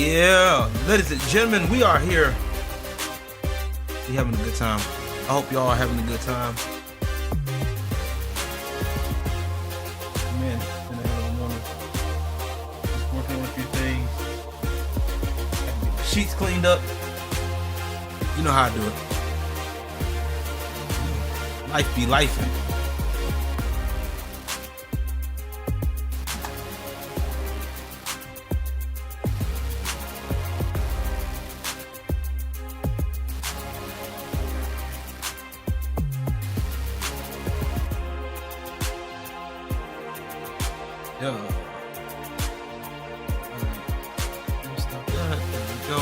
Yeah, ladies and gentlemen, we are here. We having a good time. I hope y'all are having a good time. Man, it's been a hell of a morning. Just working on a few things. Had to get the sheets cleaned up. You know how I do it. Life be lifing. Yeah. Stop that. There we go.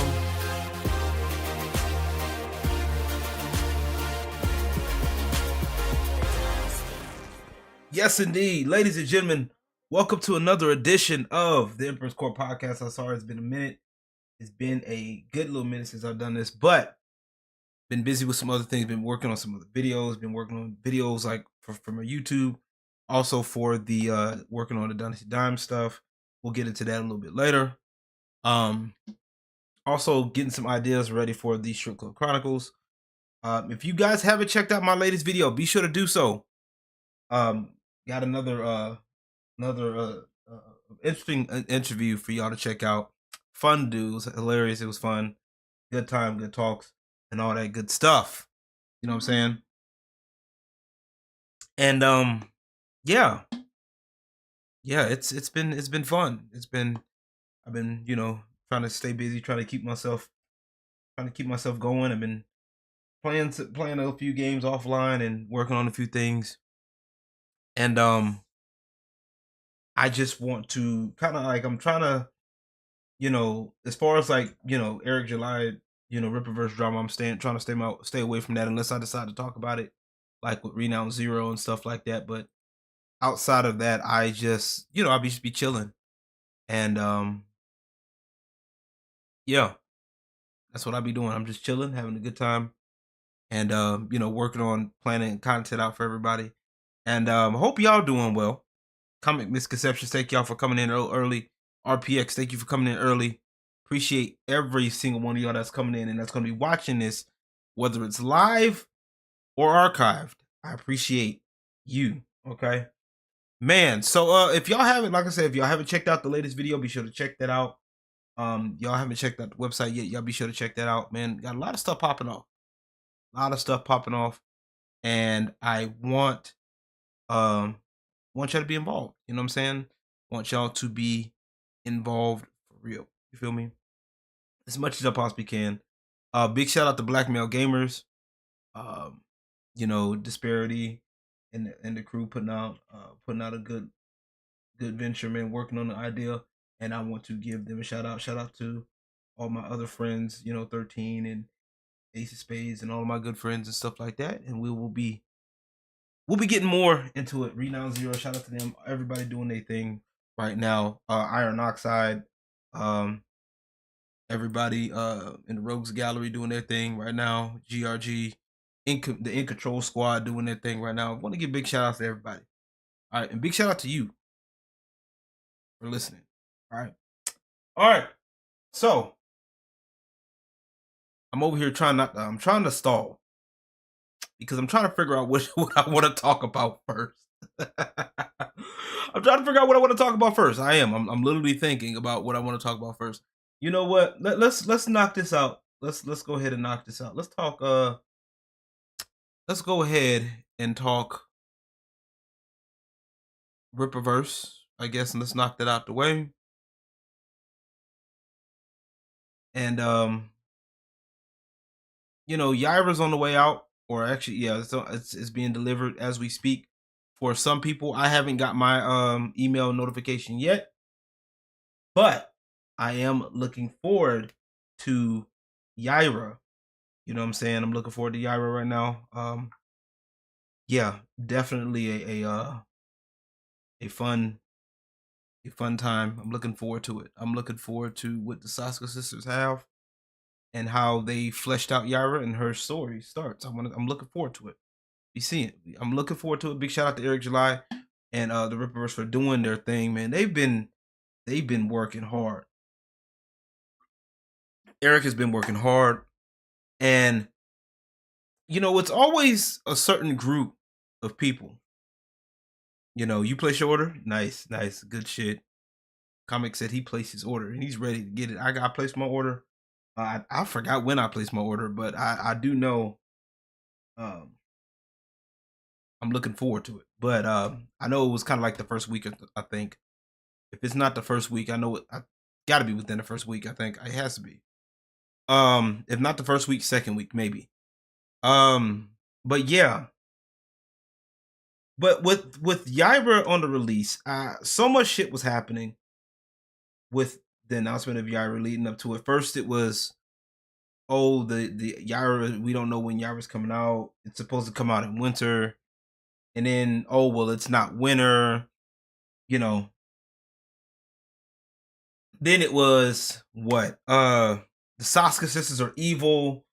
Yes, indeed. Ladies and gentlemen, welcome to another edition of the Emperor's Court Podcast. I'm sorry it's been a minute. It's been a good little minute since I've done this, but been busy with some other things. Been working on some other videos. Been working on videos like for my YouTube. Also for the working on the Dynasty Dime stuff. We'll get into that a little bit later. Also getting some ideas ready for the Strip Club Chronicles. If you guys haven't checked out my latest video, be sure to do so. Got another interesting interview for y'all to check out. Fun dudes, hilarious. It was fun. Good time, good talks, and all that good stuff. You know what I'm saying? And yeah, it's been fun. I've been trying to stay busy, trying to keep myself going. I've been playing a few games offline and working on a few things. And I just want to kind of like I'm trying to, as far as like, Eric July, Rippaverse drama, I'm trying to stay away from that unless I decide to talk about it, like with Renown Zero and stuff like that. But outside of that, I just, I'll just be chilling. And yeah, that's what I'll be doing. I'm just chilling, having a good time, and working on planning content out for everybody. And hope y'all doing well. Comic Misconceptions, thank y'all for coming in early. RPX, thank you for coming in early. Appreciate every single one of y'all that's coming in and that's going to be watching this, whether it's live or archived. I appreciate you. Okay, man. So if y'all haven't, like I said, if y'all haven't checked out the latest video, be sure to check that out. Y'all haven't checked out the website yet, y'all be sure to check that out, man. Got a lot of stuff popping off. And I want y'all to be involved. You know what I'm saying? Want y'all to be involved for real. You feel me? As much as I possibly can. Big shout out to Black Male Gamers. Disparity and the crew putting out a good venture, man, working on the idea. And I want to give them a shout out. Shout out to all my other friends, 13 and Ace of Spades and all my good friends and stuff like that. And we'll be getting more into it. Renown Zero, shout out to them. Everybody doing their thing right now. Iron Oxide, everybody in the Rogues Gallery doing their thing right now. GRG, the In Control Squad doing their thing right now. I want to give big shout outs to everybody. All right, and big shout out to you for listening. All right. So I'm over here I'm trying to stall because I'm trying to figure out what I want to talk about first. I'm trying to figure out what I want to talk about first. I'm literally thinking about what I want to talk about first. You know what? Let's knock this out. Let's go ahead and knock this out. Let's talk. Let's go ahead and talk Rippaverse, I guess, and let's knock that out the way. And Yaira's on the way out, or actually, yeah, it's being delivered as we speak. For some people, I haven't got my email notification yet, but I am looking forward to Yaira. You know what I'm saying? I'm looking forward to Yaira right now. Yeah, definitely a fun time. I'm looking forward to it. I'm looking forward to what the Sasuke sisters have and how they fleshed out Yaira and her story starts. I'm looking forward to it. You see it. I'm looking forward to it. Big shout out to Eric July and the Rippaverse for doing their thing, man. They've been working hard. Eric has been working hard, and it's always a certain group of people. You place your order, nice, nice, good shit. Comic said he placed his order and he's ready to get it. I placed my order. I forgot when I placed my order, but I do know. Um, I'm looking forward to it. But I know it was kind of like the first week. I think if it's not the first week, I know I got to be within the first week. I think it has to be. If not the first week, second week maybe. Um, but yeah. But with Yaira on the release, so much shit was happening with the announcement of Yaira leading up to it. First, it was the Yaira. We don't know when Yaira's coming out. It's supposed to come out in winter, and then well, it's not winter. You know. Then it was what? The Sasuke sisters are evil.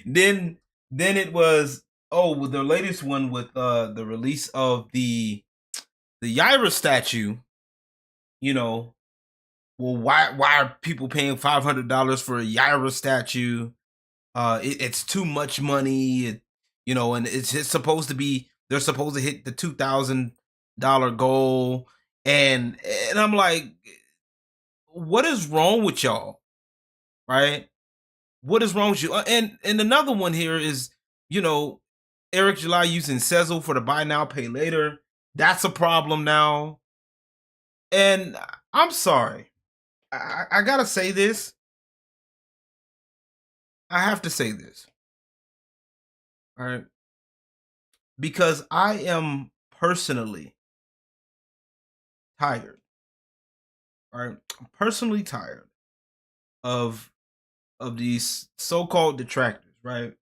then it was well, the latest one with the release of the Yaira statue. Well, why are people paying $500 for a Yaira statue? It's too much money, and it's supposed to be they're supposed to hit the $2,000 goal, and I'm like, what is wrong with y'all, right? What is wrong with you? And another one here is, Eric July using Sezzle for the buy now pay later. That's a problem now, and I'm sorry. I gotta say this. I have to say this. All right. Because I am personally tired. All right. I'm personally tired of these so-called detractors, right?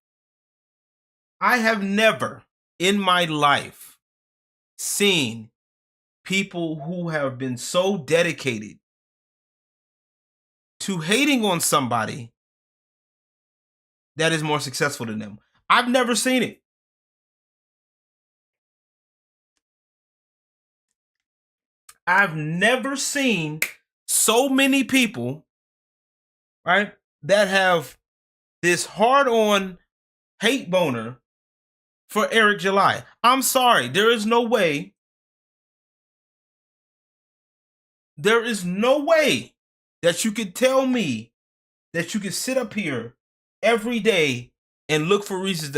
I have never in my life seen people who have been so dedicated to hating on somebody that is more successful than them. I've never seen it. I've never seen so many people, right, that have this hard on hate boner for Eric July. I'm sorry, there is no way. There is no way that you could tell me that you could sit up here every day and look for reasons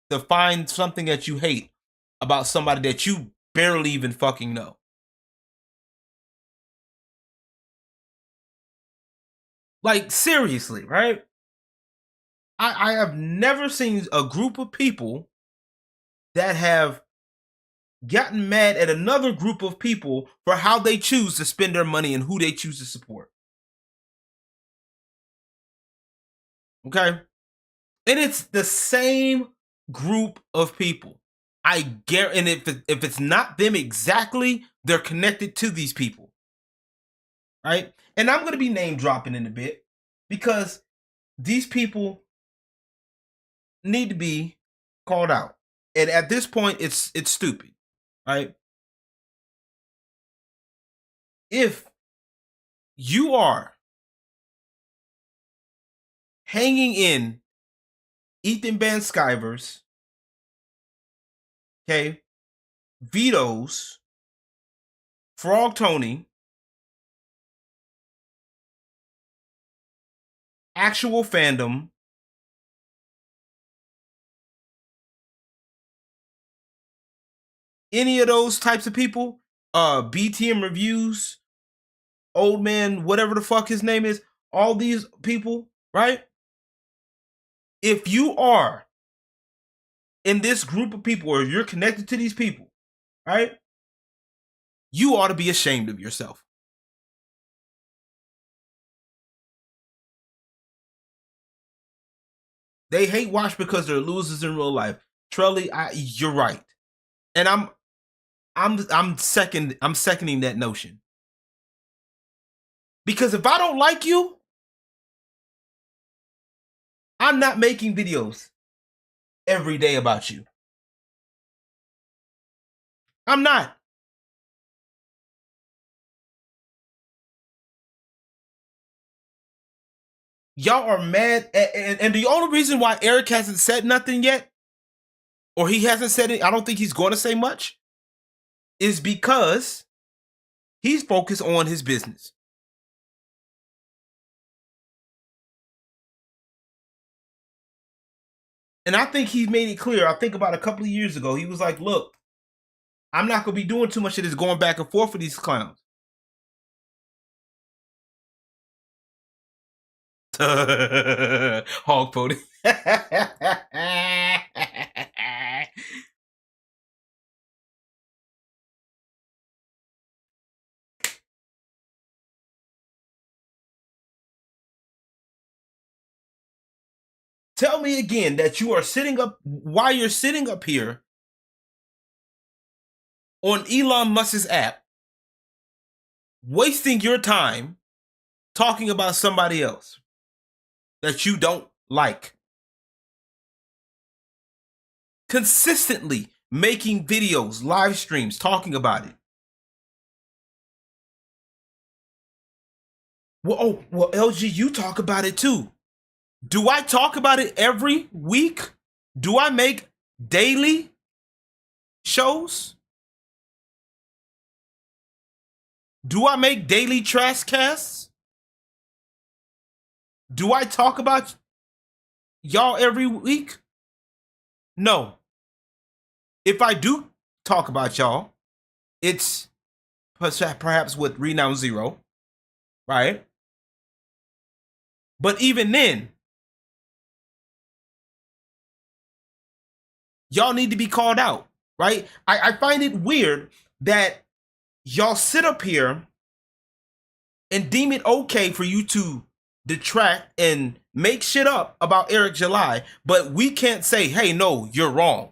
to find something that you hate about somebody that you barely even fucking know. Like, seriously, right? I have never seen a group of people that have gotten mad at another group of people for how they choose to spend their money and who they choose to support. Okay? And it's the same group of people. I guarantee, and if it's not them exactly, they're connected to these people, right? And I'm going to be name dropping in a bit because these people need to be called out. And at this point, it's stupid, right? If you are hanging in Ethan Van Skyver's, okay, Vito's, Frog Tony, Actual Fandom, any of those types of people, BTM Reviews, Old Man, whatever the fuck his name is, all these people, right? If you are in this group of people or you're connected to these people, right? You ought to be ashamed of yourself. They hate watch because they're losers in real life. Trelly, you're right. And I'm seconding that notion. Because if I don't like you, I'm not making videos every day about you. I'm not. Y'all are mad, and the only reason why Eric hasn't said nothing yet, or he hasn't said it, I don't think he's going to say much, is because he's focused on his business. And I think he made it clear. I think about a couple of years ago, he was like, look, I'm not going to be doing too much of this going back and forth with these clowns. Hog pony. Tell me again that you are sitting up, while you're sitting up here on Elon Musk's app, wasting your time talking about somebody else that you don't like. Consistently making videos, live streams, talking about it. Well, LG, you talk about it too. Do I talk about it every week? Do I make daily shows? Do I make daily trash casts? Do I talk about y'all every week? No. If I do talk about y'all, it's perhaps with Renown Zero, right? But even then, y'all need to be called out, right? I find it weird that y'all sit up here and deem it okay for you to detract and make shit up about Eric July, but we can't say, hey, no, you're wrong.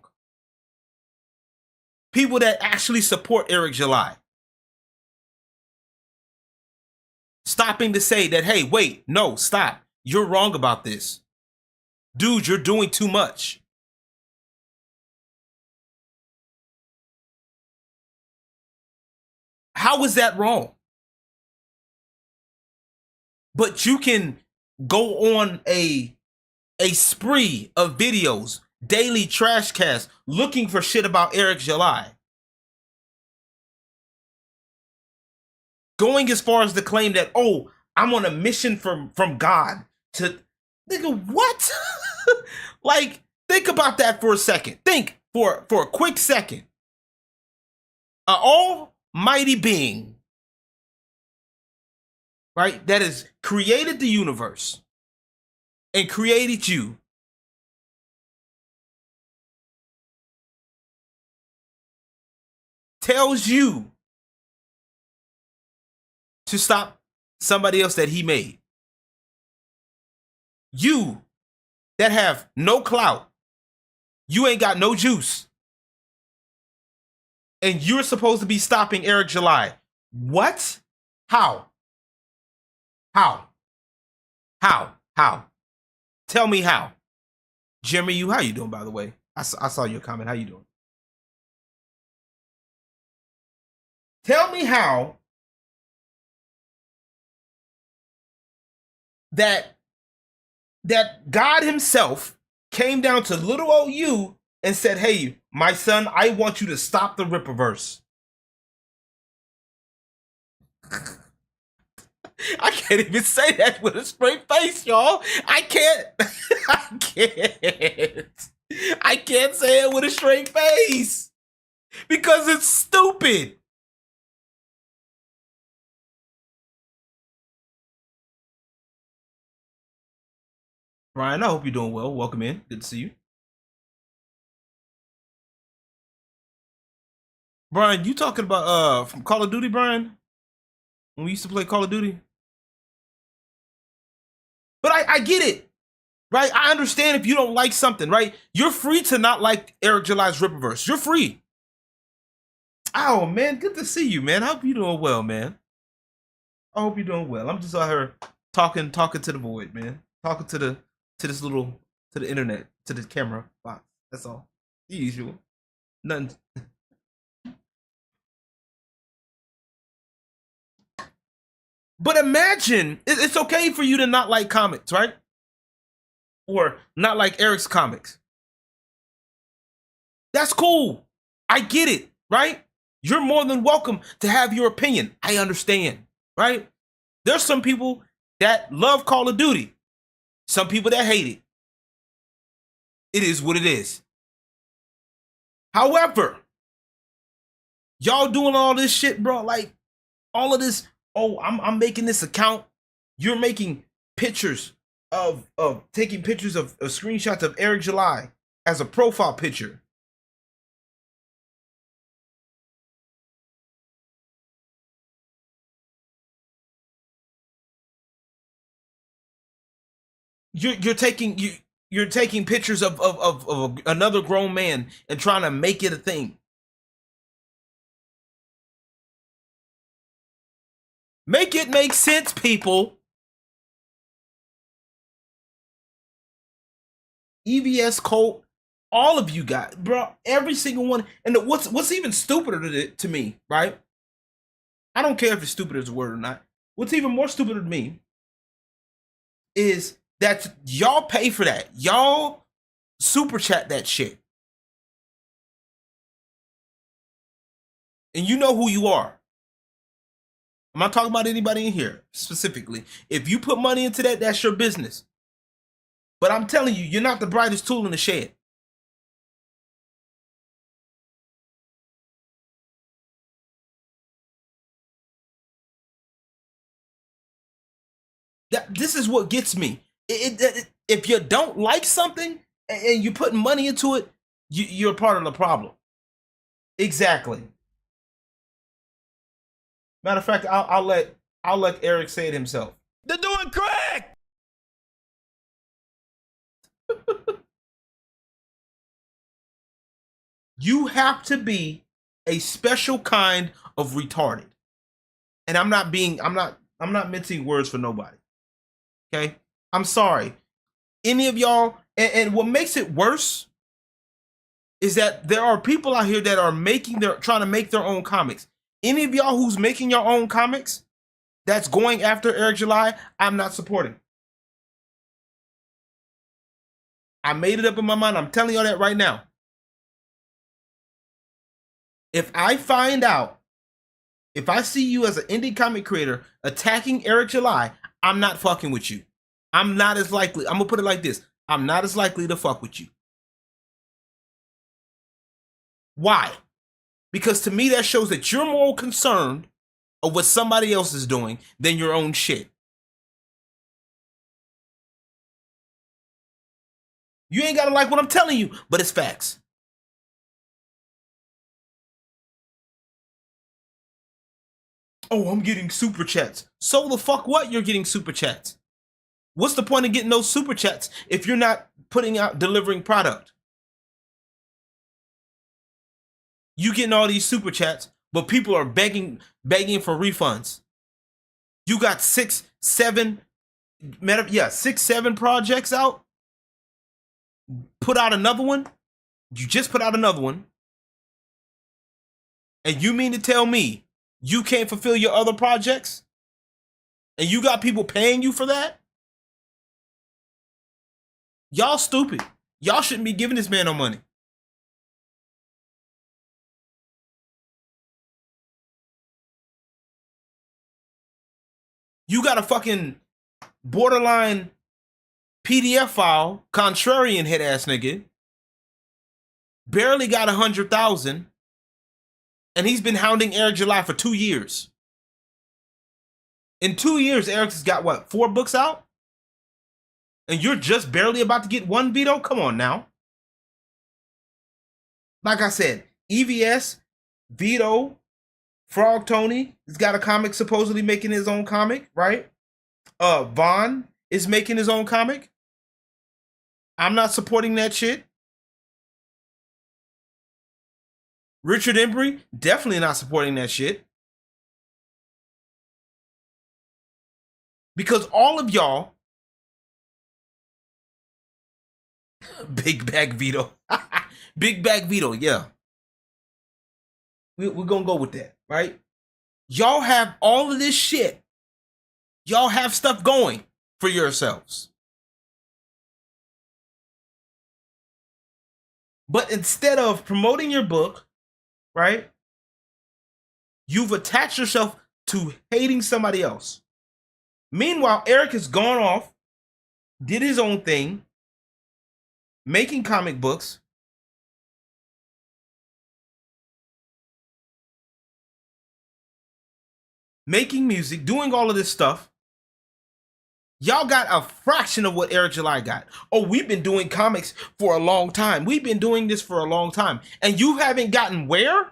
People that actually support Eric July stopping to say that, hey, wait, no, stop. You're wrong about this. Dude, you're doing too much. How is that wrong? But you can go on a spree of videos, daily trash casts, looking for shit about Eric July. Going as far as to claim that, oh, I'm on a mission from God to, nigga, what? Like, think about that for a second. Think for a quick second. An almighty being, right, that has created the universe and created you, tells you to stop somebody else that he made. You that have no clout, you ain't got no juice, and you're supposed to be stopping Eric July. What? How? How? How? Tell me how. Jimmy, you, how you doing, by the way? I saw your comment. How you doing? Tell me how that God himself came down to little old you and said, hey, my son, I want you to stop the Rippaverse. I can't even say that with a straight face, y'all. I can't. I can't say it with a straight face because it's stupid. Brian, I hope you're doing well. Welcome in. Good to see you. Brian, you talking about from Call of Duty, Brian? When we used to play Call of Duty? But I get it, right? I understand if you don't like something, right? You're free to not like Eric July's Rippaverse. You're free. Oh, man, good to see you, man. I hope you're doing well, man. I hope you're doing well. I'm just out here talking to the void, man. Talking to the internet, to the camera box. That's all. The usual. Nothing. But imagine, it's okay for you to not like comics, right? or not like Eric's comics. That's cool. I get it, right? You're more than welcome to have your opinion. I understand, right? There's some people that love Call of Duty. Some people that hate it. It is what it is. However, y'all doing all this shit, bro, like all of this, oh, I'm making this account. You're making pictures of taking pictures of screenshots of Eric July as a profile picture. You're taking you're taking pictures of another grown man and trying to make it a thing. Make it make sense, people. EVS Colt, all of you guys, bro, every single one. And what's even stupider to me, right? I don't care if it's stupid as a word or not. What's even more stupid to me is that y'all pay for that. Y'all super chat that shit. And you know who you are. I'm not talking about anybody in here specifically. If you put money into that, that's your business. But I'm telling you, you're not the brightest tool in the shed. This is what gets me. If you don't like something and you put money into it, you're part of the problem. Exactly. Matter of fact, I'll let Eric say it himself. They're doing crack. You have to be a special kind of retarded. And I'm not mincing words for nobody. Okay? I'm sorry. Any of y'all, and what makes it worse is that there are people out here that are trying to make their own comics. Any of y'all who's making your own comics that's going after Eric July, I'm not supporting. I made it up in my mind. I'm telling y'all that right now. If I find out, if I see you as an indie comic creator attacking Eric July, I'm not fucking with you. I'm not as likely. I'm gonna put it like this. I'm not as likely to fuck with you. Why? Because to me, that shows that you're more concerned of what somebody else is doing than your own shit. You ain't gotta like what I'm telling you, but it's facts. Oh, I'm getting super chats. So the fuck what you're getting super chats? What's the point of getting those super chats if you're not delivering product? You getting all these super chats, but people are begging for refunds. You got 6, 7 projects out. Put out another one. You just put out another one. And you mean to tell me you can't fulfill your other projects? And you got people paying you for that? Y'all stupid. Y'all shouldn't be giving this man no money. You got a fucking borderline PDF file, contrarian head ass nigga. Barely got 100,000. And he's been hounding Eric July for 2 years. In 2 years, Eric's got what, 4 books out? And you're just barely about to get one veto? Come on now. Like I said, EVS, Vito, Frog Tony has got a comic supposedly making his own comic, right? Vaughn is making his own comic. I'm not supporting that shit. Richard Embry, definitely not supporting that shit. Because all of y'all, Big Bag Vito. Big Bag Vito, yeah. We're going to go with that, right? Y'all have all of this shit. Y'all have stuff going for yourselves. But instead of promoting your book, right, you've attached yourself to hating somebody else. Meanwhile, Eric has gone off, did his own thing, making comic books, making music, doing all of this stuff. Y'all got a fraction of what Eric July got. Oh, we've been doing comics for a long time. We've been doing this for a long time. And you haven't gotten where?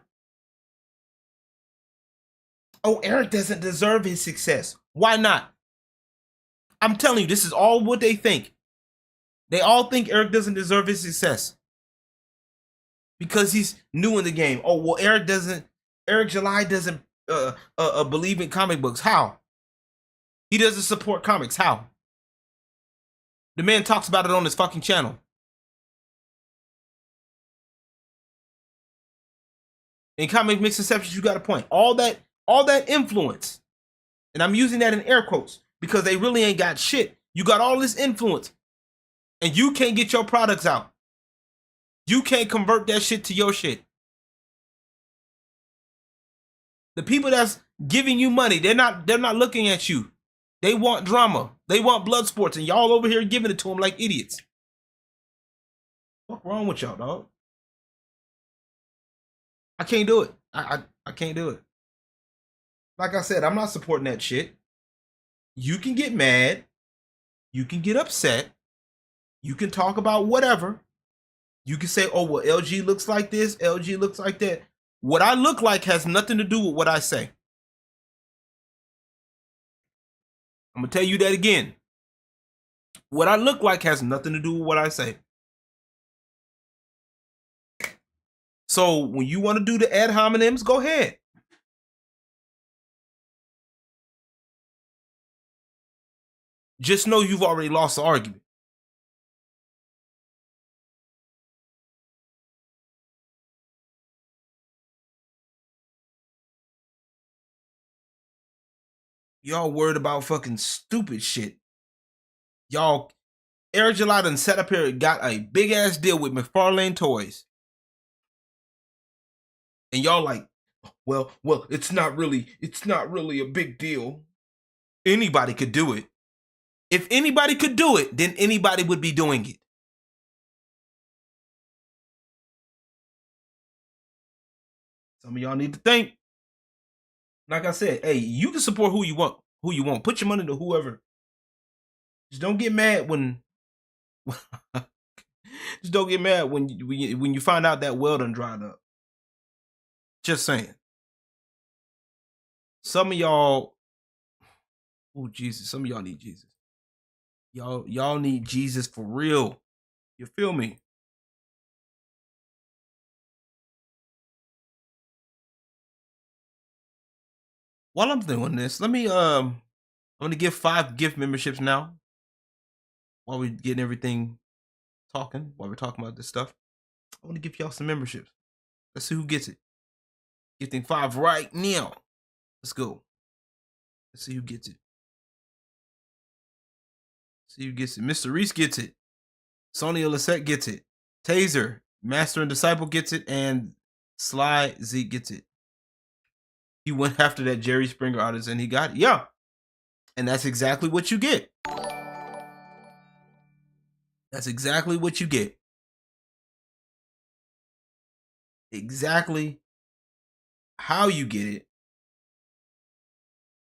Oh, Eric doesn't deserve his success. Why not? I'm telling you, this is all what they think. They all think Eric doesn't deserve his success because he's new in the game. Oh, well, Eric July doesn't believe in comic books. How? He doesn't support comics. How? The man talks about it on his fucking channel. In comic mix exceptions, you got a point. All that influence, and I'm using that in air quotes because they really ain't got shit. You got all this influence, and you can't get your products out. You can't convert that shit to your shit. The people that's giving you money, they're not looking at you. They want drama. They want blood sports, and y'all over here giving it to them like idiots. What's wrong with y'all, dog? I can't do it. I can't do it. Like I said, I'm not supporting that shit. You can get mad. You can get upset. You can talk about whatever. You can say, oh, well, LG looks like this. LG looks like that. What I look like has nothing to do with what I say. I'm going to tell you that again. What I look like has nothing to do with what I say. So when you want to do the ad hominems, go ahead. Just know you've already lost the argument. Y'all worried about fucking stupid shit. Y'all, Eric July done set up here and got a big ass deal with McFarlane Toys. And y'all like, well, it's not really a big deal. Anybody could do it. If anybody could do it, then anybody would be doing it. Some of y'all need to think. Like I said, hey, you can support who you want. Put your money to whoever. Just don't get mad when. Just don't get mad when you find out that well done dried up. Just saying. Some of y'all. Oh Jesus! Some of y'all need Jesus. Y'all need Jesus for real. You feel me? While I'm doing this, let me I'm gonna give 5 gift memberships now. While we're getting everything talking, while we're talking about this stuff, I want to give y'all some memberships. Let's see who gets it. Gifting 5 right now. Let's go. Let's see who gets it. See who gets it. Mr. Reese gets it. Sonia Lissette gets it. Taser, Master and Disciple gets it, and Sly Zeke gets it. He went after that Jerry Springer artist and he got it. Yeah. And that's exactly what you get. That's exactly what you get. Exactly how you get it.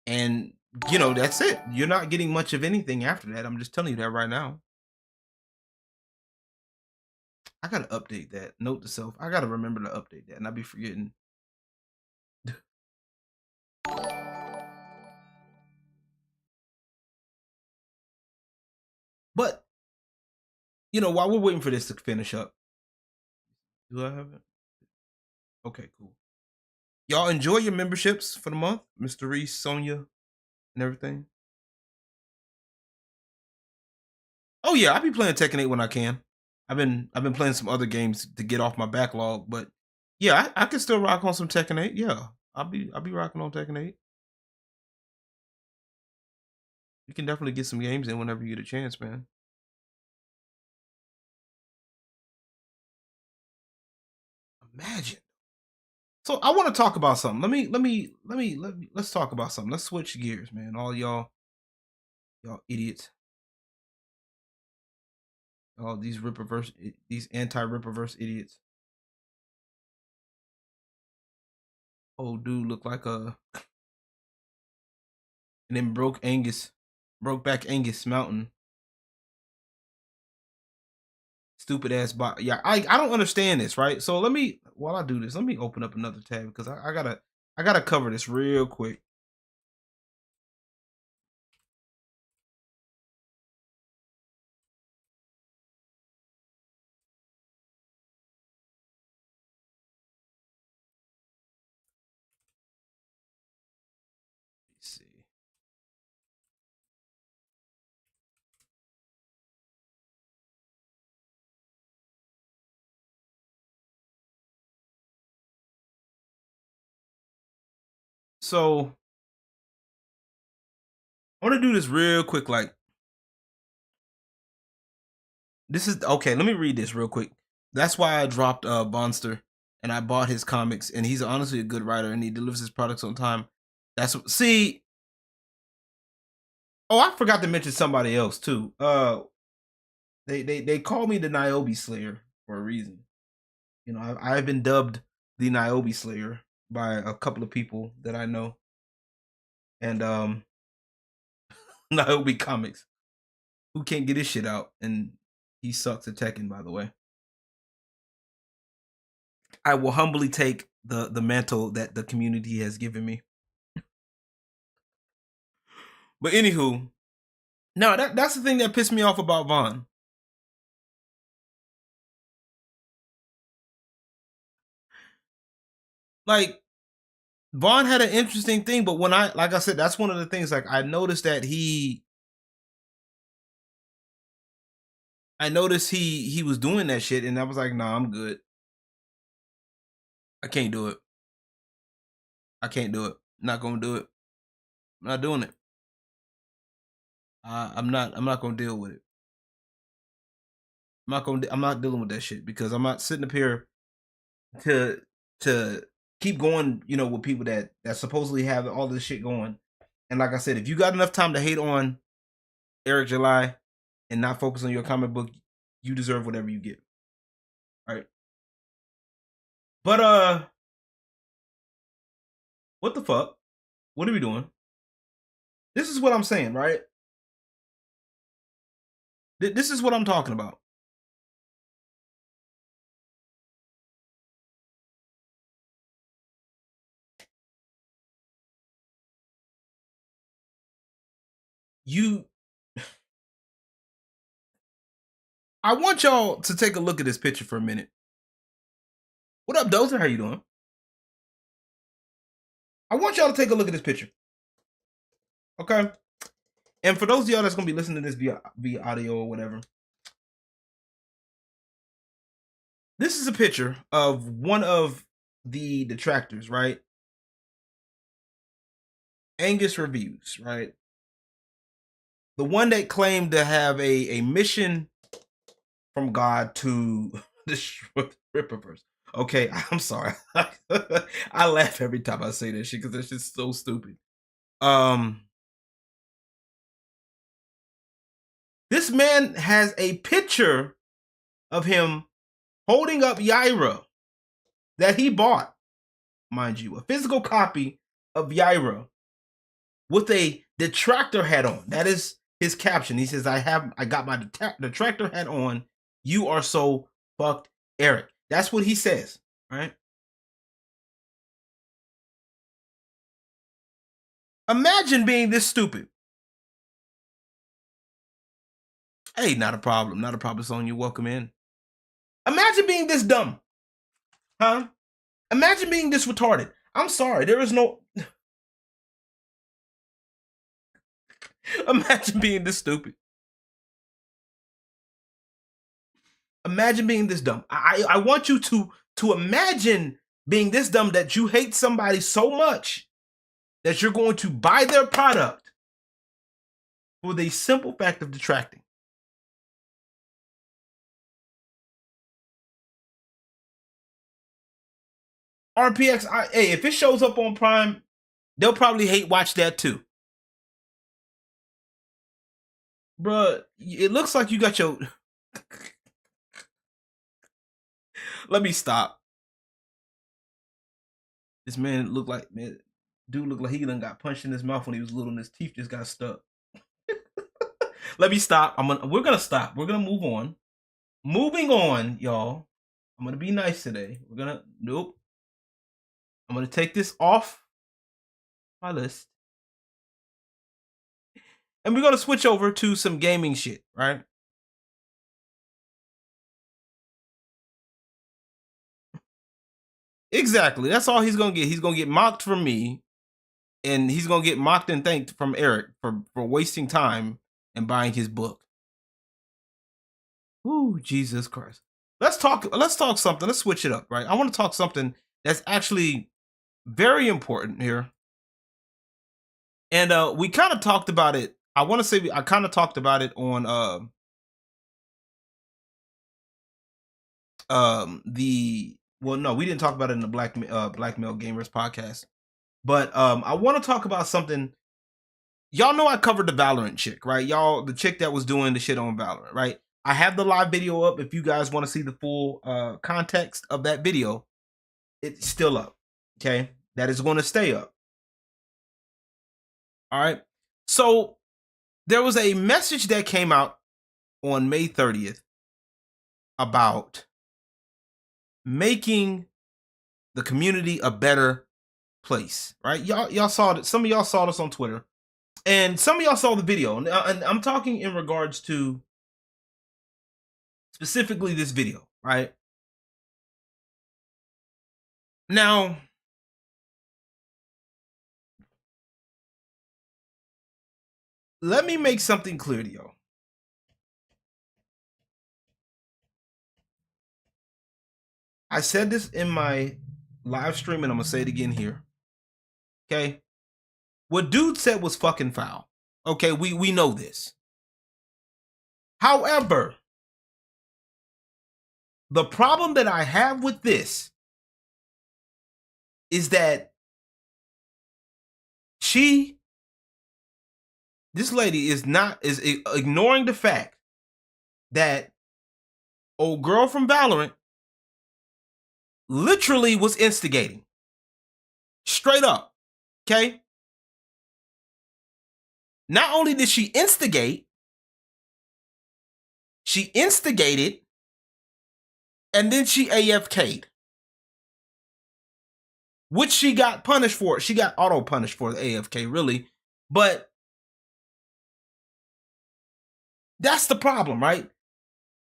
And, you know, that's it. You're not getting much of anything after that. I'm just telling you that right now. I got to update that. Note to self. I got to remember to update that and I'll be forgetting. But, you know, while we're waiting for this to finish up, do I have it? Okay, cool. Y'all enjoy your memberships for the month, Mr. Reese, Sonia, and everything. Oh yeah, I be playing Tekken 8 when I can. I've been playing some other games to get off my backlog, but yeah, I can still rock on some Tekken 8. Yeah, I'll be rocking on Tekken 8. You can definitely get some games in whenever you get a chance, man. Imagine. So I want to talk about something. Let's talk about something. Let's switch gears, man. All y'all idiots. All these these anti-Rippaverse idiots. Old dude look like a, and then Brokeback Angus Mountain. Stupid ass bot. Yeah, I don't understand this, right? So while I do this, let me open up another tab because I gotta cover this real quick. Let's see. So I want to do this real quick. Like, this is okay. Let me read this real quick. That's why I dropped Bonster and I bought his comics. And he's honestly a good writer and he delivers his products on time. See. Oh, I forgot to mention somebody else too. They call me the Niobe Slayer for a reason. You know, I've been dubbed the Niobe Slayer by a couple of people that I know. And Niobe Comics, who can't get his shit out, and he sucks at Tekken, by the way. I will humbly take the mantle that the community has given me. But anywho, no, that's the thing that pissed me off about Vaughn. Like, Vaughn had an interesting thing, but when like I said, that's one of the things. Like, I noticed he was doing that shit, and I was like, nah, I'm good. I can't do it. I can't do it. Not gonna do it. I'm not doing it. I'm not gonna deal with it. I'm not dealing with that shit because I'm not sitting up here to keep going, you know, with people that supposedly have all this shit going. And like I said, if you got enough time to hate on Eric July and not focus on your comic book, you deserve whatever you get. Right? But what the fuck? What are we doing? This is what I'm saying, right? This is what I'm talking about. I want y'all to take a look at this picture for a minute. What up, Dozer? How you doing? I want y'all to take a look at this picture. Okay? And for those of y'all that's gonna be listening to this via audio or whatever, this is a picture of one of the detractors, right? Angus Reviews, right? The one that claimed to have a mission from God to destroy the Rippaverse. Okay, I'm sorry. I laugh every time I say that shit because that's just so stupid. This man has a picture of him holding up Yaira that he bought, mind you, a physical copy of Yaira with a detractor hat on. That is his caption. He says, I got my detractor hat on. You are so fucked, Eric. That's what he says, right? Imagine being this stupid. Hey, not a problem. Not a problem, Sonya. Welcome in. Imagine being this dumb. Huh? Imagine being this retarded. I'm sorry. There is no... Imagine being this stupid. Imagine being this dumb. I want you to imagine being this dumb that you hate somebody so much that you're going to buy their product for the simple fact of detracting. RPX, hey, if it shows up on Prime, they'll probably hate watch that too. Bruh, it looks like you got your... Let me stop. This man looked like, man, dude looked like he done got punched in his mouth when he was little and his teeth just got stuck. Let me stop. We're gonna stop. We're gonna move on. Moving on, y'all. I'm gonna be nice today. Nope. I'm gonna take this off my list. And we're gonna switch over to some gaming shit, right? Exactly. That's all he's gonna get. He's gonna get mocked from me, and he's gonna get mocked and thanked from Eric for wasting time and buying his book. Ooh, Jesus Christ. Let's talk something. Let's switch it up, right? I want to talk something that's actually very important here. And we kind of talked about it. I want to say I kind of talked about it on no, we didn't talk about it in the Black Male Gamers podcast. But I want to talk about something. Y'all know I covered the Valorant chick, right? Y'all, the chick that was doing the shit on Valorant, right? I have the live video up. If you guys want to see the full context of that video, it's still up. Okay, that is going to stay up. All right. So there was a message that came out on May 30th about making the community a better place, right? Y'all saw it. Some of y'all saw this on Twitter, and some of y'all saw the video. And I'm talking in regards to specifically this video, right? Now, let me make something clear to y'all. I said this in my live stream, and I'm gonna say it again here. Okay, what dude said was fucking foul. Okay, we know this. However, the problem that I have with this is that this lady is ignoring the fact that old girl from Valorant literally was instigating. Straight up. Okay? Not only did she instigate, she instigated, and then she AFK'd. Which she got punished for. She got auto-punished for the AFK, really. But that's the problem, right?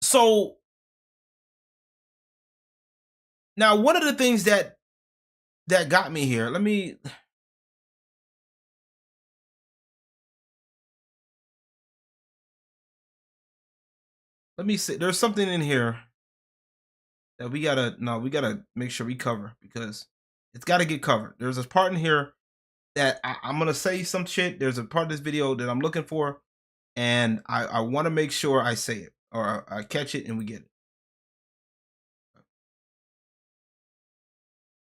So now one of the things that got me here, let me see. There's something in here that we gotta make sure we cover, because it's gotta get covered. There's a part in here that I'm gonna say some shit. There's a part of this video that I'm looking for, and I want to make sure I say it, or I catch it and we get it.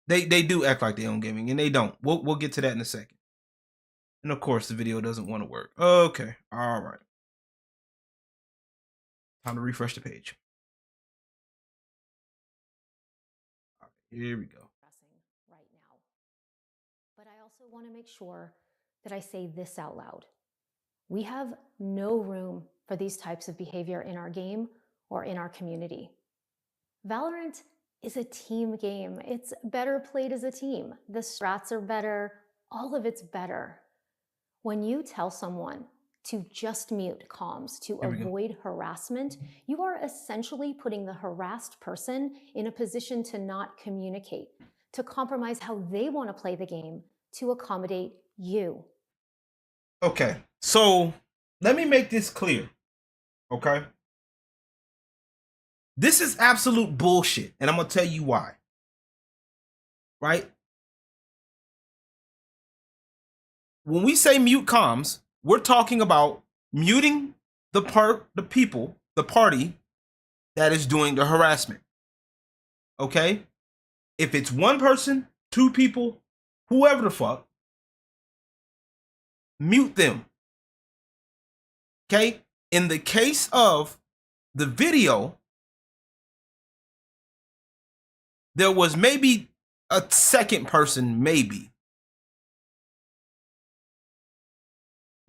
They do act like they own gaming, and they don't. We'll get to that in a second. And of course, the video doesn't want to work. Okay, all right. Time to refresh the page. All right, here we go. Right now. But I also want to make sure that I say this out loud. We have no room for these types of behavior in our game or in our community. Valorant is a team game. It's better played as a team. The strats are better. All of it's better. When you tell someone to just mute comms to avoid harassment, you are essentially putting the harassed person in a position to not communicate, to compromise how they want to play the game, to accommodate you. Okay, so let me make this clear, okay? This is absolute bullshit, and I'm gonna tell you why. Right? When we say mute comms, we're talking about muting the party that is doing the harassment. Okay? If it's one person, 2 people, whoever the fuck, mute them. Okay? In the case of the video, there was maybe a second person, maybe.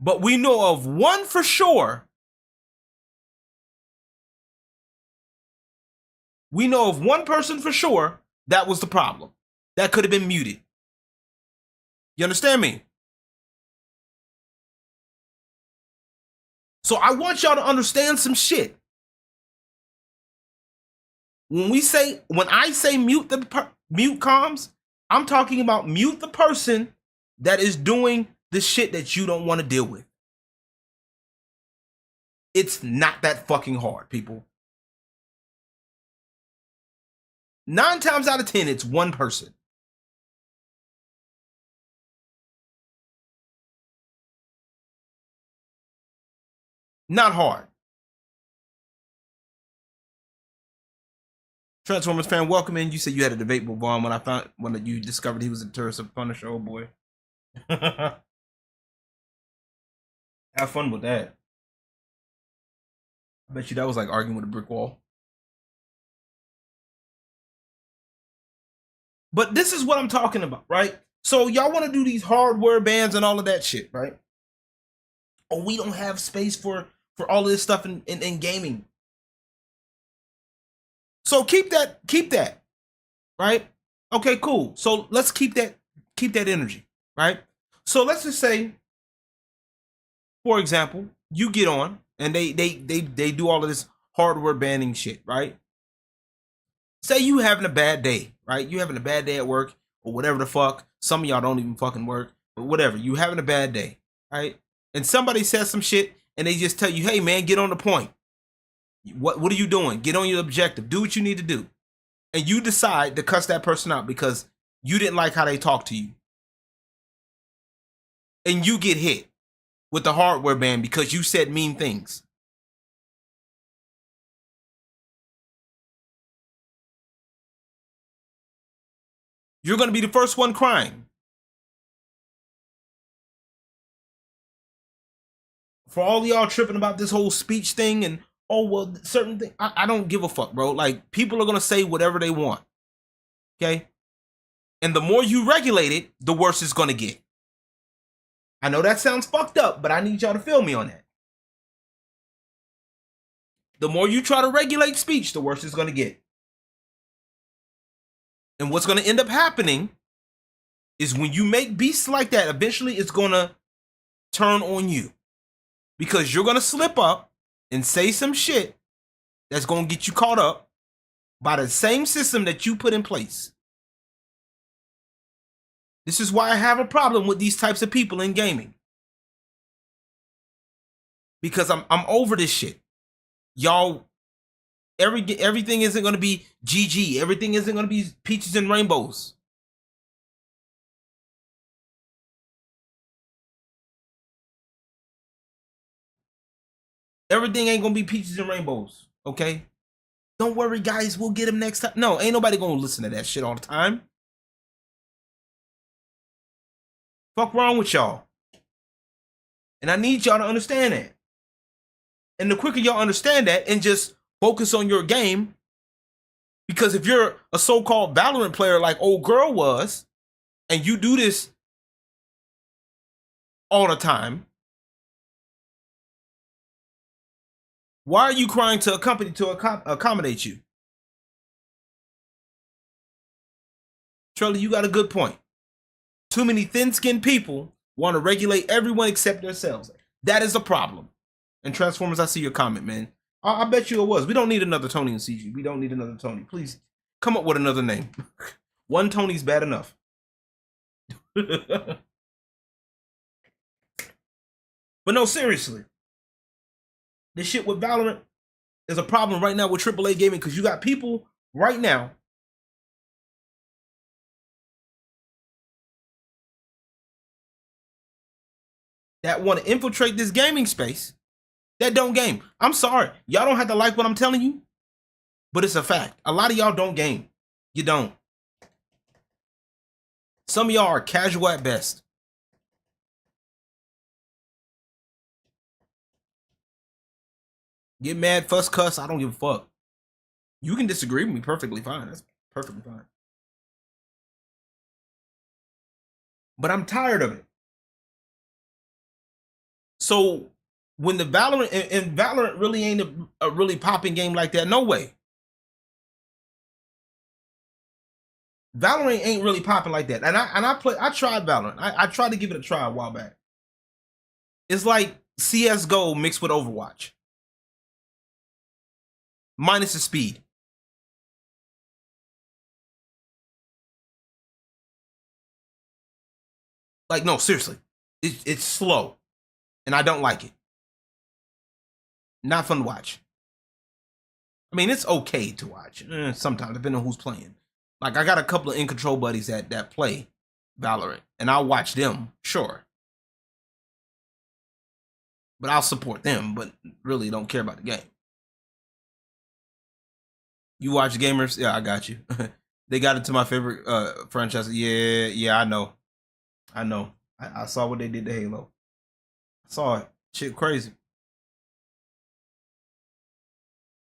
But we know of one for sure. We know of one person for sure that was the problem. That could have been muted. You understand me? So I want y'all to understand some shit. When I say mute comms, I'm talking about mute the person that is doing the shit that you don't want to deal with. It's not that fucking hard, people. 9 times out of 10, it's one person. Not hard. Transformers fan, welcome in. You said you had a debate with Vaughn when you discovered he was a tourist of Punisher. Oh boy. Have fun with that. I bet you that was like arguing with a brick wall. But this is what I'm talking about, right? So y'all want to do these hardware bans and all of that shit, right? Oh, we don't have space for all of this stuff in gaming. So keep that, right? Okay, cool. So let's keep that energy, right? So let's just say, for example, you get on and they do all of this hardware banning shit, right? Say you having a bad day, right? You having a bad day at work or whatever the fuck. Some of y'all don't even fucking work, but whatever. You having a bad day, right? And somebody says some shit and they just tell you, hey man, get on the point. What are you doing? Get on your objective. Do what you need to do. And you decide to cuss that person out because you didn't like how they talk to you. And you get hit with the hardware ban because you said mean things. You're going to be the first one crying. For all y'all tripping about this whole speech thing and, oh, well, certain thing, I don't give a fuck, bro. Like, people are going to say whatever they want. Okay? And the more you regulate it, the worse it's going to get. I know that sounds fucked up, but I need y'all to feel me on that. The more you try to regulate speech, the worse it's going to get. And what's going to end up happening is when you make beasts like that, eventually it's going to turn on you. Because you're going to slip up and say some shit that's going to get you caught up by the same system that you put in place. This is why I have a problem with these types of people in gaming. Because I'm over this shit. Y'all, everything isn't going to be GG. Everything isn't going to be peaches and rainbows. Everything ain't going to be peaches and rainbows, okay? Don't worry, guys, we'll get him next time. No, ain't nobody going to listen to that shit all the time. Fuck wrong with y'all. And I need y'all to understand that. And the quicker y'all understand that and just focus on your game, because if you're a so-called Valorant player like old girl was, and you do this all the time, why are you crying to a company to accommodate you? Charlie, you got a good point. Too many thin-skinned people want to regulate everyone except themselves. That is a problem. And Transformers, I see your comment, man. I bet you it was. We don't need another Tony in CG. We don't need another Tony. Please come up with another name. One Tony's bad enough. But no, seriously. This shit with Valorant is a problem right now with AAA gaming because you got people right now that want to infiltrate this gaming space that don't game. I'm sorry. Y'all don't have to like what I'm telling you, but it's a fact. A lot of y'all don't game. You don't. Some of y'all are casual at best. Get mad, fuss, cuss. I don't give a fuck. You can disagree with me perfectly fine. That's perfectly fine. But I'm tired of it. So when the Valorant and Valorant really ain't a really popping game like that, no way. Valorant ain't really popping like that. And I tried Valorant. I tried to give it a try a while back. It's like CS:GO mixed with Overwatch. Minus the speed. Like, no, seriously. It's slow. And I don't like it. Not fun to watch. I mean, it's okay to watch. Sometimes, depending on who's playing. Like, I got a couple of in control buddies that play Valorant, and I'll watch them, sure. But I'll support them, but really don't care about the game. You watch gamers? Yeah, I got you. They got into my favorite franchise. Yeah, I know. I saw what they did to Halo. I saw it. Shit crazy.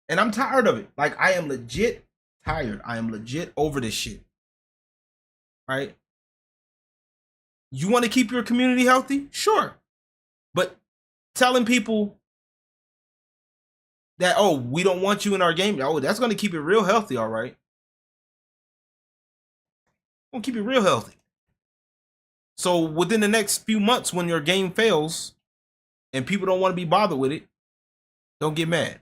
And I'm tired of it. Like, I am legit tired. I am legit over this shit. Right? You want to keep your community healthy? Sure. But telling people that, oh, we don't want you in our game, oh, that's going to keep it real healthy, all right? Gonna keep it real healthy. So within the next few months, when your game fails and people don't want to be bothered with it, don't get mad.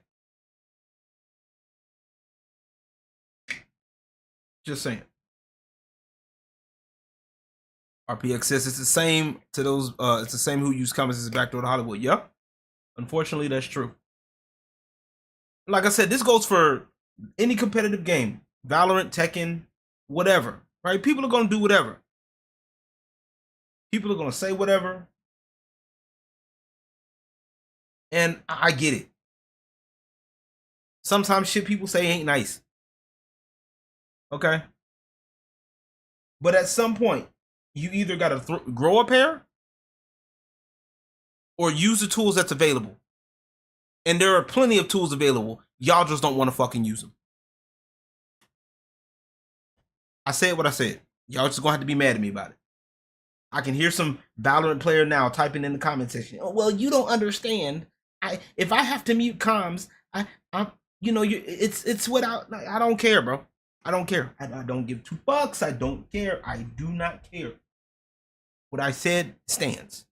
Just saying. RPX says it's the same to those. It's the same who use comments as a backdoor to Hollywood. Yeah, unfortunately, that's true. Like I said, this goes for any competitive game, Valorant, Tekken, whatever. Right? People are gonna do whatever. People are gonna say whatever, and I get it. Sometimes shit people say ain't nice. Okay, but at some point, you either gotta grow a pair or use the tools that's available. And there are plenty of tools available. Y'all just don't want to fucking use them. I said what I said. Y'all just gonna have to be mad at me about it. I can hear some Valorant player now typing in the comment section. Oh, well, you don't understand. If I have to mute comms, it's without. I don't care, bro. I don't care. I don't give two fucks. I don't care. I do not care. What I said stands.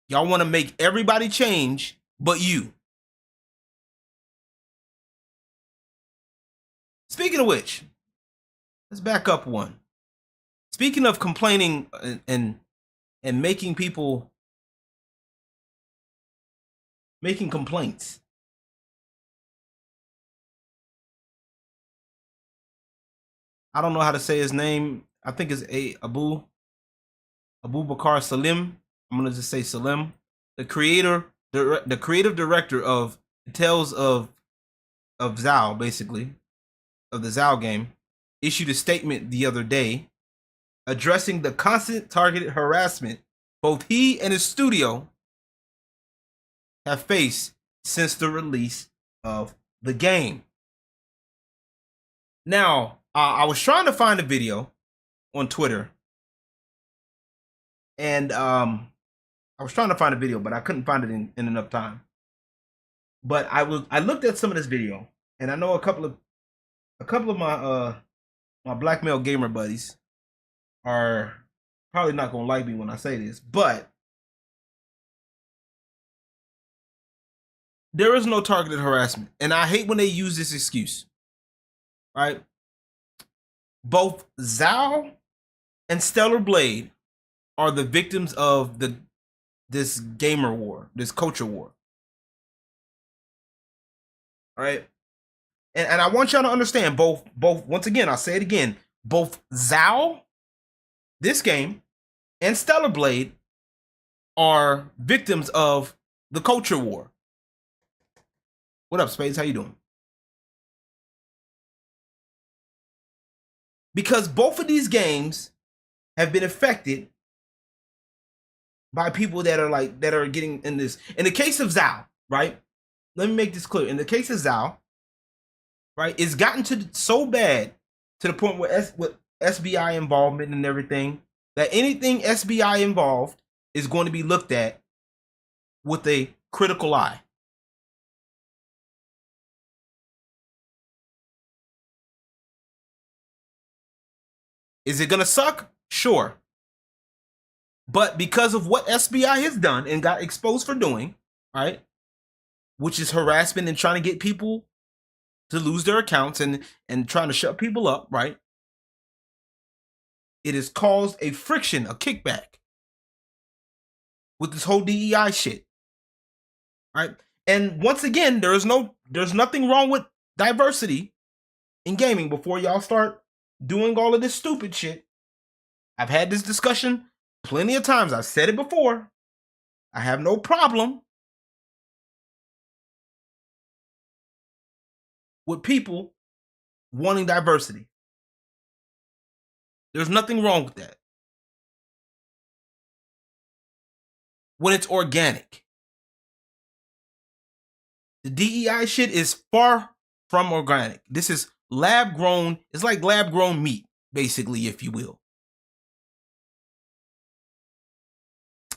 Y'all want to make everybody change, but you. Speaking of which, let's back up one. Speaking of complaining and making people making complaints. I don't know how to say his name. I think it's Abu Bakar Salim. I'm gonna just say Salim, the creative director of Tales of Zao, basically, of the Zao game, issued a statement the other day addressing the constant targeted harassment both he and his studio have faced since the release of the game. Now, I was trying to find a video on Twitter, and I was trying to find a video, but I couldn't find it in enough time. But I looked at some of this video, and I know a couple of my black male gamer buddies are probably not gonna like me when I say this, but there is no targeted harassment, and I hate when they use this excuse. Right? Both Zao and Stellar Blade are the victims of this gamer war, this culture war. All right? And I want y'all to understand both once again, I'll say it again, both Zao, this game, and Stellar Blade are victims of the culture war. What up, Spades? How you doing? Because both of these games have been affected by people that are getting in this. In the case of Zao, right? Let me make this clear. In the case of Zao, right, it's gotten to so bad to the point where with SBI involvement and everything, that anything SBI involved is going to be looked at with a critical eye. Is it gonna suck? Sure. But because of what SBI has done and got exposed for doing, right, which is harassment and trying to get people to lose their accounts and trying to shut people up, right, it has caused a friction, a kickback with this whole DEI shit, right? And once again, there's nothing wrong with diversity in gaming. Before y'all start doing all of this stupid shit, I've had this discussion plenty of times. I've said it before. I have no problem with people wanting diversity. There's nothing wrong with that. When it's organic. The DEI shit is far from organic. This is lab grown. It's like lab grown meat, basically, if you will.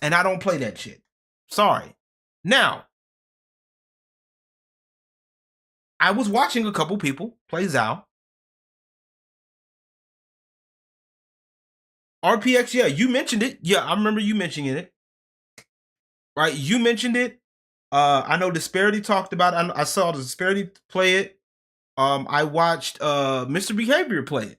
And I don't play that shit. Sorry. Now, I was watching a couple people play Zao. RPX, yeah, you mentioned it. Yeah, I remember you mentioning it. Right, you mentioned it. I know Disparity talked about it. I saw Disparity play it. I watched Mr. Behavior play it.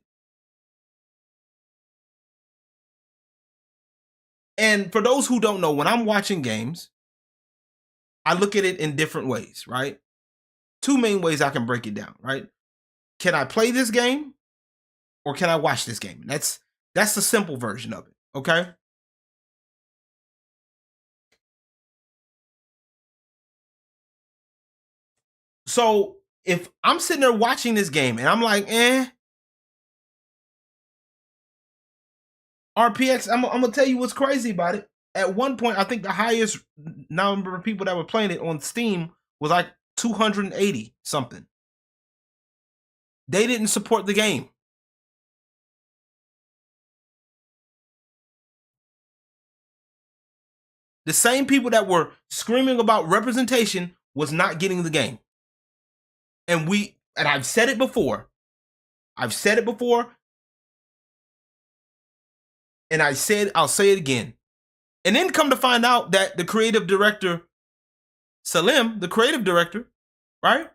And for those who don't know, when I'm watching games, I look at it in different ways, right? Two main ways I can break it down, right? Can I play this game or can I watch this game? That's the simple version of it, okay? So if I'm sitting there watching this game and I'm like, RPX, I'm gonna tell you what's crazy about it. At one point, I think the highest number of people that were playing it on Steam was like 280 something. They didn't support the game. The same people that were screaming about representation was not getting the game. And I've said it before. And I'll say it again. And then come to find out that the creative director, Salim, the creative director, right?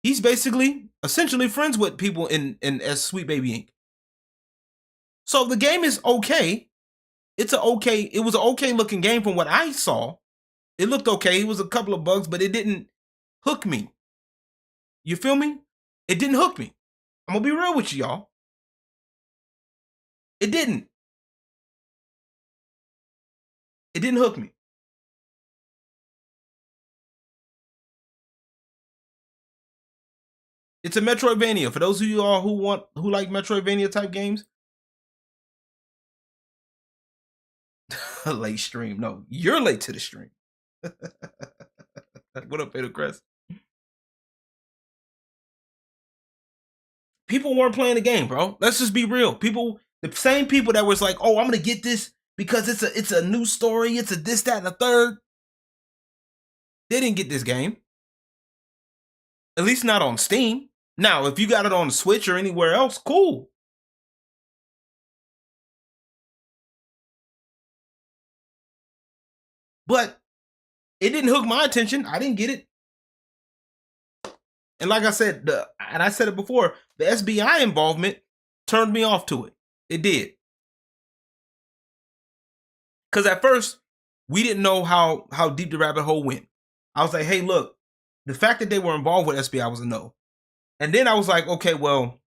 He's basically, essentially friends with people in as Sweet Baby Inc. So the game is okay. It was an okay looking game from what I saw. It looked okay. It was a couple of bugs, but it didn't hook me. You feel me? It didn't hook me. I'm gonna be real with you, y'all. It didn't. It didn't hook me. It's a Metroidvania. For those of you all who like Metroidvania type games. Late stream. No, you're late to the stream. What up, Peter Crest? People weren't playing the game, bro. Let's just be real. The same people that was like, "Oh, I'm gonna get this because it's a new story. It's a this, that, and a third." They didn't get this game. At least not on Steam. Now, if you got it on the Switch or anywhere else, cool. But it didn't hook my attention. I didn't get it. And like I said, and I said it before, the SBI involvement turned me off to it. It did. Because at first, we didn't know how deep the rabbit hole went. I was like, hey, look, the fact that they were involved with SBI was a no. And then I was like, okay, well,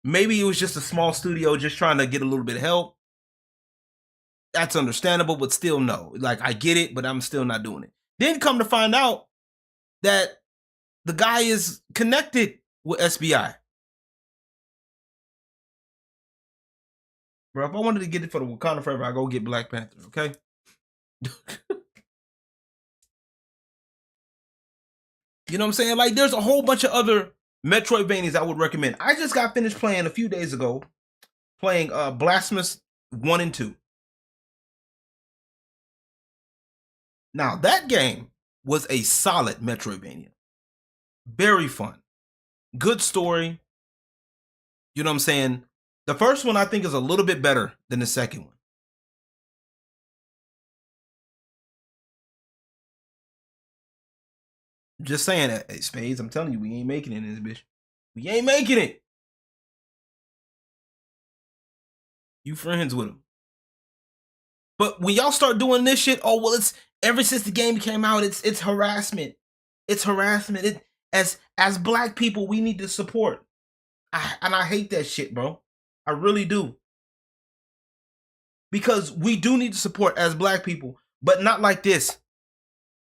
maybe it was just a small studio just trying to get a little bit of help. That's understandable, but still no. Like, I get it, but I'm still not doing it. Then come to find out that the guy is connected with SBI. Bro, if I wanted to get it for the Wakanda Forever, I go get Black Panther, okay? You know what I'm saying? Like, there's a whole bunch of other Metroidvanias I would recommend. I just got finished playing a few days ago, playing Blasphemous 1 and 2. Now, that game was a solid Metroidvania. Very fun. Good story. You know what I'm saying? The first one, I think, is a little bit better than the second one. Just saying that, hey, Spades, I'm telling you, we ain't making it in this bitch. We ain't making it. You friends with him. But when y'all start doing this shit, oh, well, it's ever since the game came out, it's harassment. It's harassment. As black people, we need to support. And I hate that shit, bro. I really do. Because we do need to support as black people, but not like this.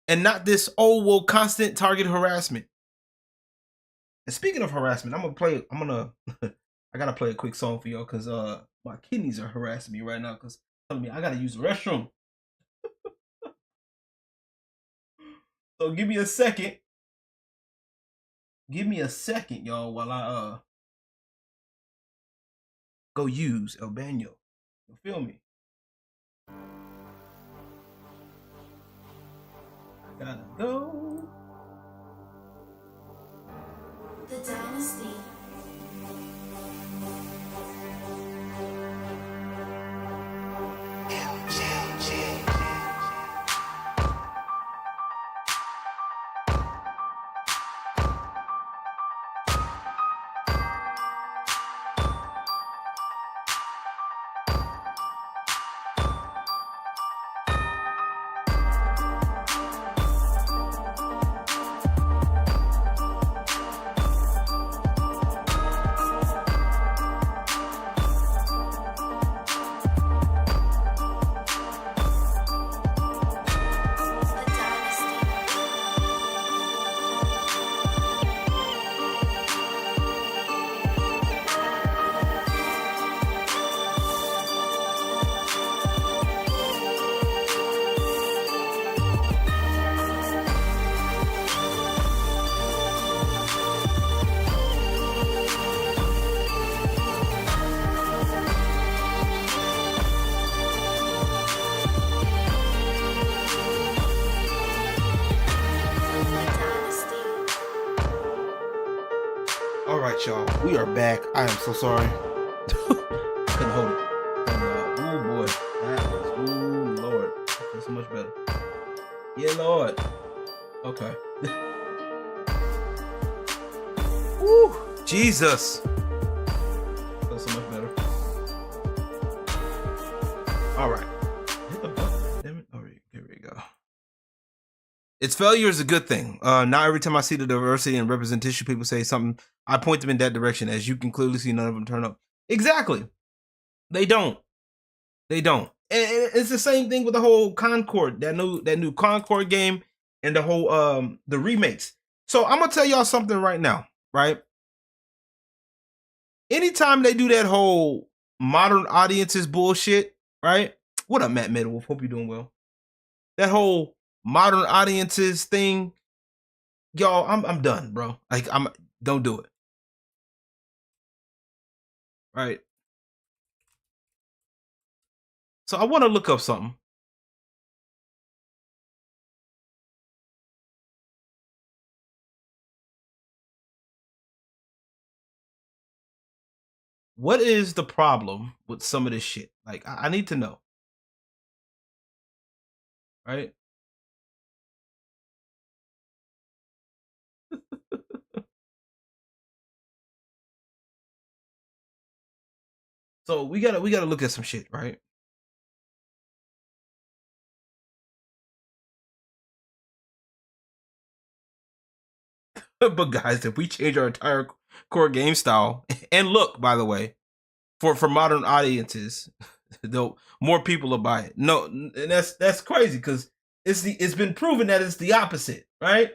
And not this, oh, well, constant target harassment. And speaking of harassment, I gotta play a quick song for y'all because my kidneys are harassing me right now because telling me I gotta use the restroom. So give me a second. Give me a second, y'all, while I go use El Baño. You feel me? I gotta go. The Dynasty. All right, y'all. We are back. I am so sorry. Couldn't hold it. Oh boy, that was Lord. That's so much better. Yeah, Lord. Okay. Woo, Jesus. That's so much better. All right. Hit the button. Damn it. All right, here we go. Its failure is a good thing. Now every time I see the diversity and representation, people say something, I point them in that direction. As you can clearly see, none of them turn up. Exactly. They don't. They don't. And it's the same thing with the whole Concord, that new Concord game, and the whole the remakes. So I'm gonna tell y'all something right now, right? Anytime they do that whole modern audiences bullshit, right? What up, Matt Middlewolf? Hope you're doing well. That whole modern audiences thing, y'all, I'm done, bro. Like, don't do it. Right? So I want to look up something. What is the problem with some of this shit? Like, I need to know. Right? So we gotta look at some shit, right? But guys, if we change our entire core game style and look, by the way, for modern audiences, though more people will buy it. No, and that's crazy because it's been proven that it's the opposite, right?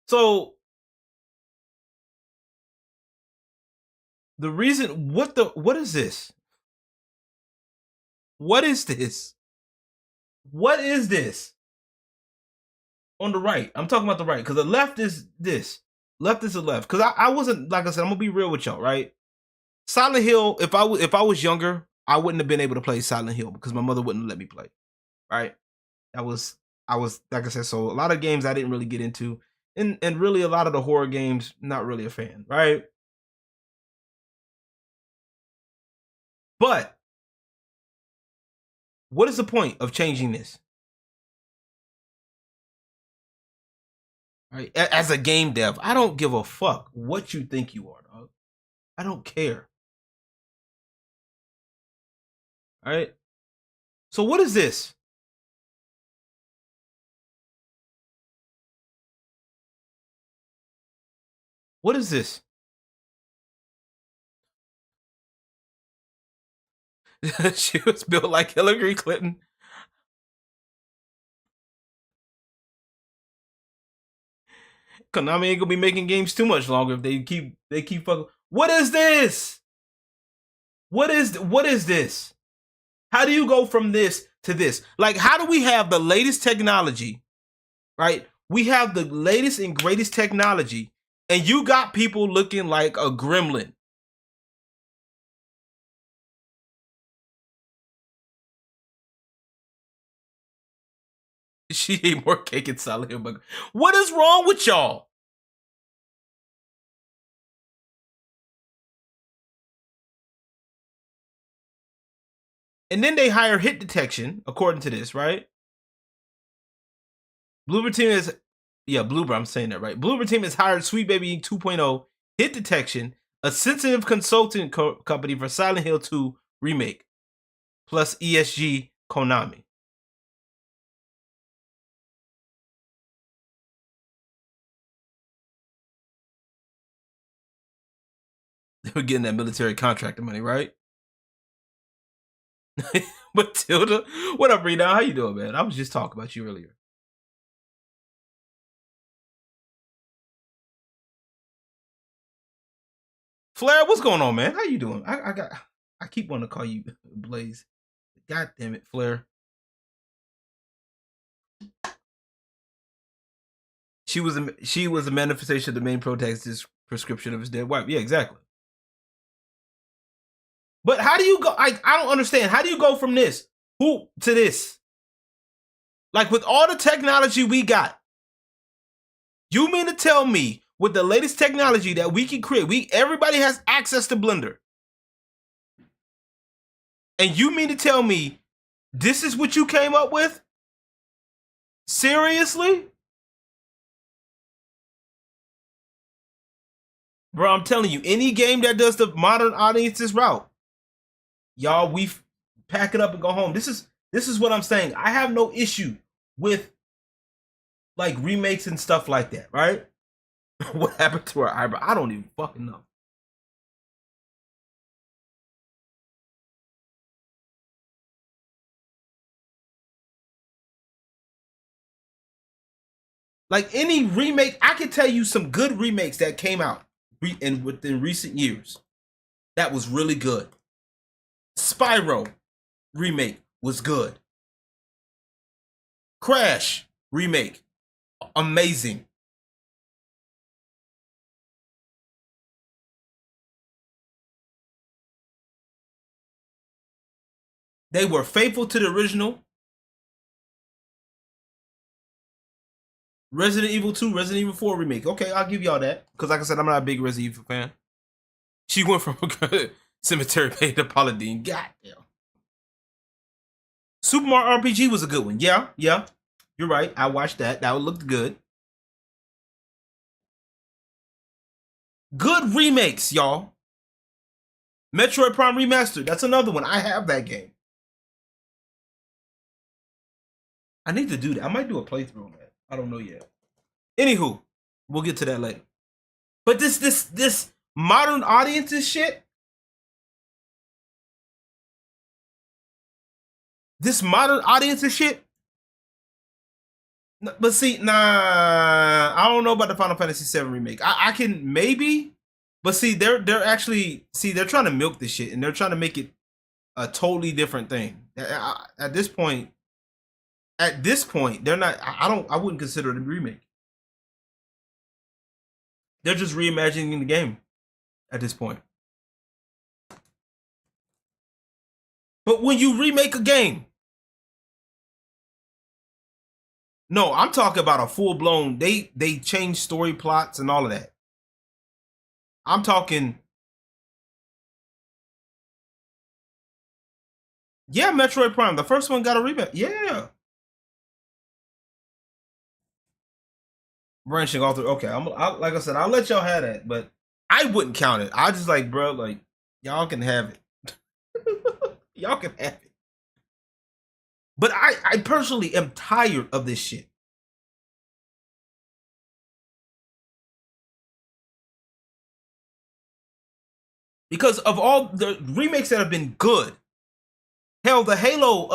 So the reason, what is this? What is this? What is this? On the right, I'm talking about the right, because the left is this. Left is the left. Because I wasn't, like I said, I'm gonna be real with y'all, right? Silent Hill. If I was younger, I wouldn't have been able to play Silent Hill because my mother wouldn't let me play. Right? I was like I said. So a lot of games I didn't really get into, and really a lot of the horror games, not really a fan. Right? But what is the point of changing this? Right? As a game dev, I don't give a fuck what you think you are, dog. I don't care. All right. So what is this? What is this? She was built like Hillary Clinton. Konami ain't gonna be making games too much longer if they keep fucking. What is this? What is this? How do you go from this to this? Like, how do we have the latest technology, right? We have the latest and greatest technology, and you got people looking like a gremlin. She ate more cake and Silent Hill, but what is wrong with y'all? And then they hire hit detection, according to this, right? Bloober Team is, Bloober, I'm saying that right. Bloober Team has hired Sweet Baby 2.0 Hit Detection, a sensitive consulting company for Silent Hill 2 remake, plus ESG Konami. They were getting that military contractor money, right? Matilda, what up, Rita? How you doing, man? I was just talking about you earlier. Flair, what's going on, man? How you doing? I keep wanting to call you Blaze. God damn it, Flair. She was a manifestation of the main protagonist's prescription of his dead wife. Yeah, exactly. But how do you go? I don't understand. How do you go from this to this? Like, with all the technology we got, you mean to tell me with the latest technology that we can create, everybody has access to Blender, and you mean to tell me this is what you came up with? Seriously? Bro, I'm telling you, any game that does the modern audiences route, y'all, we pack it up and go home. This is what I'm saying. I have no issue with like remakes and stuff like that, right? What happened to her eyebrow? I don't even fucking know. Like, any remake, I can tell you some good remakes that came out within recent years. That was really good. Spyro remake was good. Crash remake, amazing. They were faithful to the original. Resident Evil 2, Resident Evil 4 remake. Okay, I'll give y'all that. Because like I said, I'm not a big Resident Evil fan. She went from Cemetery Paid to Paladin. Goddamn. Super Mario RPG was a good one. Yeah. You're right. I watched that. That looked good. Good remakes, y'all. Metroid Prime Remastered. That's another one. I have that game. I need to do that. I might do a playthrough on that. I don't know yet. Anywho, we'll get to that later. But this modern audiences shit. This modern audiences shit. But see, nah, I don't know about the Final Fantasy VII remake. I can maybe, but see, they're actually they're trying to milk this shit and they're trying to make it a totally different thing. At this point, they're not. I wouldn't consider it a remake. They're just reimagining the game at this point. But when you remake a game, no, I'm talking about a full blown. They change story plots and all of that. I'm talking. Yeah, Metroid Prime. The first one got a remake. Yeah. Branching all through. Okay, like I said, I'll let y'all have that, but I wouldn't count it. I just like, bro, like y'all can have it. Y'all can have it. But I personally am tired of this shit. Because of all the remakes that have been good. Hell, the Halo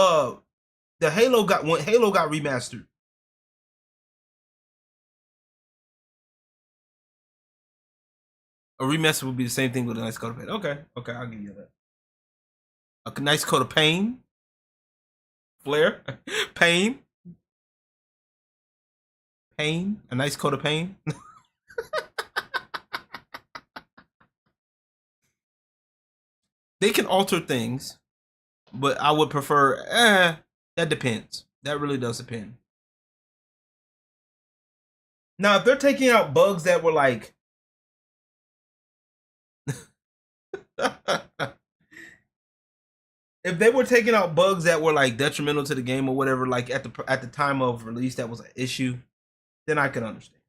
got remastered. A remaster would be the same thing with a nice coat of paint. Okay, I'll give you that. A nice coat of paint. Flare. Pain. A nice coat of paint. They can alter things, but I would prefer, that depends. That really does depend. Now, if they're taking out bugs that were like, if they were taking out bugs that were like detrimental to the game or whatever, like at the time of release, that was an issue, then I can understand.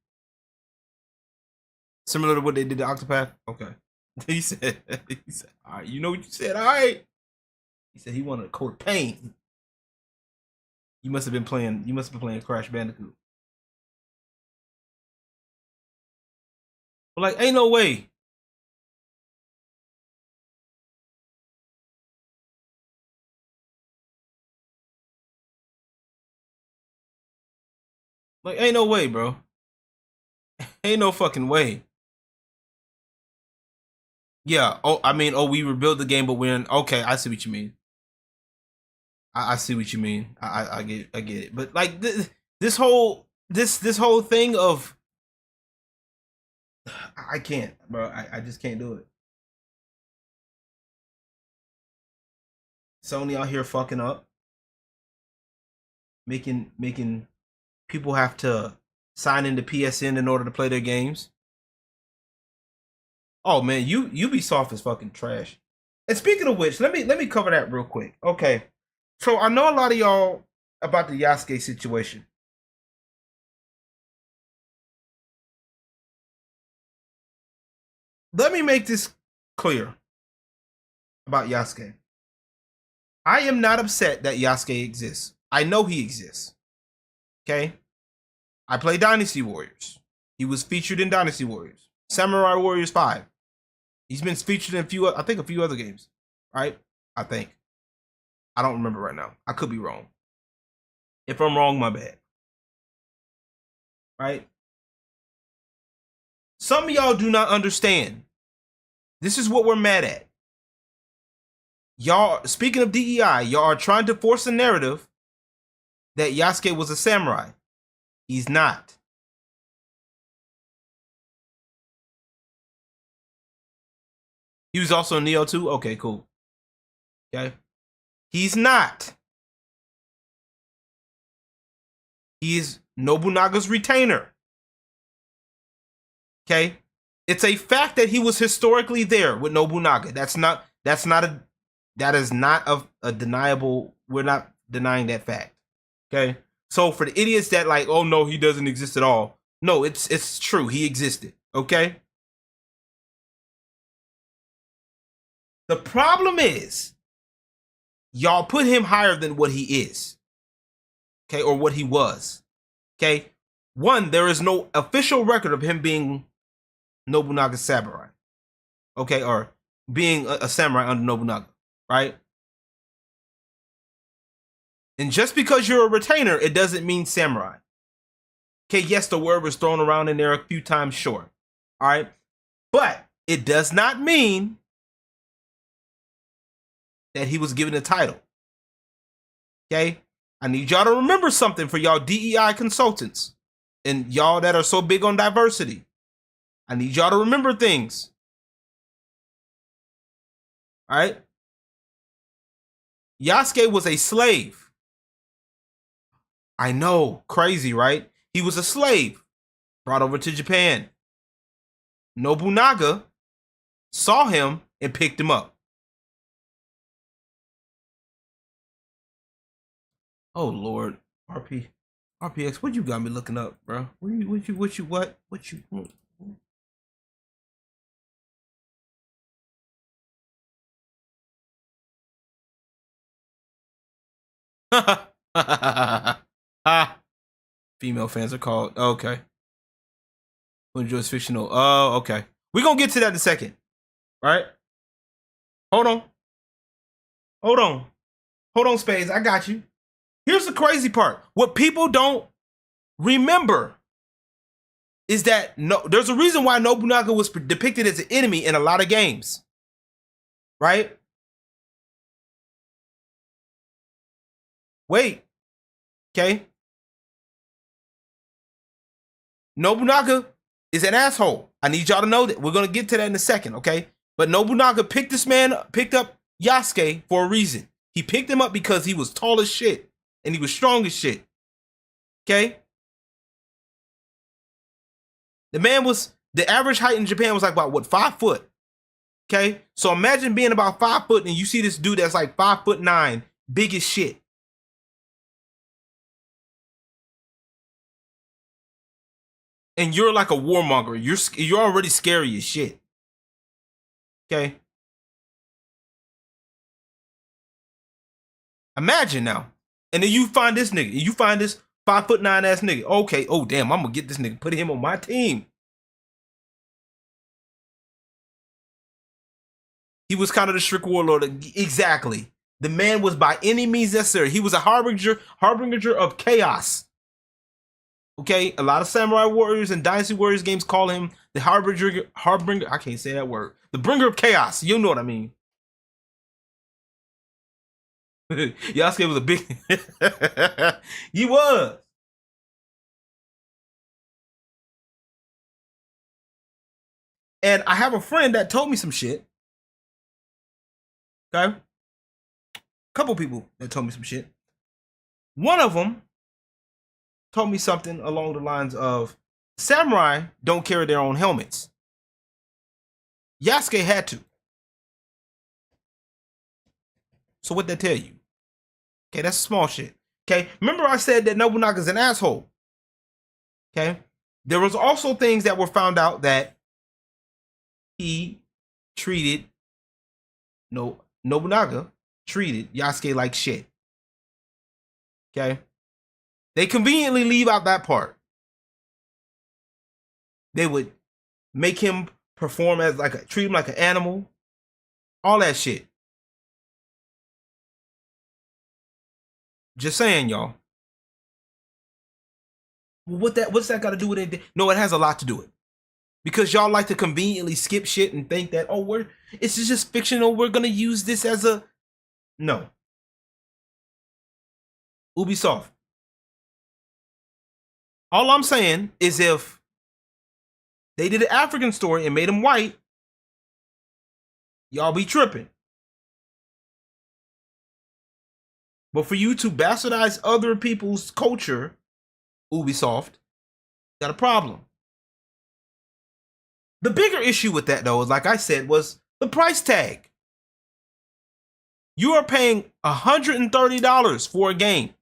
Similar to what they did to Octopath. Okay, he said, all right, you know what you said, all right. He said he wanted a coat of paint. You must have been playing Crash Bandicoot. But like, ain't no way. Like, ain't no way, bro. Ain't no fucking way. Yeah. Oh, I mean, we rebuild the game, but we're in. Okay, I see what you mean. I see what you mean. I get it. But like this whole thing of, I can't, bro. I just can't do it. Sony out here fucking up, making people have to sign into PSN in order to play their games. Oh man, Ubisoft is fucking trash. And speaking of which, let me cover that real quick. Okay, so I know a lot of y'all about the Yasuke situation. Let me make this clear about Yasuke. I am not upset that Yasuke exists. I know he exists. Okay? I play Dynasty Warriors. He was featured in Dynasty Warriors. Samurai Warriors 5. He's been featured in a few other games. Right? I think. I don't remember right now. I could be wrong. If I'm wrong, my bad. Right? Some of y'all do not understand. This is what we're mad at. Y'all, speaking of DEI, y'all are trying to force a narrative that Yasuke was a samurai. He's not. He was also in Neo 2? Okay, cool. Okay. He's not. He is Nobunaga's retainer. Okay? It's a fact that he was historically there with Nobunaga. That is not a deniable. We're not denying that fact. Okay? So for the idiots that like, oh no, he doesn't exist at all. No, it's true. He existed. Okay? The problem is, y'all put him higher than what he is. Okay? Or what he was. Okay? One, there is no official record of him being Nobunaga's samurai. Okay? Or being a samurai under Nobunaga. Right? And just because you're a retainer, it doesn't mean samurai. Okay, yes, the word was thrown around in there a few times, sure. All right. But it does not mean that he was given a title. Okay? I need y'all to remember something for y'all DEI consultants and y'all that are so big on diversity. I need y'all to remember things. All right? Yasuke was a slave. I know, crazy, right? He was a slave brought over to Japan. Nobunaga saw him and picked him up. Oh Lord, RPX, what you got me looking up, bro? What you? Female fans are called. Okay. Who enjoys fictional? Oh, okay. We're gonna get to that in a second. Right? Hold on, Spades. I got you. Here's the crazy part. What people don't remember is that there's a reason why Nobunaga was depicted as an enemy in a lot of games. Right? Wait. Okay. Nobunaga is an asshole. I need y'all to know that. We're going to get to that in a second, okay? But Nobunaga picked up Yasuke for a reason. He picked him up because he was tall as shit and he was strong as shit. Okay? The average height in Japan was like about 5 foot. Okay? So imagine being about 5 foot and you see this dude that's like 5'9", big as shit. And you're like a warmonger. You're already scary as shit. Okay? Imagine now. And then you find this nigga. You find this 5'9" ass nigga. Okay, oh damn, I'm gonna get this nigga, put him on my team. He was kind of the strict warlord. Exactly. The man was by any means necessary. He was a harbinger of chaos. Okay, a lot of Samurai Warriors and Dynasty Warriors games call him the harbinger. I can't say that word. The bringer of chaos. You know what I mean. Yasuke was a big. He was. And I have a friend that told me some shit. Okay, a couple people that told me some shit. One of them told me something along the lines of samurai don't carry their own helmets. Yasuke had to. So what that tell you? Okay, that's small shit. Okay, remember I said that Nobunaga's an asshole. Okay, there was also things that were found out that he treated Nobunaga treated Yasuke like shit. Okay. They conveniently leave out that part. They would make him perform as treat him like an animal. All that shit. Just saying, y'all. What's that got to do with it? No, it has a lot to do with it. Because y'all like to conveniently skip shit and think that, it's just fictional. We're gonna use this as a no. Ubisoft. All I'm saying is if they did an African story and made him white, y'all be tripping. But for you to bastardize other people's culture, Ubisoft, got a problem. The bigger issue with that, though, like I said, was the price tag. You are paying $130 for a game.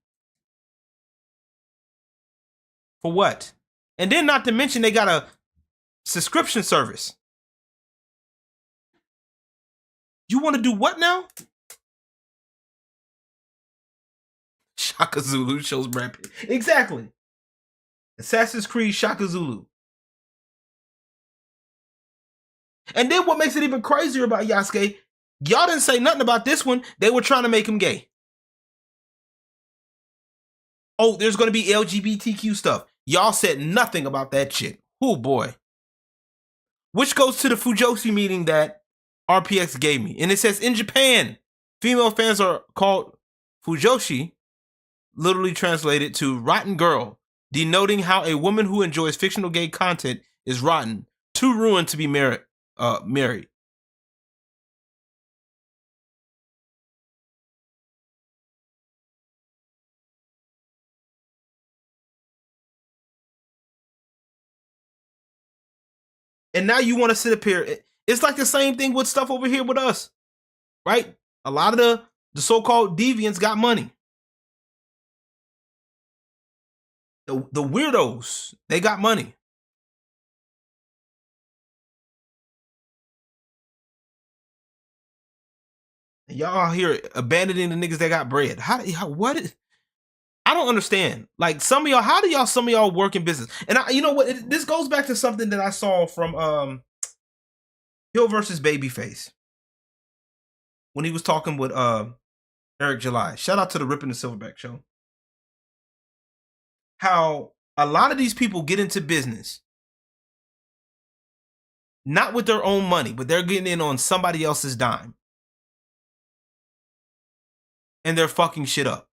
For what? And then not to mention they got a subscription service. You want to do what now? Shaka Zulu shows Brad Pitt. Exactly. Assassin's Creed Shaka Zulu. And then what makes it even crazier about Yasuke, y'all didn't say nothing about this one. They were trying to make him gay. Oh, there's going to be LGBTQ stuff. Y'all said nothing about that shit. Oh boy. Which goes to the Fujoshi meeting that RPX gave me. And it says, in Japan, female fans are called Fujoshi, literally translated to rotten girl, denoting how a woman who enjoys fictional gay content is rotten, too ruined to be married. And now you want to sit up here. It's like the same thing with stuff over here with us, right? A lot of the so-called deviants got money. The weirdos, they got money. And y'all out here abandoning the niggas that got bread. I don't understand. Like some of y'all work in business? And you know what? This goes back to something that I saw from Hill versus Babyface when he was talking with Eric July. Shout out to the Rippin' the Silverback show. How a lot of these people get into business not with their own money, but they're getting in on somebody else's dime. And they're fucking shit up.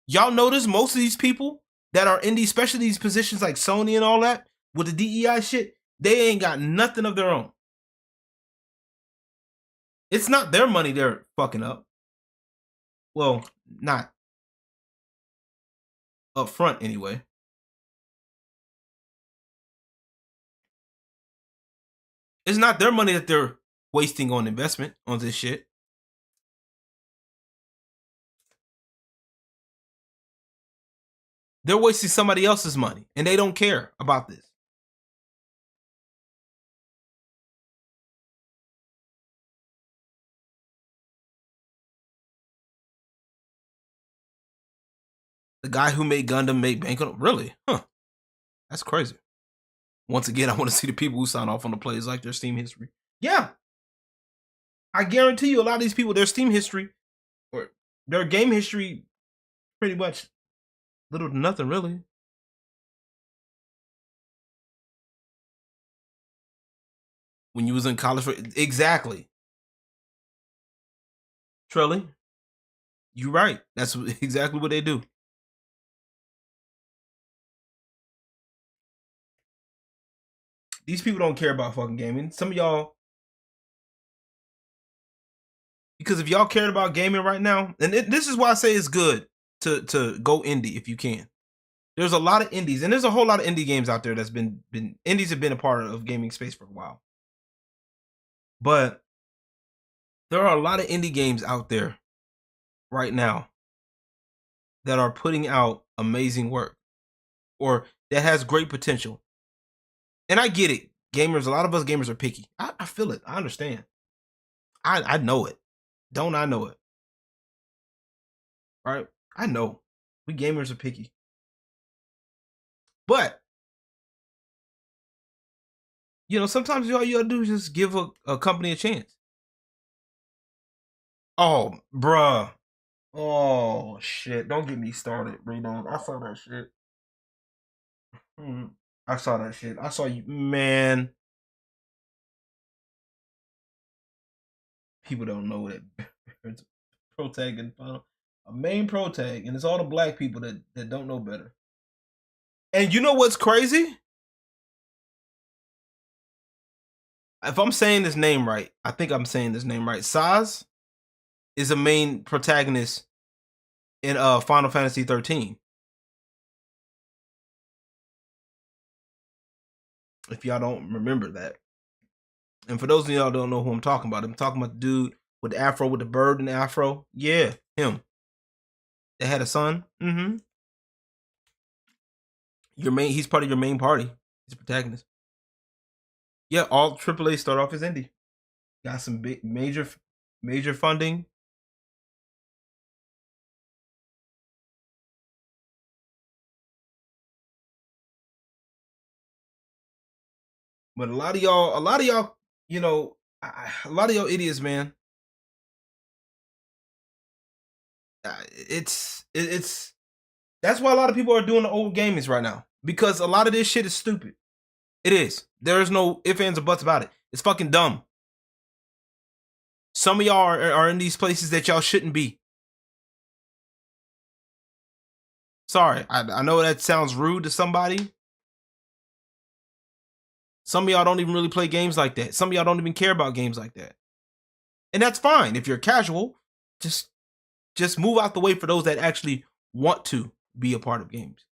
Y'all notice most of these people that are in these, especially these positions like Sony and all that, with the DEI shit, they ain't got nothing of their own. It's not their money they're fucking up. Well, not up front anyway. It's not their money that they're wasting on investment on this shit. They're wasting somebody else's money and they don't care about this. The guy who made Gundam made bank on it? Really? Huh. That's crazy. Once again, I want to see the people who sign off on the plays like their Steam history. Yeah. I guarantee you a lot of these people, their Steam history or their game history, pretty much little to nothing, really. When you was in college, exactly. Trelly, you're right. That's exactly what they do. These people don't care about fucking gaming. Some of y'all, because if y'all cared about gaming right now, and this is why I say it's good to go indie if you can. There's a lot of indies, and there's a whole lot of indie games out there that's been indies have been a part of gaming space for a while. But there are a lot of indie games out there right now that are putting out amazing work or that has great potential. And I get it. Gamers, a lot of us gamers are picky. I feel it. I understand. I know it. Don't I know it? Right? I know. We gamers are picky. But, you know, sometimes all you gotta do is just give a company a chance. Oh, bruh. Oh, shit. Don't get me started, Raydon. I saw that shit. I saw that shit. I saw you, man. People don't know that it's pro tag and final, a main pro tag, and it's all the black people that don't know better. And you know what's crazy? If I'm saying his name right, I think I'm saying his name right. Saz is a main protagonist in Final Fantasy 13. If y'all don't remember that. And for those of y'all who don't know who I'm talking about the dude with the afro, with the bird and the afro. Yeah, him. They had a son. Mm-hmm. He's part of your main party. He's a protagonist. Yeah, all AAA start off as indie. Got some big major funding. But a lot of y'all, you know, a lot of y'all idiots, man. It's That's why a lot of people are doing the old gamings right now, because a lot of this shit is stupid. It is. There is no ifs, ands, or buts about it. It's fucking dumb. Some of y'all are in these places that y'all shouldn't be. Sorry, I know that sounds rude to somebody. Some of y'all don't even really play games like that. Some of y'all don't even care about games like that. And that's fine. If you're casual, just move out the way for those that actually want to be a part of games.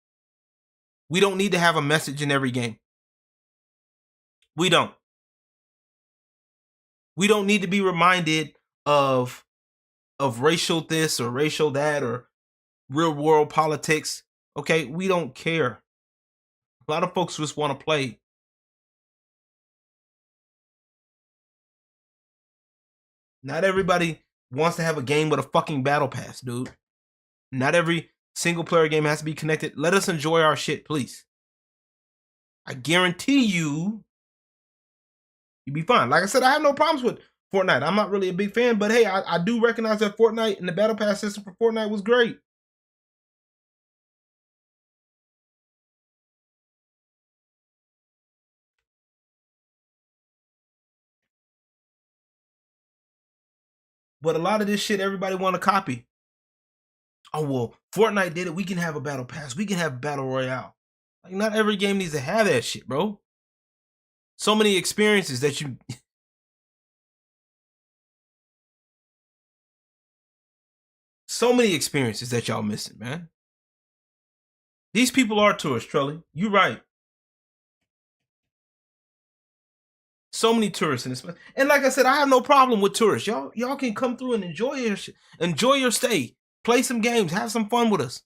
We don't need to have a message in every game. We don't. We don't need to be reminded of racial this or racial that or real world politics. Okay, we don't care. A lot of folks just want to play. Not everybody wants to have a game with a fucking battle pass, dude. Not every single player game has to be connected. Let us enjoy our shit, please. I guarantee you'll be fine. Like I said, I have no problems with Fortnite. I'm not really a big fan, but hey, I do recognize that Fortnite and the battle pass system for Fortnite was great. But a lot of this shit everybody want to copy. Oh, well, Fortnite did it. We can have a battle pass. We can have battle royale. Like, not every game needs to have that shit, bro. So many experiences that you... so many experiences that y'all missing, man. These people are tourists, Trelly. You right. So many tourists in this place. And like I said, I have no problem with tourists. Y'all can come through and enjoy your stay. Play some games, have some fun with us.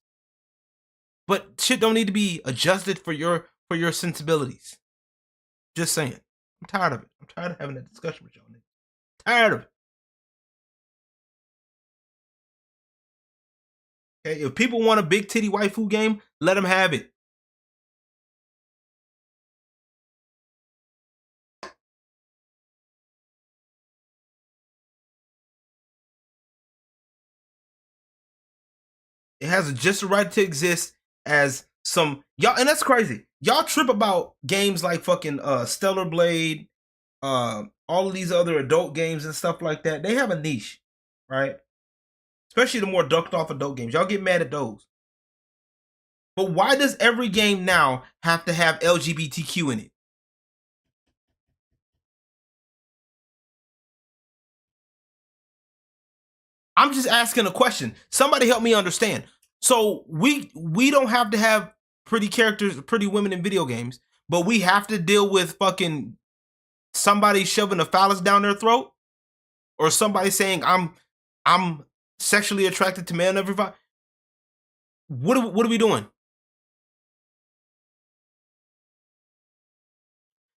But shit don't need to be adjusted for your sensibilities. Just saying. I'm tired of it. I'm tired of having that discussion with y'all niggas. Tired of it. Okay, if people want a big titty waifu game, let them have it. It has just the right to exist as some y'all, and that's crazy. Y'all trip about games like fucking Stellar Blade, all of these other adult games and stuff like that. They have a niche, right? Especially the more ducked off adult games. Y'all get mad at those. But why does every game now have to have LGBTQ in it? I'm just asking a question. Somebody help me understand. So we don't have to have pretty characters, pretty women in video games, but we have to deal with fucking somebody shoving a phallus down their throat, or somebody saying I'm sexually attracted to men. Everybody, what are we doing?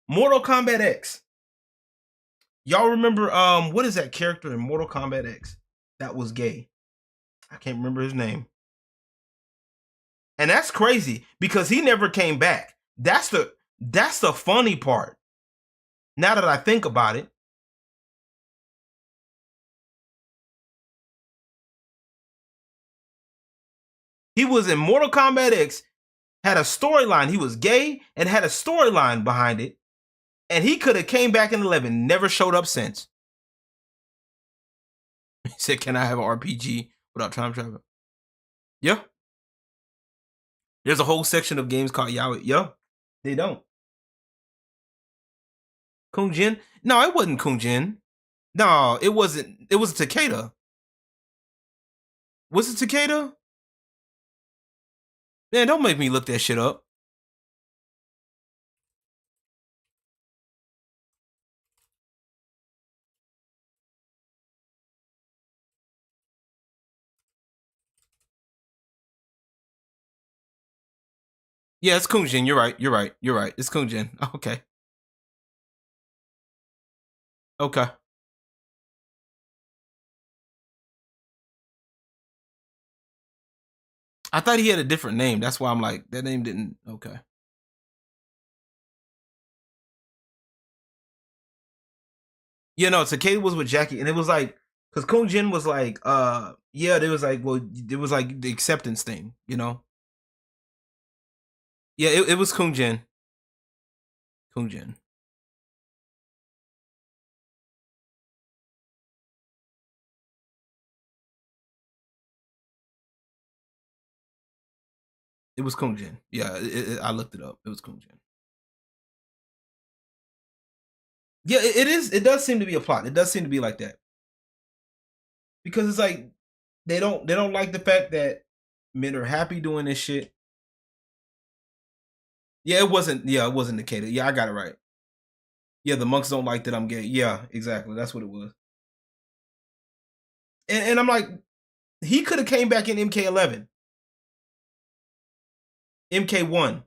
Mortal Kombat X. Y'all remember what is that character in Mortal Kombat X that was gay? I can't remember his name. And that's crazy because he never came back. That's the funny part. Now that I think about it. He was in Mortal Kombat X, had a storyline. He was gay and had a storyline behind it. And he could have came back in 11, never showed up since. He said, "Can I have an RPG without time travel?" Yeah. There's a whole section of games called Yaoi. Yeah, they don't. Kung Jin? No, it wasn't Kung Jin. No, it wasn't. It was Takeda. Was it Takeda? Man, don't make me look that shit up. Yeah, it's Kung Jin. You're right. It's Kung Jin. Okay. Okay. I thought he had a different name. That's why I'm like, that name didn't. Okay. Yeah, no, Takeda was with Jackie, and it was like, because Kung Jin was like, yeah, it was like, well, it was like the acceptance thing, you know? Yeah, it was Kungjin. Kungjin. It was Kungjin. Yeah, I looked it up. It was Kungjin. Yeah, it is. It does seem to be a plot. It does seem to be like that because it's like they don't like the fact that men are happy doing this shit. Yeah, it wasn't. Yeah, it wasn't Nikita. Yeah, I got it right. Yeah, the monks don't like that I'm gay. Yeah, exactly. That's what it was. And I'm like, he could have came back in MK11, MK1,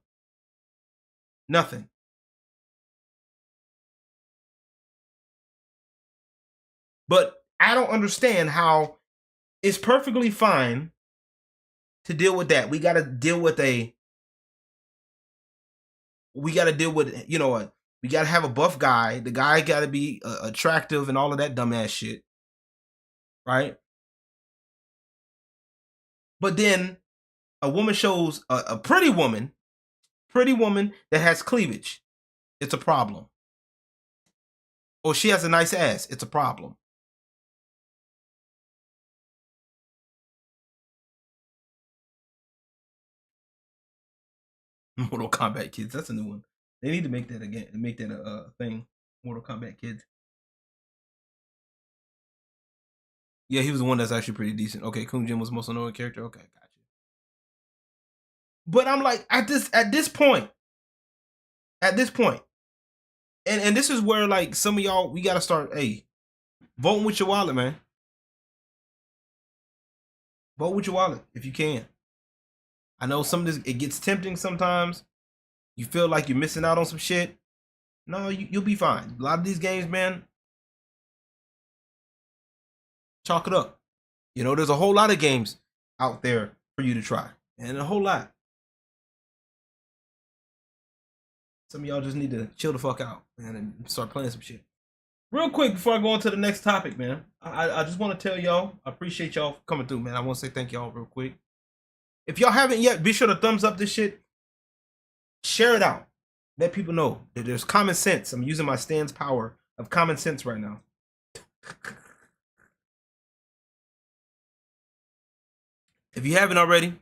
nothing. But I don't understand how it's perfectly fine to deal with that. We got to deal with you know what? We got to have a buff guy. The guy got to be attractive and all of that dumbass shit, right? But then a woman shows a pretty woman that has cleavage. It's a problem. Or she has a nice ass. It's a problem. Mortal Kombat Kids. That's a new one. They need to make that again and make that a thing. Mortal Kombat Kids. Yeah, he was the one that's actually pretty decent. Okay, Kungjin was the most annoying character. Okay, gotcha. But I'm like, at this point, and this is where like some of y'all, we gotta start, hey, voting with your wallet, man. Vote with your wallet if you can. I know some of this it gets tempting sometimes. You feel like you're missing out on some shit. No, you'll be fine. A lot of these games, man, chalk it up. You know, there's a whole lot of games out there for you to try, and a whole lot. Some of y'all just need to chill the fuck out, man, and start playing some shit. Real quick before I go on to the next topic, man, I just want to tell y'all, I appreciate y'all coming through, man. I want to say thank y'all real quick. If y'all haven't yet, be sure to thumbs up this shit. Share it out. Let people know that there's common sense. I'm using my stand's power of common sense right now. If you haven't already,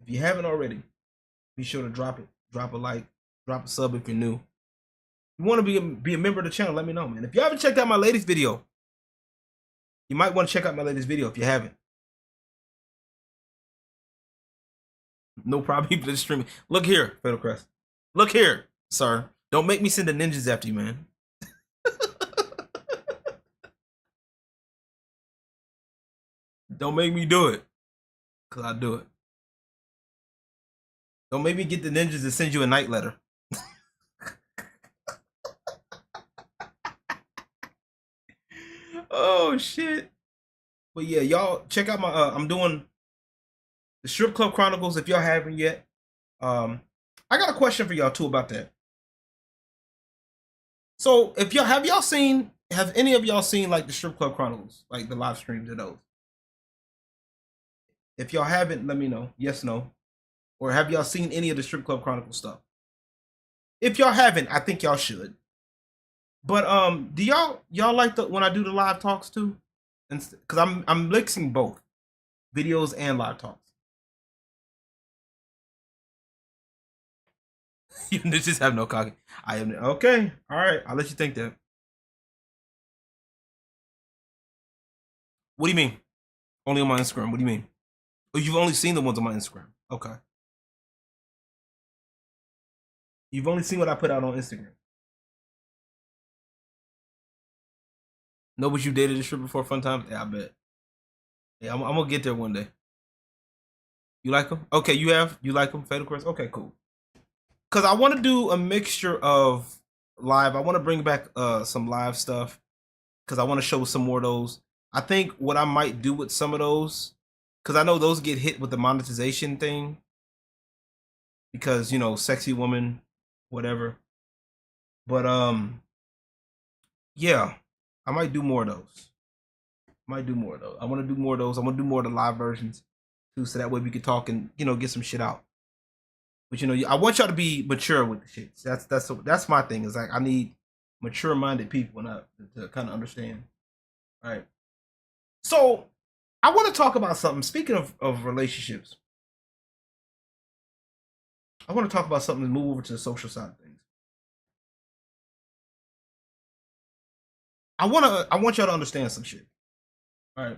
be sure to drop it. Drop a like, drop a sub if you're new. If you want to be a member of the channel, let me know, man. If you haven't checked out my latest video, you might want to check out my latest video if you haven't. No problem, people that streaming. Look here, Fatal Crest. Look here, sir. Don't make me send the ninjas after you, man. Don't make me do it. Cause I'll do it. Don't make me get the ninjas to send you a night letter. Oh shit. But yeah, y'all check out my I'm doing the Strip Club Chronicles if y'all haven't yet. I got a question for y'all too about that. So if y'all have any of y'all seen like the Strip Club Chronicles, like the live streams of those? If y'all haven't, let me know. Yes, no. Or have y'all seen any of the Strip Club Chronicles stuff? If y'all haven't, I think y'all should. But do y'all like the when I do the live talks too? And because I'm mixing both videos and live talks. You just have no cocky. I am okay. All right, I'll let you think that. What do you mean? Only on my Instagram. What do you mean? Oh, you've only seen the ones on my Instagram. Okay. You've only seen what I put out on Instagram. No, but you dated a stripper for fun time? Yeah, I bet. Yeah, I'm gonna get there one day. You like them? Okay, you like them? Fatal Quest? Okay, cool. Cause I want to do a mixture of live. I want to bring back some live stuff. Cause I want to show some more of those. I think what I might do with some of those, cause I know those get hit with the monetization thing. Because you know, sexy woman, whatever. But yeah, I might do more of those. I want to do more of those. I want to do more of the live versions. too, so that way we could talk and get some shit out. But I want y'all to be mature with the shit. That's my thing. Is like I need mature minded people to kind of understand. All right. So I want to talk about something. Speaking of relationships, I want to talk about something to move over to the social side of things. I want y'all to understand some shit. All right.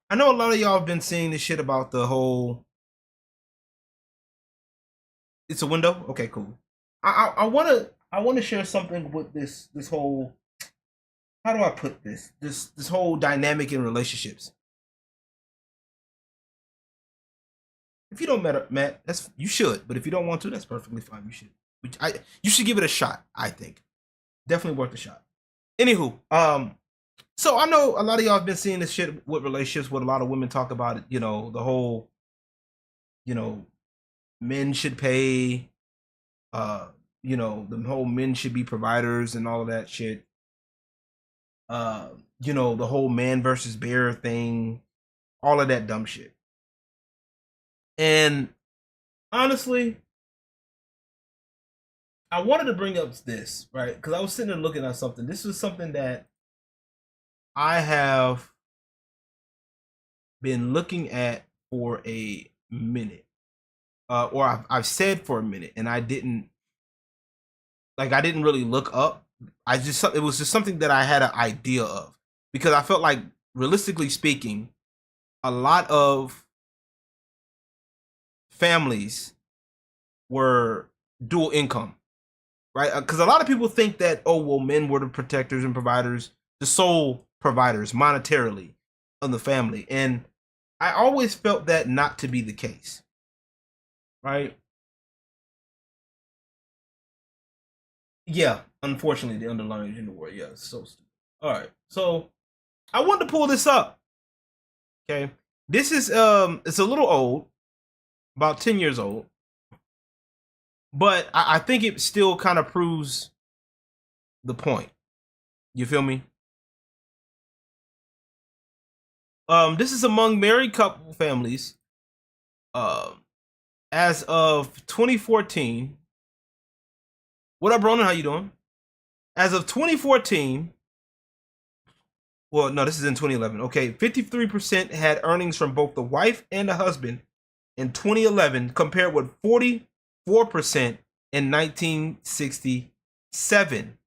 I know a lot of y'all have been seeing this shit about the whole. It's a window. Okay, cool. I want to share something with this whole. How do I put this? This whole dynamic in relationships. If you don't Matt, you should. But if you don't want to, that's perfectly fine. You should. You should give it a shot. I think definitely worth a shot. Anywho, so I know a lot of y'all have been seeing this shit with relationships. With a lot of women talk about it. The whole. Men should pay. The whole men should be providers and all of that shit. The whole man versus bear thing, all of that dumb shit. And honestly, I wanted to bring up this, right? Because I was sitting there looking at something. This was something that I have been looking at for a minute. Or I've said for a minute, and I didn't really look up. It was just something that I had an idea of, because I felt like, realistically speaking, a lot of families were dual income, right? Because a lot of people think that, oh, well, men were the protectors and providers, the sole providers monetarily of the family. And I always felt that not to be the case, right? Yeah, unfortunately, the underlying gender war. Yeah, it's so stupid. All right, so I wanted to pull this up. Okay, this is it's a little old, about 10 years old, but I think it still kind of proves the point. You feel me? This is among married couple families. As of 2014. What up, Ronan? How you doing? As of 2014, well, no, this is in 2011. Okay, 53% had earnings from both the wife and the husband in 2011, compared with 44% in 1967.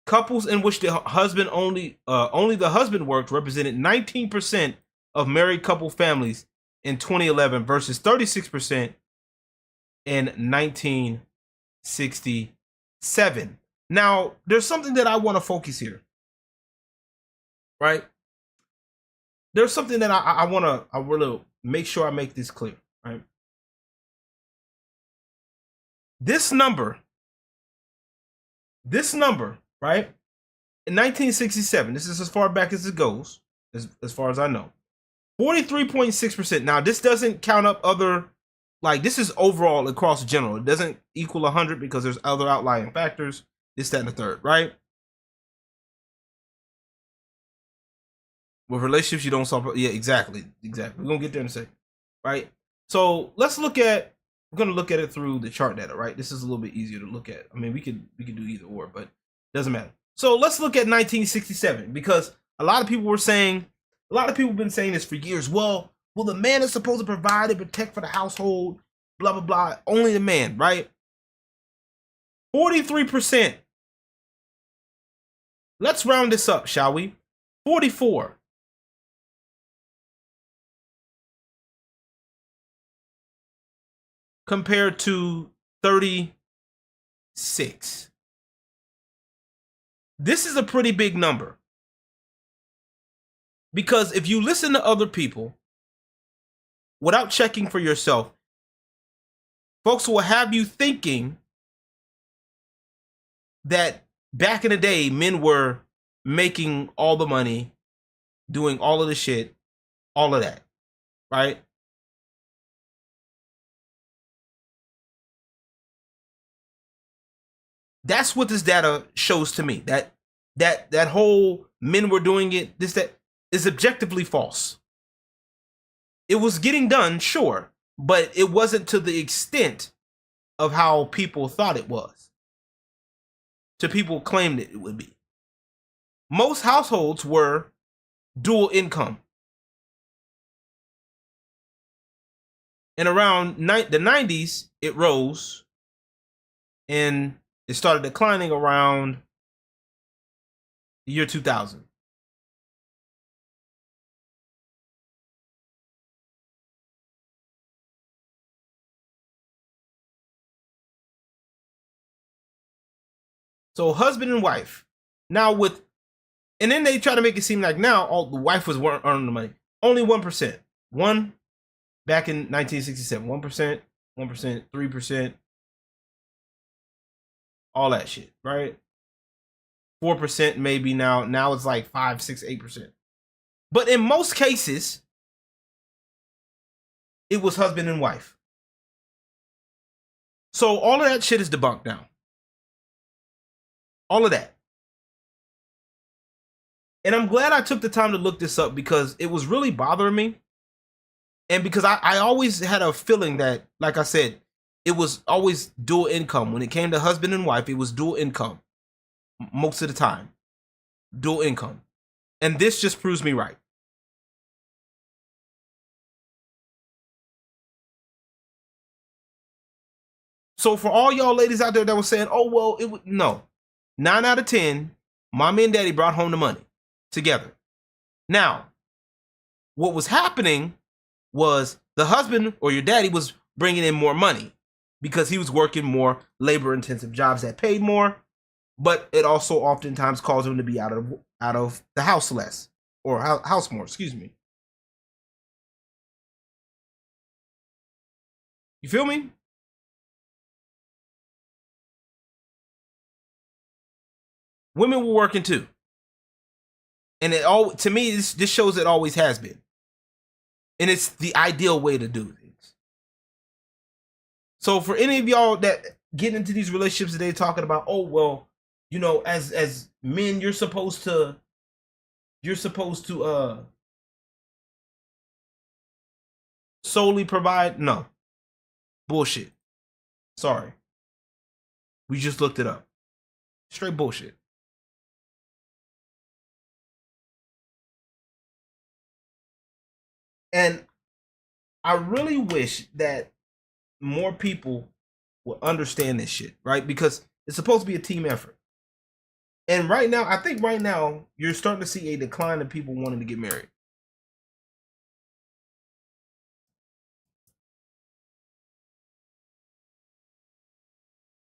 Couples in which the husband only the husband worked represented 19% of married couple families in 2011 versus 36% in 1967. Now, there's something that I want to focus here, right? There's something that I want to make sure I make this clear, right? This number, right? In 1967, this is as far back as it goes, as far as I know. 43.6%. Now, this doesn't count up other, like, this is overall across general. It doesn't equal 100 because there's other outlying factors. This, that, and the third, right? With relationships, you don't solve. Yeah, exactly. We're gonna get there in a second, right? So we're gonna look at it through the chart data, right? This is a little bit easier to look at. I mean, we could do either or, but it doesn't matter. So let's look at 1967, because a lot of people have been saying this for years. Well, the man is supposed to provide and protect for the household, blah blah blah. Only the man, right? 43%. Let's round this up, shall we? 44. Compared to 36. This is a pretty big number. Because if you listen to other people without checking for yourself, folks will have you thinking that back in the day, men were making all the money, doing all of the shit, all of that, right? That's what this data shows to me. That whole men were doing it, this, that. is objectively false. It was getting done, sure, but it wasn't to the extent of how people thought it was. To people claimed it would be. Most households were dual income. And around the 90s, it rose and it started declining around the year 2000. So husband and wife. Now and then they try to make it seem like now all the wife was earning the money. Only 1%. One back in 1967. 1%, 1%, 3%. All that shit, right? 4% maybe now. Now it's like 5, 6, 8%. But in most cases, it was husband and wife. So all of that shit is debunked now. All of that. And I'm glad I took the time to look this up because it was really bothering me. And because I always had a feeling that, like I said, it was always dual income. When it came to husband and wife, it was dual income. Most of the time. Dual income. And this just proves me right. So for all y'all ladies out there that were saying, oh, well, it would, no. 9 out of 10, mommy and daddy brought home the money together. Now, what was happening was the husband or your daddy was bringing in more money because he was working more labor-intensive jobs that paid more, but it also oftentimes caused him to be out of the house less, or house more, excuse me. You feel me? Women were working too. And to me, this shows it always has been. And it's the ideal way to do things. So for any of y'all that get into these relationships today talking about, oh, well, you know, as men, you're supposed to solely provide. No. Bullshit. Sorry. We just looked it up. Straight bullshit. And I really wish that more people will understand this shit, right? Because it's supposed to be a team effort. And right now, I think right now, you're starting to see a decline in people wanting to get married.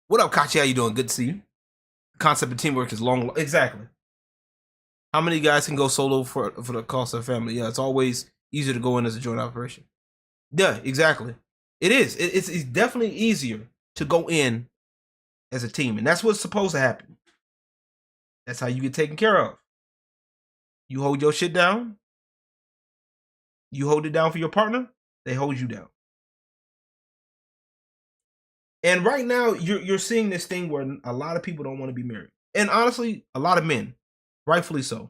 What up, Kachi? How you doing? Good to see you. The concept of teamwork is long. Exactly. How many guys can go solo for the cost of family? Yeah, it's always easier to go in as a joint operation. Yeah, exactly. It is. It's definitely easier to go in as a team, and that's what's supposed to happen. That's how you get taken care of. You hold your shit down. You hold it down for your partner. They hold you down. And right now, you're seeing this thing where a lot of people don't want to be married, and honestly, a lot of men, rightfully so.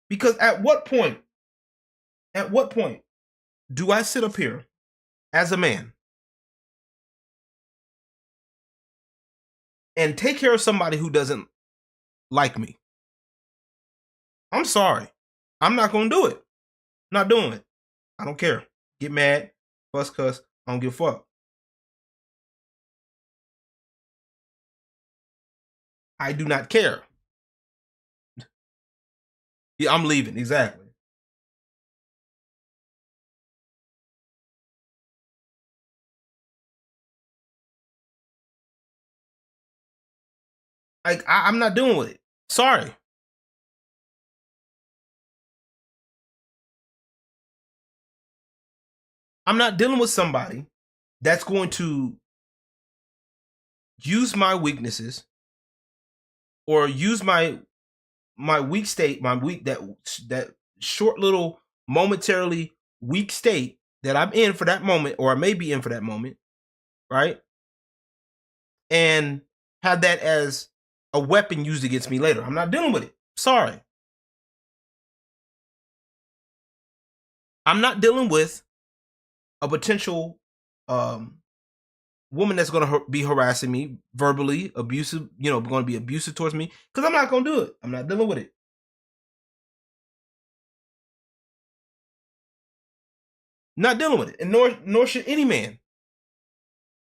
Because at what point do I sit up here as a man and take care of somebody who doesn't like me? I'm sorry. I'm not going to do it. Not doing it. I don't care. Get mad, fuss, cuss. I don't give a fuck. I do not care. Yeah, I'm leaving. Exactly. I'm not doing with it. Sorry. I'm not dealing with somebody that's going to use my weaknesses or use my weak state, that short little momentarily weak state that I'm in for that moment, or I may be in for that moment, right? And have that as a weapon used against me later. I'm not dealing with it. Sorry. I'm not dealing with a potential woman that's going to be harassing me, verbally abusive, going to be abusive towards me, because I'm not going to do it. I'm not dealing with it. Not dealing with it. And nor should any man.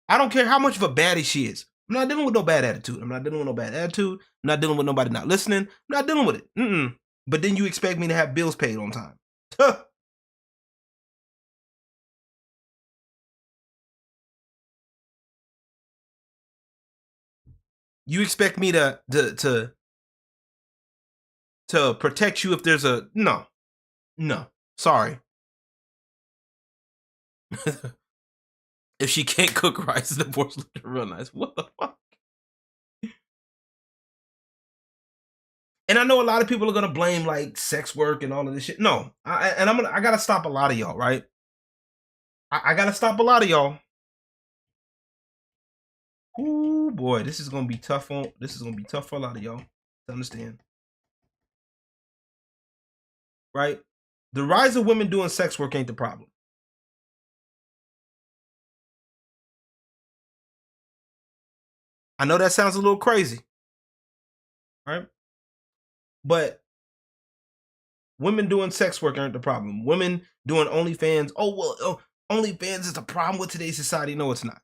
I don't care how much of a baddie she is. I'm not dealing with no bad attitude. I'm not dealing with no bad attitude. I'm not dealing with nobody not listening. I'm not dealing with it. But then you expect me to have bills paid on time. You expect me to protect you if there's a no. Sorry. If she can't cook rice, the divorce looked real nice. What the fuck? And I know a lot of people are gonna blame like sex work and all of this shit. No, I gotta stop a lot of y'all, right? I gotta stop a lot of y'all. Ooh boy, this is gonna be tough for a lot of y'all to understand. Right? The rise of women doing sex work ain't the problem. I know that sounds a little crazy, right? But women doing sex work aren't the problem. Women doing OnlyFans, OnlyFans is a problem with today's society. No, it's not.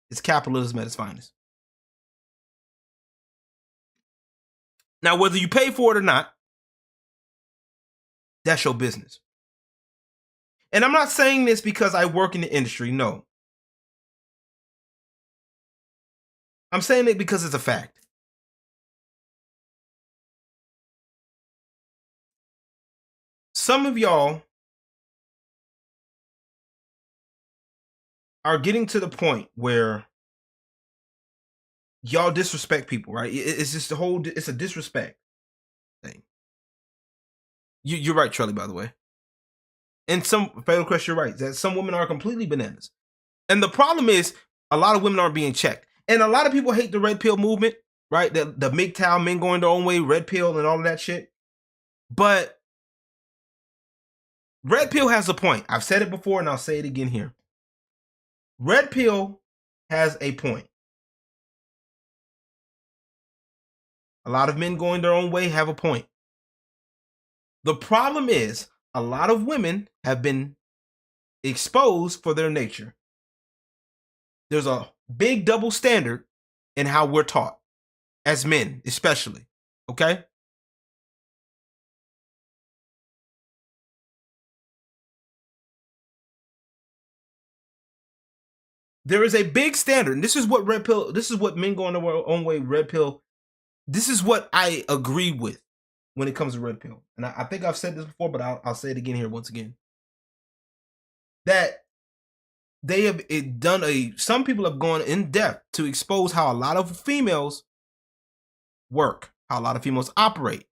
It's capitalism at its finest. Now, whether you pay for it or not, that's your business. And I'm not saying this because I work in the industry. No. I'm saying it because it's a fact. Some of y'all are getting to the point where y'all disrespect people, right? It's just it's a disrespect thing. You're right, Trelly, by the way. And some, Fatal Crush, you're right, that some women are completely bananas. And the problem is, a lot of women aren't being checked. And a lot of people hate the red pill movement, right? The MGTOW, men going their own way, red pill and all of that shit. But red pill has a point. I've said it before and I'll say it again here. Red pill has a point. A lot of men going their own way have a point. The problem is, a lot of women have been exposed for their nature. There's a big double standard in how we're taught, as men especially, okay? There is a big standard, and this is what red pill, this is what men going their own way, red pill, this is what I agree with when it comes to red pill. And I think I've said this before, but I'll say it again here once again. That they have done some people have gone in depth to expose how a lot of females work, how a lot of females operate,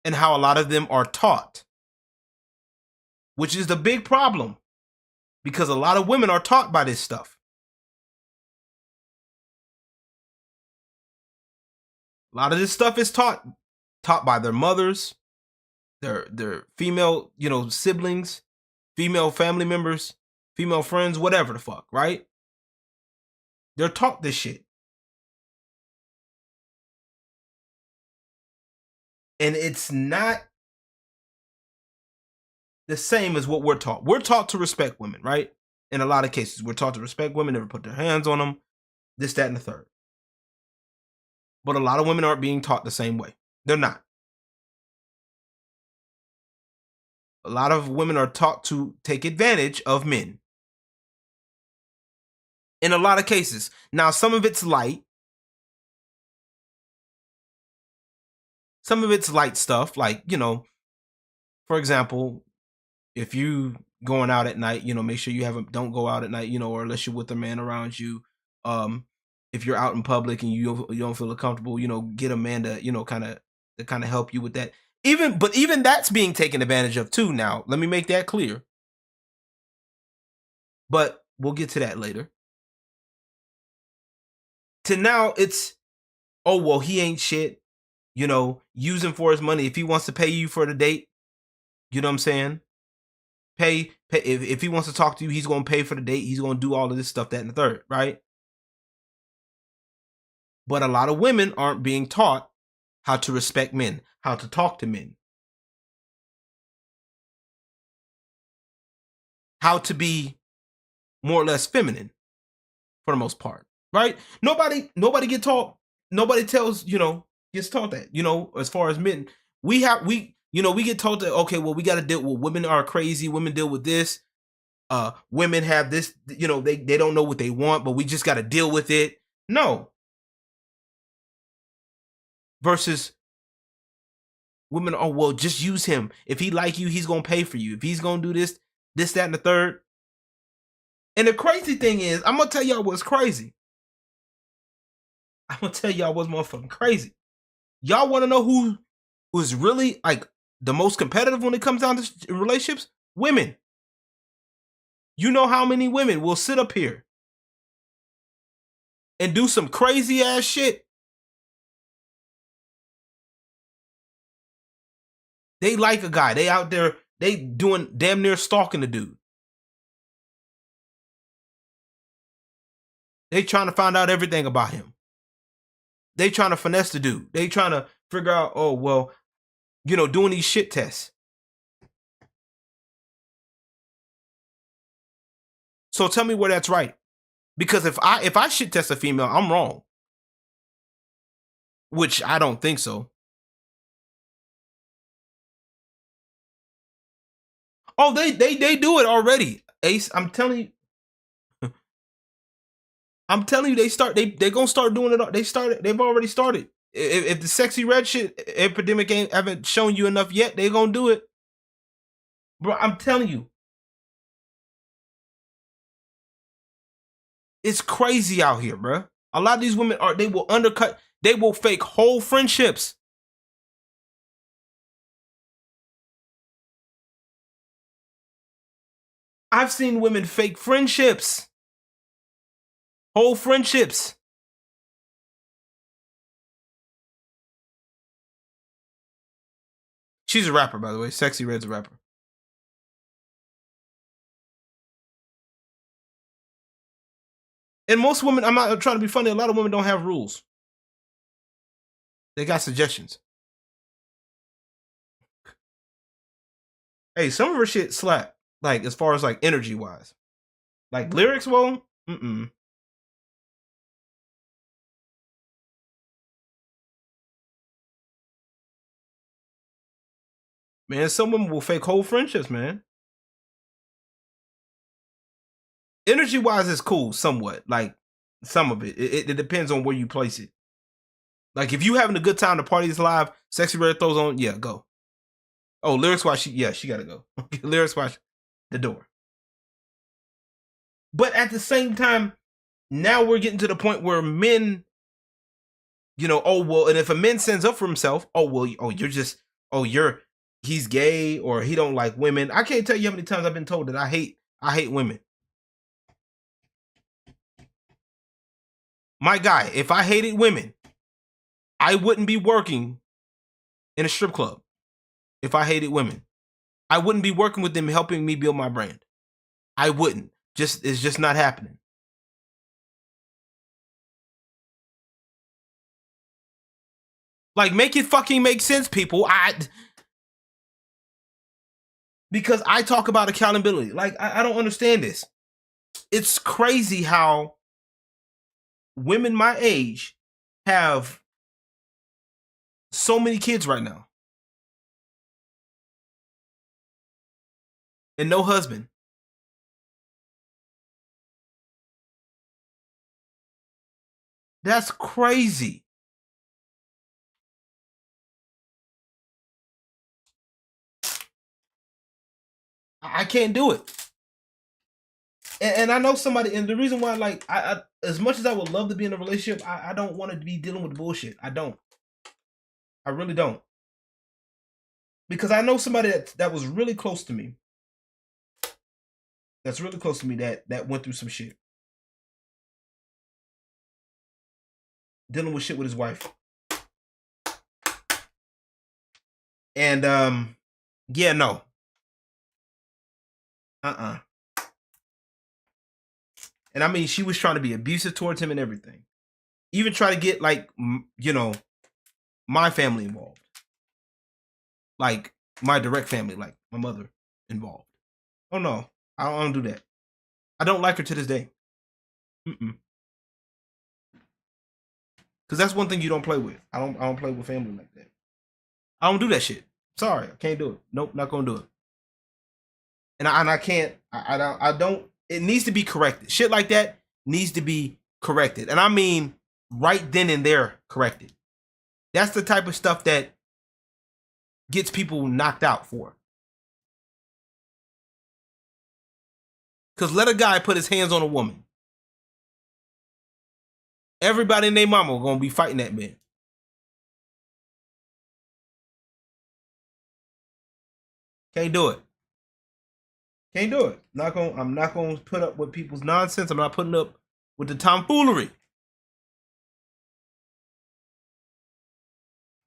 and how a lot of them are taught, which is the big problem, because a lot of women are taught by this stuff. A lot of this stuff is taught by their mothers, their female, siblings, female family members, female friends, whatever the fuck, right? They're taught this shit. And it's not the same as what we're taught. We're taught to respect women, right? In a lot of cases, we're taught to respect women, never put their hands on them, this, that, and the third. But a lot of women aren't being taught the same way. They're not. A lot of women are taught to take advantage of men. In a lot of cases. Now, some of it's light. Some of it's light stuff, like, for example, if you going out at night, make sure you don't go out at night, or unless you're with a man around you. If you're out in public and you don't feel comfortable, get a man to, kind of help you with that. Even that's being taken advantage of too. Now, let me make that clear. But we'll get to that later. to now it's, oh, well, he ain't shit. You know, use him for his money. If he wants to pay you for the date, you know what I'm saying? Pay if he wants to talk to you, he's going to pay for the date. He's going to do all of this stuff, that, and the third, right? But a lot of women aren't being taught how to respect men, how to talk to men, how to be more or less feminine for the most part, right? Nobody get taught, nobody tells, you know, gets taught that, you know, as far as men. We get told that, okay, well, we got to deal with women are crazy, women deal with this. Women have this, you know, they don't know what they want, but we just got to deal with it. No. Versus women, oh, well, just use him. If he like you, he's going to pay for you. If he's going to do this, that, and the third. And the crazy thing is, I'm going to tell y'all what's crazy. I'm going to tell y'all what's motherfucking crazy. Y'all want to know who is really like the most competitive when it comes down to relationships? Women. You know how many women will sit up here and do some crazy ass shit? They like a guy. They out there, they doing damn near stalking the dude. They trying to find out everything about him. They trying to finesse the dude. They trying to figure out, oh, well, you know, doing these shit tests. So tell me where that's right. Because if I shit test a female, I'm wrong. Which I don't think so. Oh, they do it already. Ace, I'm telling you. They're gonna start doing it. They've already started. If the sexy red shit epidemic haven't shown you enough yet, they're gonna do it. Bro, I'm telling you. It's crazy out here, bro. A lot of these women they will undercut, they will fake whole friendships. I've seen women fake friendships. Whole friendships. She's a rapper, by the way. Sexy Red's a rapper. And most women, I'm not trying to be funny, a lot of women don't have rules. They got suggestions. Hey, some of her shit slap. Like, as far as like energy wise. Like lyrics, well, Man, some women will fake whole friendships, man. Energy wise is cool, somewhat. Like, some of it. It depends on where you place it. Like, if you having a good time, the party is live, Sexy Red throws on, yeah, go. Oh, lyrics wise, she gotta go. Lyrics wise, the door. But at the same time, now we're getting to the point where men, you know, oh, well, and if a man stands up for himself, oh, well, oh, he's gay or he don't like women. I can't tell you how many times I've been told that I hate women. My guy, if I hated women, I wouldn't be working in a strip club. If I hated women, I wouldn't be working with them helping me build my brand. I wouldn't. It's just not happening. Like, make it fucking make sense, people. Because I talk about accountability. Like, I don't understand this. It's crazy how women my age have so many kids right now. And no husband. That's crazy. I can't do it. And I know somebody, and the reason why, like, I as much as I would love to be in a relationship, I don't want to be dealing with bullshit. I don't. I really don't. Because I know somebody that was really close to me. That's really close to me that went through some shit. dealing with shit with his wife. And yeah, no. And I mean, she was trying to be abusive towards him and everything. Even try to get, like, you know, my family involved. Like, my direct family, like my mother involved. Oh, no. I don't do that. I don't like her to this day. Because that's one thing you don't play with. I don't play with family like that. I don't do that shit. Sorry, I can't do it. Nope, not gonna do it. And I can't. I don't. It needs to be corrected. Shit like that needs to be corrected, and I mean right then and there corrected. That's the type of stuff that gets people knocked out for. Because let a guy put his hands on a woman. Everybody and their mama are gonna be fighting that man. Can't do it. Can't do it. I'm not gonna put up with people's nonsense. I'm not putting up with the tomfoolery.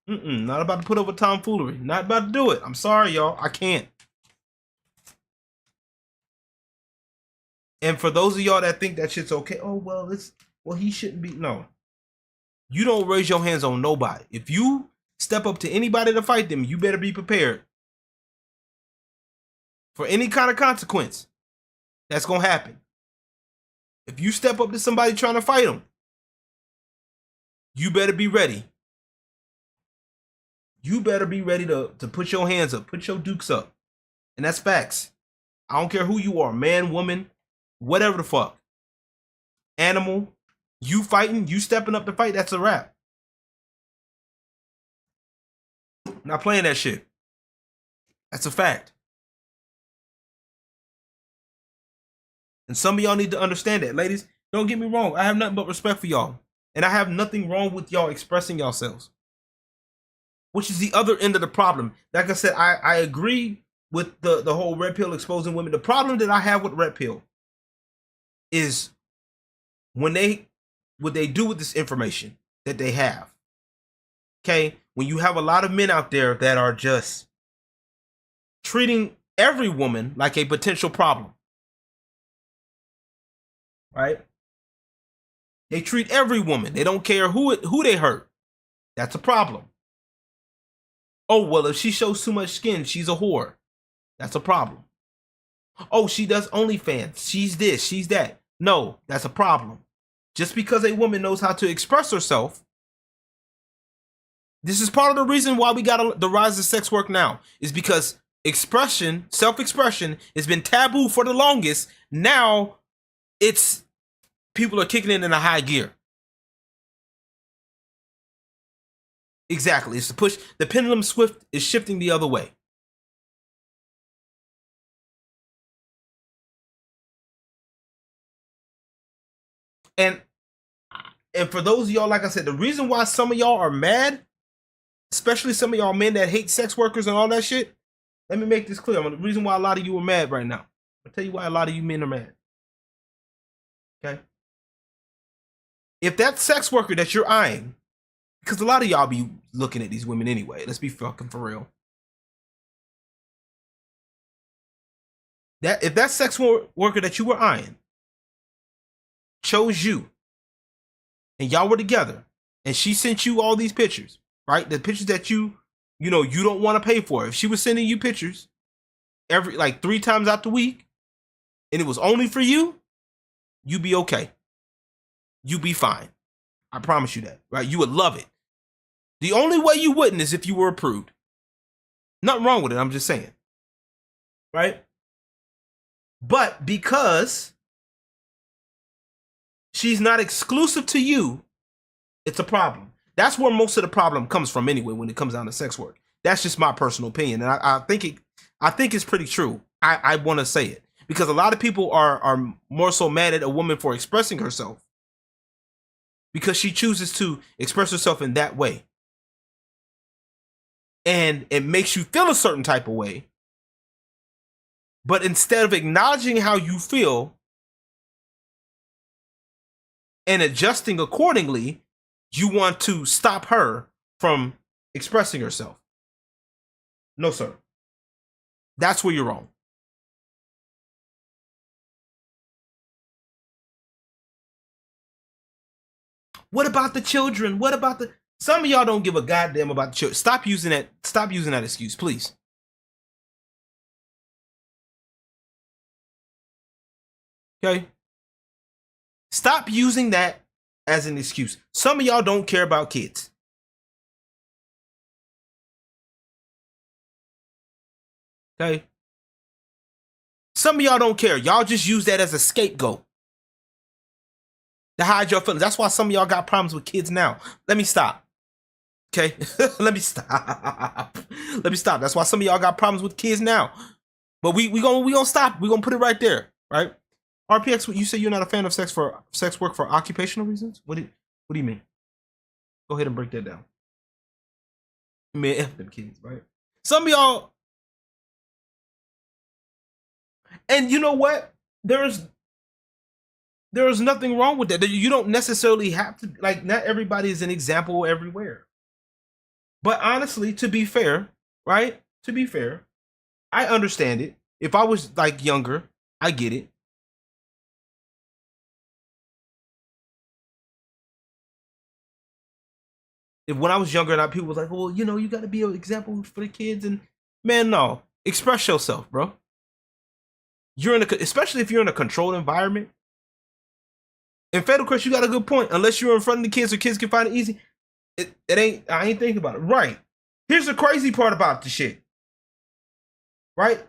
Not about to put up with tomfoolery. Not about to do it. I'm sorry, y'all. I can't. And for those of y'all that think that shit's okay, oh well, he shouldn't be. No. You don't raise your hands on nobody. If you step up to anybody to fight them, you better be prepared for any kind of consequence that's gonna happen. If you step up to somebody trying to fight them, you better be ready. You better be ready to put your hands up, put your dukes up. And that's facts. I don't care who you are, man, woman, whatever the fuck. Animal, you fighting, you stepping up to fight, that's a wrap. Not playing that shit. That's a fact. And some of y'all need to understand that. Ladies, don't get me wrong. I have nothing but respect for y'all. And I have nothing wrong with y'all expressing yourselves. Which is the other end of the problem. Like I said, I agree with the whole red pill exposing women. The problem that I have with red pill is what they do with this information that they have. Okay? When you have a lot of men out there that are just treating every woman like a potential problem. Right? They treat every woman. They don't care who they hurt. That's a problem. Oh, well, if she shows too much skin, she's a whore. That's a problem. Oh, she does OnlyFans. She's this, she's that. No, that's a problem. Just because a woman knows how to express herself, this is part of the reason why we got the rise of sex work now, is because expression, self-expression, has been taboo for the longest. Now, people are kicking it in a high gear. Exactly. It's the push. The pendulum swift is shifting the other way. And for those of y'all, like I said, the reason why some of y'all are mad, especially some of y'all men that hate sex workers and all that shit, let me make this clear. The reason why a lot of you are mad right now. I'll tell you why a lot of you men are mad. Okay? If that sex worker that you're eyeing, because a lot of y'all be looking at these women anyway. Let's be fucking for real. If that sex worker that you were eyeing chose you, and y'all were together, and she sent you all these pictures, right? The pictures that you don't want to pay for. If she was sending you pictures every 3 times out the week, and it was only for you, you'd be okay. You'd be fine. I promise you that, right? You would love it. The only way you wouldn't is if you were approved. Nothing wrong with it, I'm just saying. Right? But because she's not exclusive to you, it's a problem. That's where most of the problem comes from anyway when it comes down to sex work. That's just my personal opinion. And I think it's pretty true. I want to say it. Because a lot of people are more so mad at a woman for expressing herself because she chooses to express herself in that way. And it makes you feel a certain type of way. But instead of acknowledging how you feel and adjusting accordingly, you want to stop her from expressing herself. No, sir. That's where you're wrong. What about the children? What about the... Some of y'all don't give a goddamn about the children. Stop using that excuse, please. Okay? Stop using that as an excuse. Some of y'all don't care about kids. Okay? Some of y'all don't care. Y'all just use that as a scapegoat to hide your feelings. That's why some of y'all got problems with kids now. Let me stop. Okay? Let me stop. Let me stop. That's why some of y'all got problems with kids now. But we gonna stop. We gonna put it right there, right? RPX, you say you're not a fan of sex work for occupational reasons? What do you mean? Go ahead and break that down. Man, F them kids, right? Some of y'all, and you know what? There's nothing wrong with that. You don't necessarily have to, like, not everybody is an example everywhere. But honestly, to be fair, right? To be fair, I understand it. If I was like younger, I get it. If when I was younger, and people was like, well, you know, you got to be an example for the kids. And man, no, express yourself, bro. You're especially if you're in a controlled environment. In Fatal Crush, you got a good point. Unless you're in front of the kids, so kids can find it easy. I ain't thinking about it. Right. Here's the crazy part about the shit. Right.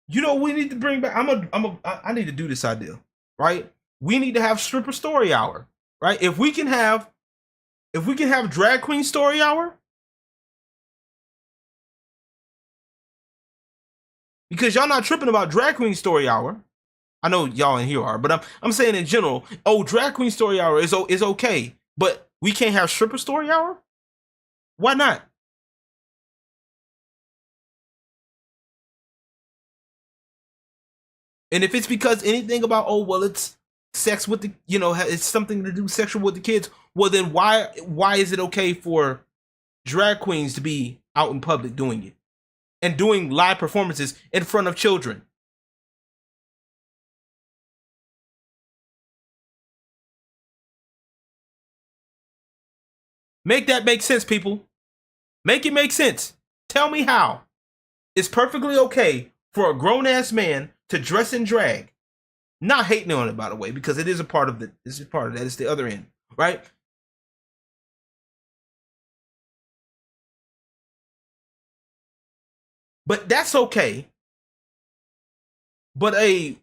You know, we need to bring back. I need to do this idea. Right. We need to have stripper story hour. Right. If we can have drag queen story hour. Because y'all not tripping about drag queen story hour. I know y'all in here are, but I'm saying in general, drag queen story hour is okay, but we can't have stripper story hour? Why not? And if it's because anything about, it's sex with the, it's something to do sexual with the kids, well then why is it okay for drag queens to be out in public doing it and doing live performances in front of children? Make that make sense, people. Make it make sense. Tell me how. It's perfectly okay for a grown-ass man to dress in drag. Not hating on it, by the way, because it is a part of that. It's the other end, right? But that's okay. But a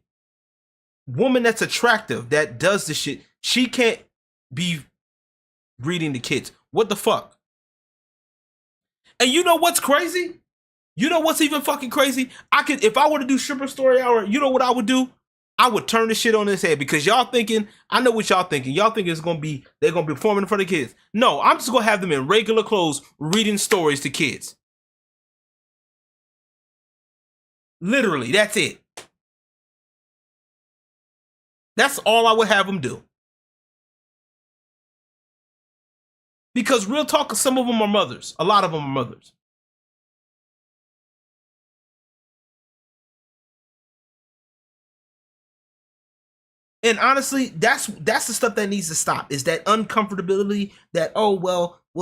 woman that's attractive, that does the shit, she can't be reading the kids. What the fuck? And you know what's crazy? You know what's even fucking crazy? If I were to do stripper story hour, you know what I would do? I would turn this shit on its head, because y'all thinking, I know what y'all thinking. Y'all think they're gonna be performing in front of kids. No, I'm just gonna have them in regular clothes reading stories to kids. Literally, that's it. That's all I would have them do. Because real talk, some of them are mothers. A lot of them are mothers. And honestly, that's the stuff that needs to stop. Is that uncomfortability that,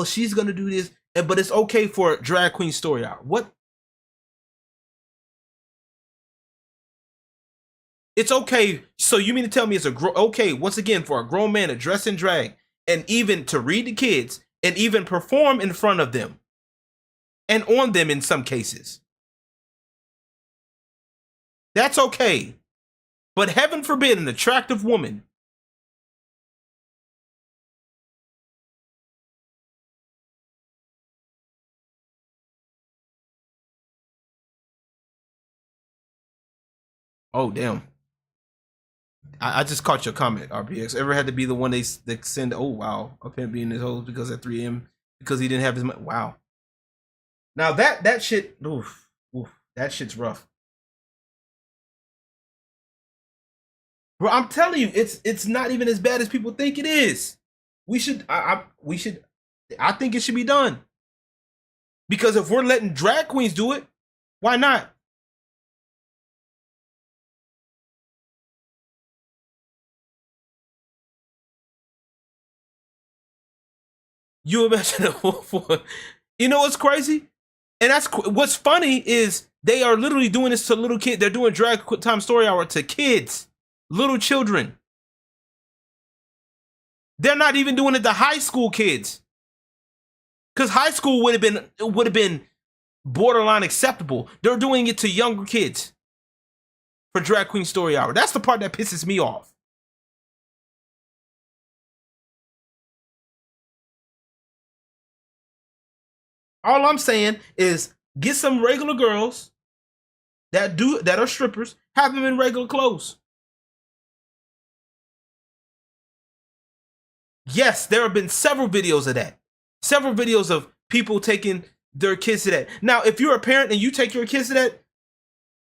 she's gonna do this, but it's okay for drag queen story hour. What? It's okay. So you mean to tell me it's okay, once again, for a grown man to dress in drag and even to read the kids and even perform in front of them and on them in some cases? That's okay. But heaven forbid an attractive woman oh damn. I just caught your comment, RPX. Ever had to be the one they send, oh wow, a pimp being his hoes because at 3 a.m. because he didn't have his money. Wow. Now that shit, oof, that shit's rough. Bro, I'm telling you, it's not even as bad as people think it is. We should. We should. I think it should be done. Because if we're letting drag queens do it, why not? You imagine you know what's crazy? And that's what's funny is they are literally doing this to little kids. They're doing drag time story hour to kids, little children. They're not even doing it to high school kids, because high school would have been borderline acceptable. They're doing it to younger kids for drag queen story hour. That's the part that pisses me off. All I'm saying is get some regular girls that are strippers, have them in regular clothes. Yes, there have been several videos of that. Several videos of people taking their kids to that. Now, if you're a parent and you take your kids to that,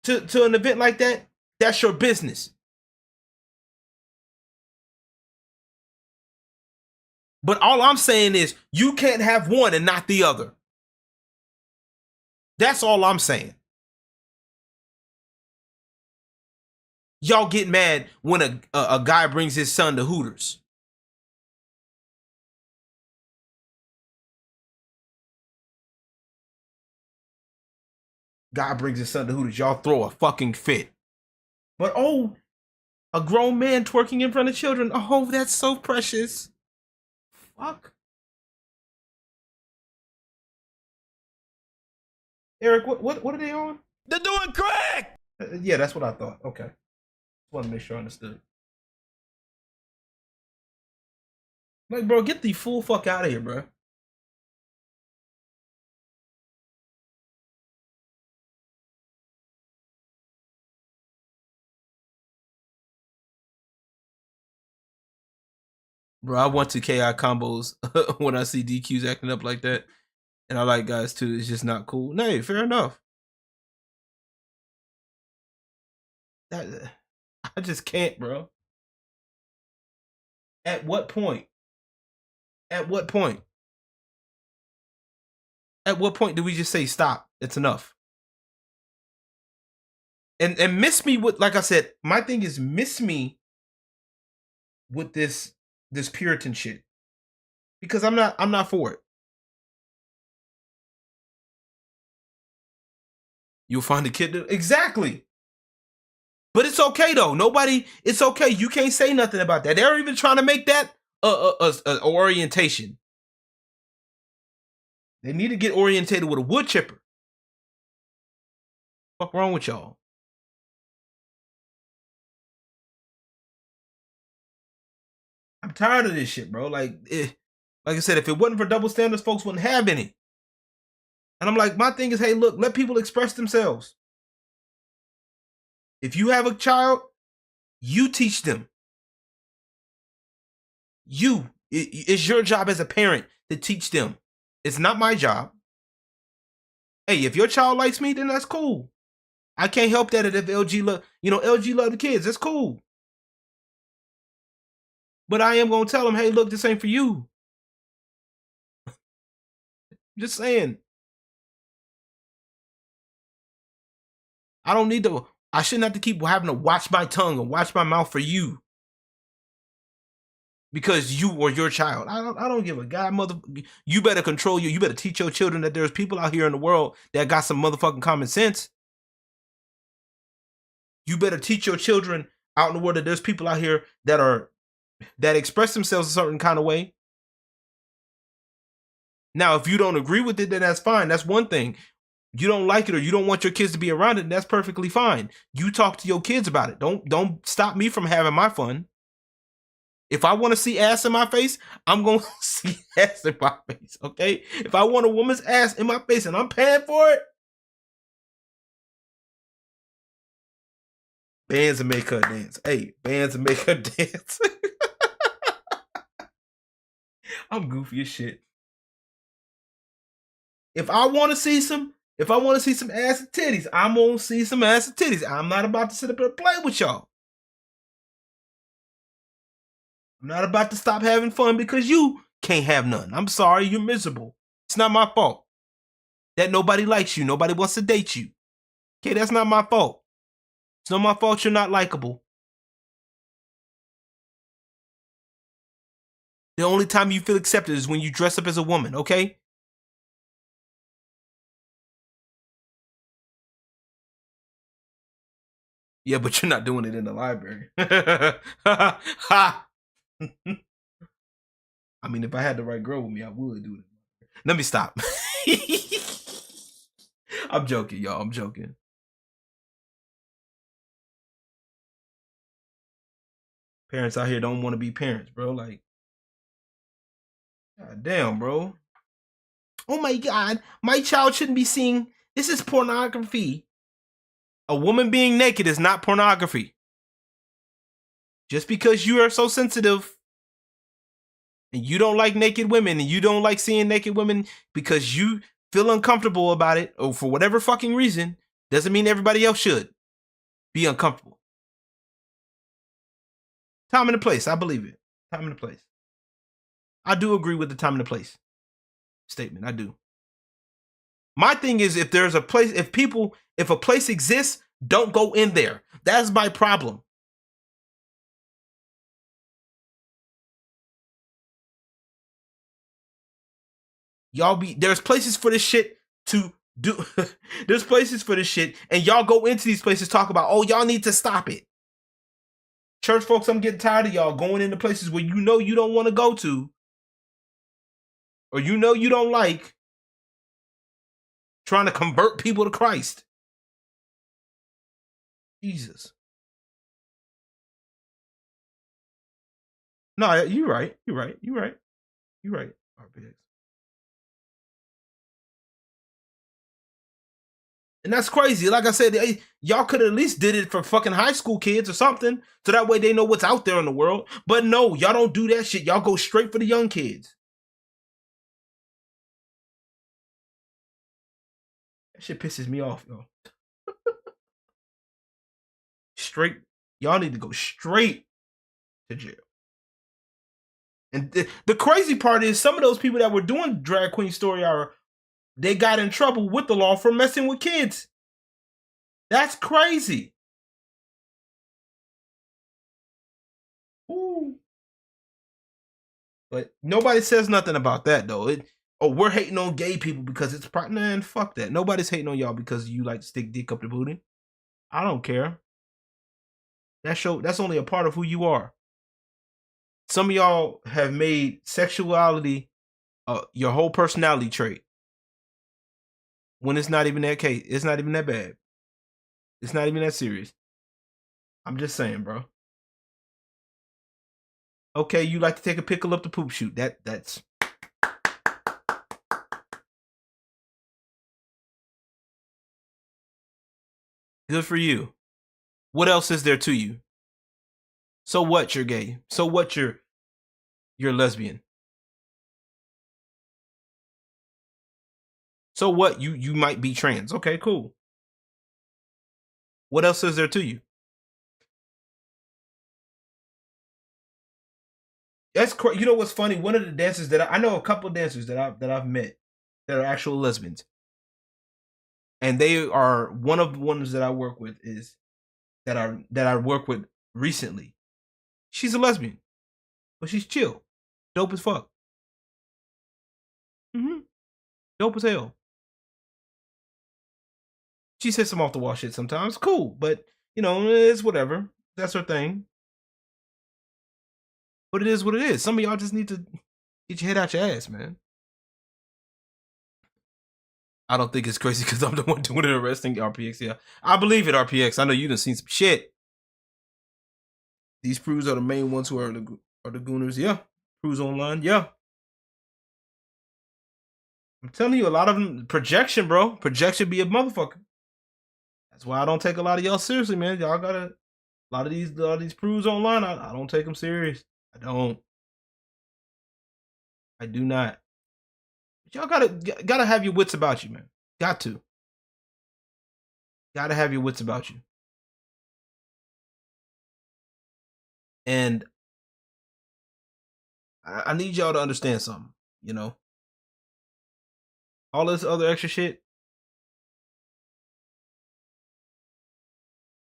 to an event like that, that's your business. But all I'm saying is you can't have one and not the other. That's all I'm saying. Y'all get mad when a guy brings his son to Hooters. Guy brings his son to Hooters. Y'all throw a fucking fit. But oh, a grown man twerking in front of children. Oh, that's so precious. Fuck. Eric, what are they on? They're doing crack! Yeah, that's what I thought. Okay. Just want to make sure I understood. Like, bro, get the full fuck out of here, bro. Bro, I want to KI combos when I see DQs acting up like that. And I like guys too. It's just not cool. Nay, fair enough. I just can't, bro. At what point? At what point? At what point do we just say stop? It's enough. And miss me with, like I said, my thing is miss me with this Puritan shit. Because I'm not for it. You'll find a kid exactly. But it's okay though. It's okay. You can't say nothing about that. They're even trying to make that a orientation. They need to get orientated with a wood chipper. What's wrong with y'all? I'm tired of this shit, bro. Like I said, if it wasn't for double standards, folks wouldn't have any. And I'm like, my thing is, hey, look, let people express themselves. If you have a child, you teach them. It's your job as a parent to teach them. It's not my job. Hey, if your child likes me, then that's cool. I can't help that if LG love the kids. That's cool. But I am gonna tell them, hey, look, this ain't for you. Just saying. I shouldn't have to keep having to watch my tongue and watch my mouth for you. Because you or your child. I don't give a god, mother. You better control you better teach your children that there's people out here in the world that got some motherfucking common sense. You better teach your children out in the world that there's people out here that express themselves a certain kind of way. Now, if you don't agree with it, then that's fine. That's one thing. You don't like it or you don't want your kids to be around it, that's perfectly fine. You talk to your kids about it. Don't stop me from having my fun. If I want to see ass in my face, I'm going to see ass in my face, okay? If I want a woman's ass in my face and I'm paying for it, bands and make her dance. Hey, bands and make her dance. I'm goofy as shit. If I want to see some ass and titties, I'm going to see some ass and titties. I'm not about to sit up and play with y'all. I'm not about to stop having fun because you can't have none. I'm sorry, you're miserable. It's not my fault that nobody likes you. Nobody wants to date you. Okay, that's not my fault. It's not my fault you're not likable. The only time you feel accepted is when you dress up as a woman, okay? Yeah, but you're not doing it in the library. I mean, if I had the right girl with me, I would do it. Let me stop. I'm joking, y'all. I'm joking. Parents out here don't want to be parents, bro. Like, god damn, bro. Oh my god, my child shouldn't be seeing. This is pornography. A woman being naked is not pornography. Just because you are so sensitive and you don't like naked women and you don't like seeing naked women because you feel uncomfortable about it or for whatever fucking reason, doesn't mean everybody else should be uncomfortable. Time and the place, I believe it. Time and the place. I do agree with the time and the place statement. I do. My thing is, if there's a place, if a place exists, don't go in there. That's my problem. There's places for this shit to do. There's places for this shit, and y'all go into these places, talk about, oh, y'all need to stop it. Church folks, I'm getting tired of y'all going into places where you know you don't want to go to, or you know you don't like, trying to convert people to Christ. Jesus. No, you're right. You're right. You're right. You're right. RPX. And that's crazy. Like I said, y'all could at least did it for fucking high school kids or something, so that way they know what's out there in the world. But no, y'all don't do that shit. Y'all go straight for the young kids. That shit pisses me off, yo. Straight. Y'all need to go straight to jail. And the crazy part is some of those people that were doing Drag Queen Story Hour, they got in trouble with the law for messing with kids. That's crazy. Ooh. But nobody says nothing about that, though. We're hating on gay people because it's man, fuck that. Nobody's hating on y'all because you like to stick dick up the booty. I don't care. That's only a part of who you are. Some of y'all have made sexuality your whole personality trait. When it's not even that case. It's not even that bad. It's not even that serious. I'm just saying, bro. Okay, you like to take a pickle up the poop chute. That's good for you. What else is there to you? So what you're gay? So what you're lesbian? So what you might be trans? Okay, cool. What else is there to you? That's crazy. You know what's funny? One of the dancers that I know a couple of dancers that I've met that are actual lesbians, and they are one of the ones that I work with is that I work with recently. She's a lesbian, but she's chill, dope as fuck. Dope as hell. She says some off the wall shit sometimes. Cool, but you know it's whatever. That's her thing. But it is what it is. Some of y'all just need to get your head out your ass, man. I don't think it's crazy because I'm the one doing it arresting RPX. Yeah, I believe it, RPX. I know you done seen some shit. These crews are the main ones who are the gooners. Yeah, crews online. Yeah, I'm telling you, a lot of them projection, bro. Projection be a motherfucker. That's why I don't take a lot of y'all seriously, man. Y'all gotta a lot of these crews online. I don't take them serious. I don't. I do not. But y'all gotta have your wits about you, man. Got to. Gotta have your wits about you. And I need y'all to understand something. You know, all this other extra shit,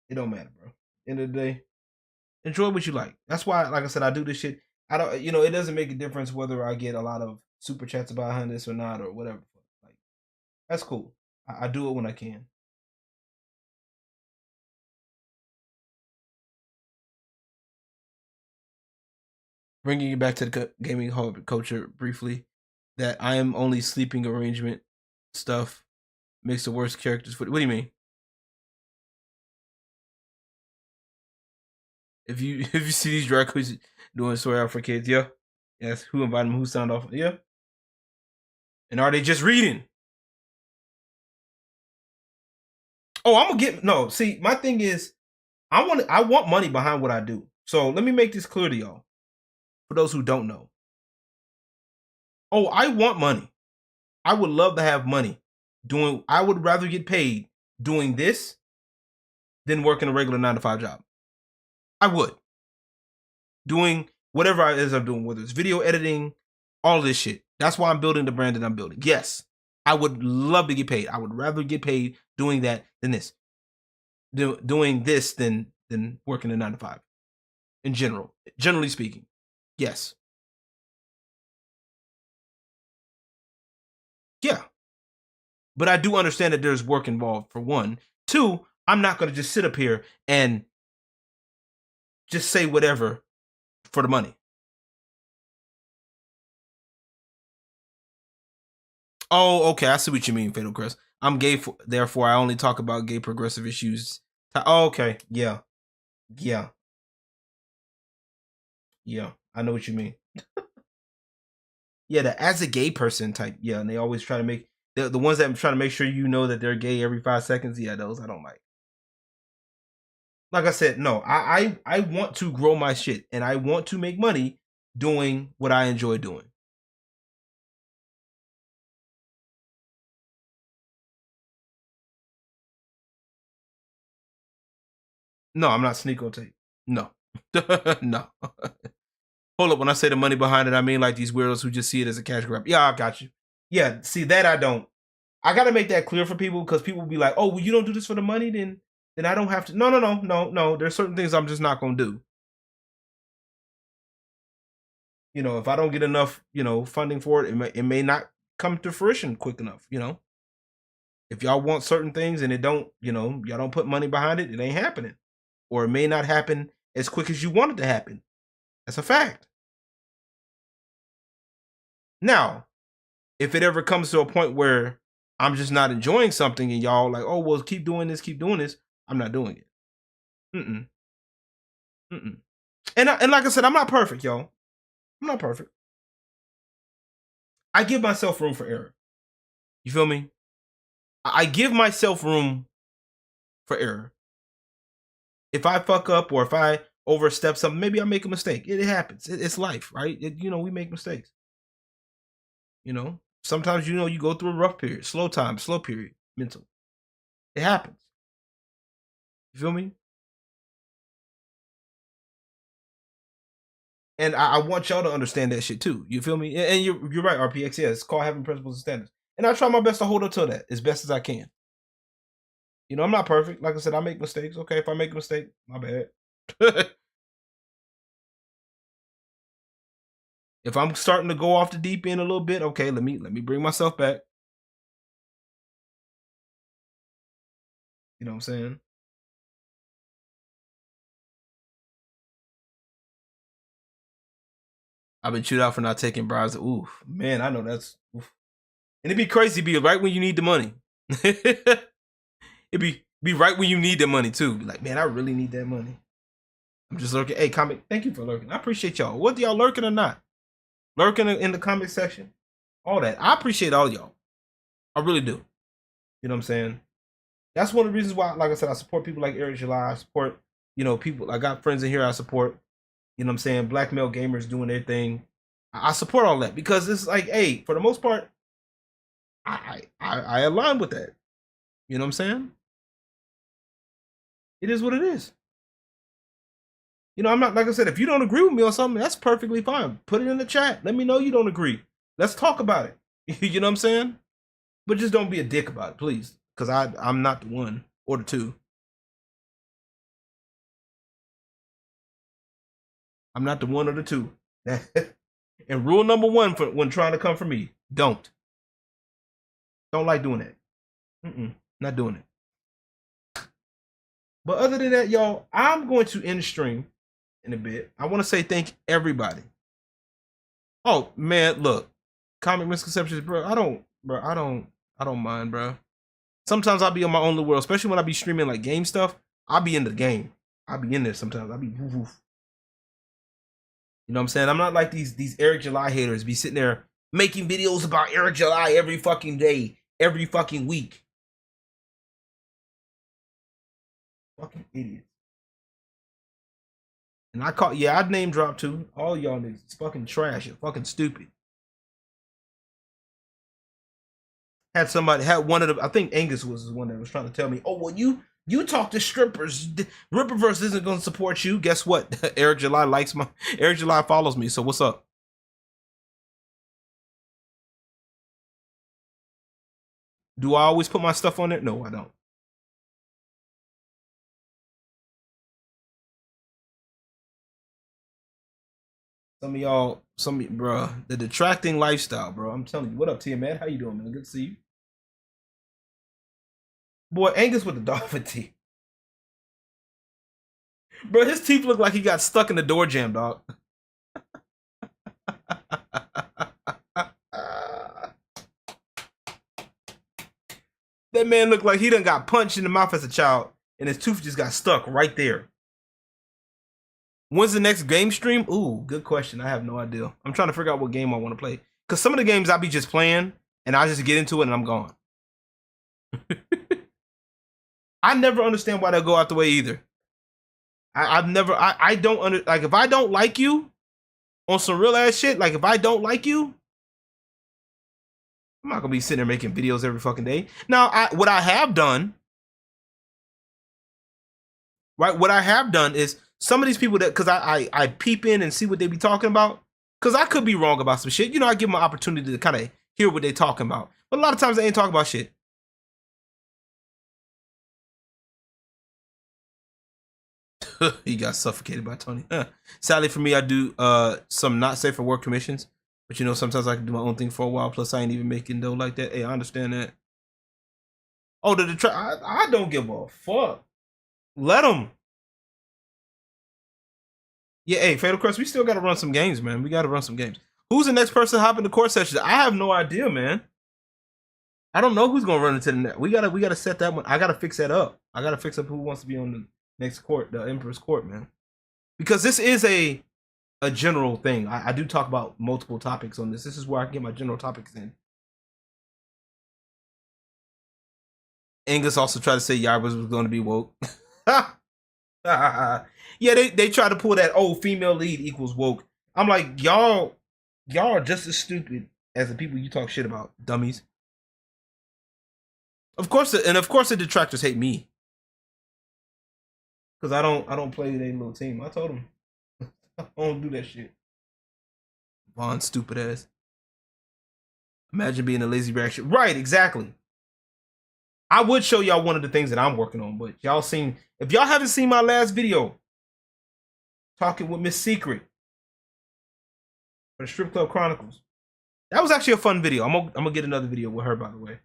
it don't matter, bro. End of the day, enjoy what you like. That's why, like I said, I do this shit. I don't, it doesn't make a difference whether I get a lot of super chats behind this or not or whatever. Like, that's cool. I do it when I can. Bringing you back to the gaming culture briefly, that I am only sleeping arrangement stuff makes the worst characters. What do you mean? If you if you see these drag queens doing story out for kids, yeah, yes. Who invited them? Who signed off? Yeah. And are they just reading? Oh, I'm gonna get no. See, my thing is, I want money behind what I do. So let me make this clear to y'all. For those who don't know, I want money. I would love to have money doing. I would rather get paid doing this than working a regular 9 to 5 job. I would doing whatever it is I'm doing, whether it's video editing, all of this shit. That's why I'm building the brand that I'm building. Yes, I would love to get paid. I would rather get paid doing that than this. Doing this than working a 9 to 5. In general, generally speaking, yes, yeah. But I do understand that there's work involved. For one, two, I'm not going to just sit up here and just say whatever for the money. Oh, okay. I see what you mean, Fatal Chris. I'm gay, therefore I only talk about gay progressive issues. Oh, okay. Yeah. Yeah. Yeah. I know what you mean. Yeah, the as a gay person type. Yeah, and they always try to make the ones that try to make sure you know that they're gay every 5 seconds. Yeah, those I don't like. Like I said, no, I want to grow my shit and I want to make money doing what I enjoy doing. No, I'm not sneak on tape. No. No. Hold up, when I say the money behind it, I mean like these weirdos who just see it as a cash grab. Yeah, I got you. Yeah, see that I don't. I gotta make that clear for people because people will be like, "Oh, well, you don't do this for the money, then I don't have to." No. There's certain things I'm just not gonna do. If I don't get enough, funding for it, it may not come to fruition quick enough. If y'all want certain things and it don't, y'all don't put money behind it, it ain't happening, or it may not happen as quick as you want it to happen. That's a fact. Now, if it ever comes to a point where I'm just not enjoying something and y'all like, oh, well, keep doing this, I'm not doing it. Mm-mm. Mm-mm. And like I said, I'm not perfect, y'all. I'm not perfect. I give myself room for error. You feel me? I give myself room for error. If I fuck up or if I overstep something, maybe I make a mistake. It happens. It's life, right? We make mistakes. Sometimes you go through a rough period, slow period, mental. It happens. You feel me? And I want y'all to understand that shit too. You feel me? And you're right, RPX. Yeah, it's called having principles and standards. And I try my best to hold up to that as best as I can. I'm not perfect. Like I said, I make mistakes. Okay, if I make a mistake, my bad. If I'm starting to go off the deep end a little bit, okay, let me bring myself back. You know what I'm saying? I've been chewed out for not taking bribes. Oof, man, I know that's. Oof. And it'd be crazy, be right when you need the money. It'd be right when you need the money too. Be like, man, I really need that money. I'm just lurking. Hey, comment. Thank you for lurking. I appreciate y'all. Whether y'all lurking or not, lurking in the comment section, all that. I appreciate all y'all. I really do. You know what I'm saying? That's one of the reasons why, like I said, I support people like Eric July. I support, people. I got friends in here I support. You know what I'm saying? Black male gamers doing their thing. I support all that because it's like, hey, for the most part, I align with that. You know what I'm saying? It is what it is. You know, I'm not, like I said, if you don't agree with me on something, that's perfectly fine. Put it in the chat. Let me know you don't agree. Let's talk about it. You know what I'm saying? But just don't be a dick about it, please. Because I'm not the one or the two. I'm not the one or the two. And rule number one for when trying to come for me, don't. Don't like doing that. Not doing it. But other than that, y'all, I'm going to end the stream in a bit. I want to say thank everybody. Oh man, look, comic misconceptions, bro. I don't mind, bro. Sometimes I'll be on my own little world, especially when I be streaming like game stuff. I'll be in the game. I'll be in there sometimes. I'll be woof woof. You know what I'm saying? I'm not like these Eric July haters be sitting there making videos about Eric July every fucking day, every fucking week. Fucking idiots. And I'd name drop too. All y'all niggas. It's fucking trash. You're fucking stupid. Had one of the, I think Angus was the one that was trying to tell me, oh, well, you talk to strippers. Rippaverse isn't going to support you. Guess what? Eric July follows me. So what's up? Do I always put my stuff on it? No, I don't. Bro, the detracting lifestyle, bro. I'm telling you. What up, Tia, man? How you doing, man? Good to see you. Boy, Angus with the dolphin teeth. Bro, his teeth look like he got stuck in the door jam, dog. That man looked like he done got punched in the mouth as a child, and his tooth just got stuck right there. When's the next game stream? Ooh, good question. I have no idea. I'm trying to figure out what game I want to play. Because some of the games I be just playing, and I just get into it, and I'm gone. I never understand why they go out the way either. I don't like, if I don't like you on some real ass shit, like if I don't like you, I'm not gonna be sitting there making videos every fucking day. Now, what I have done is some of these people that, because I peep in and see what they be talking about, because I could be wrong about some shit. You know, I give them an opportunity to kind of hear what they talking about. But a lot of times they ain't talking about shit. He got suffocated by Tony. Sadly for me, I do some not safe for work commissions. But you know, sometimes I can do my own thing for a while. Plus, I ain't even making dough like that. Hey, I understand that. Oh, I don't give a fuck. Let them. Yeah, hey, Fatal Crest, we still got to run some games, man. We got to run some games. Who's the next person hopping the court session? I have no idea, man. I don't know who's gonna run into the net. We gotta set that one. I gotta fix that up. I gotta fix up who wants to be on the next court, the Emperor's Court, man. Because this is a general thing. I do talk about multiple topics on this. This is where I can get my general topics in. Angus also tried to say Yaira was going to be woke. Yeah, they try to pull that female lead equals woke. I'm like, y'all are just as stupid as the people you talk shit about, dummies. Of course, the detractors hate me because I don't play their little team. I told them I don't do that shit. Vaughn, stupid ass. Imagine being a lazy reaction. Right, exactly. I would show y'all one of the things that I'm working on, but if y'all haven't seen my last video talking with Miss Secret for the Strip Club Chronicles, that was actually a fun video. I'm gonna get another video with her, by the way.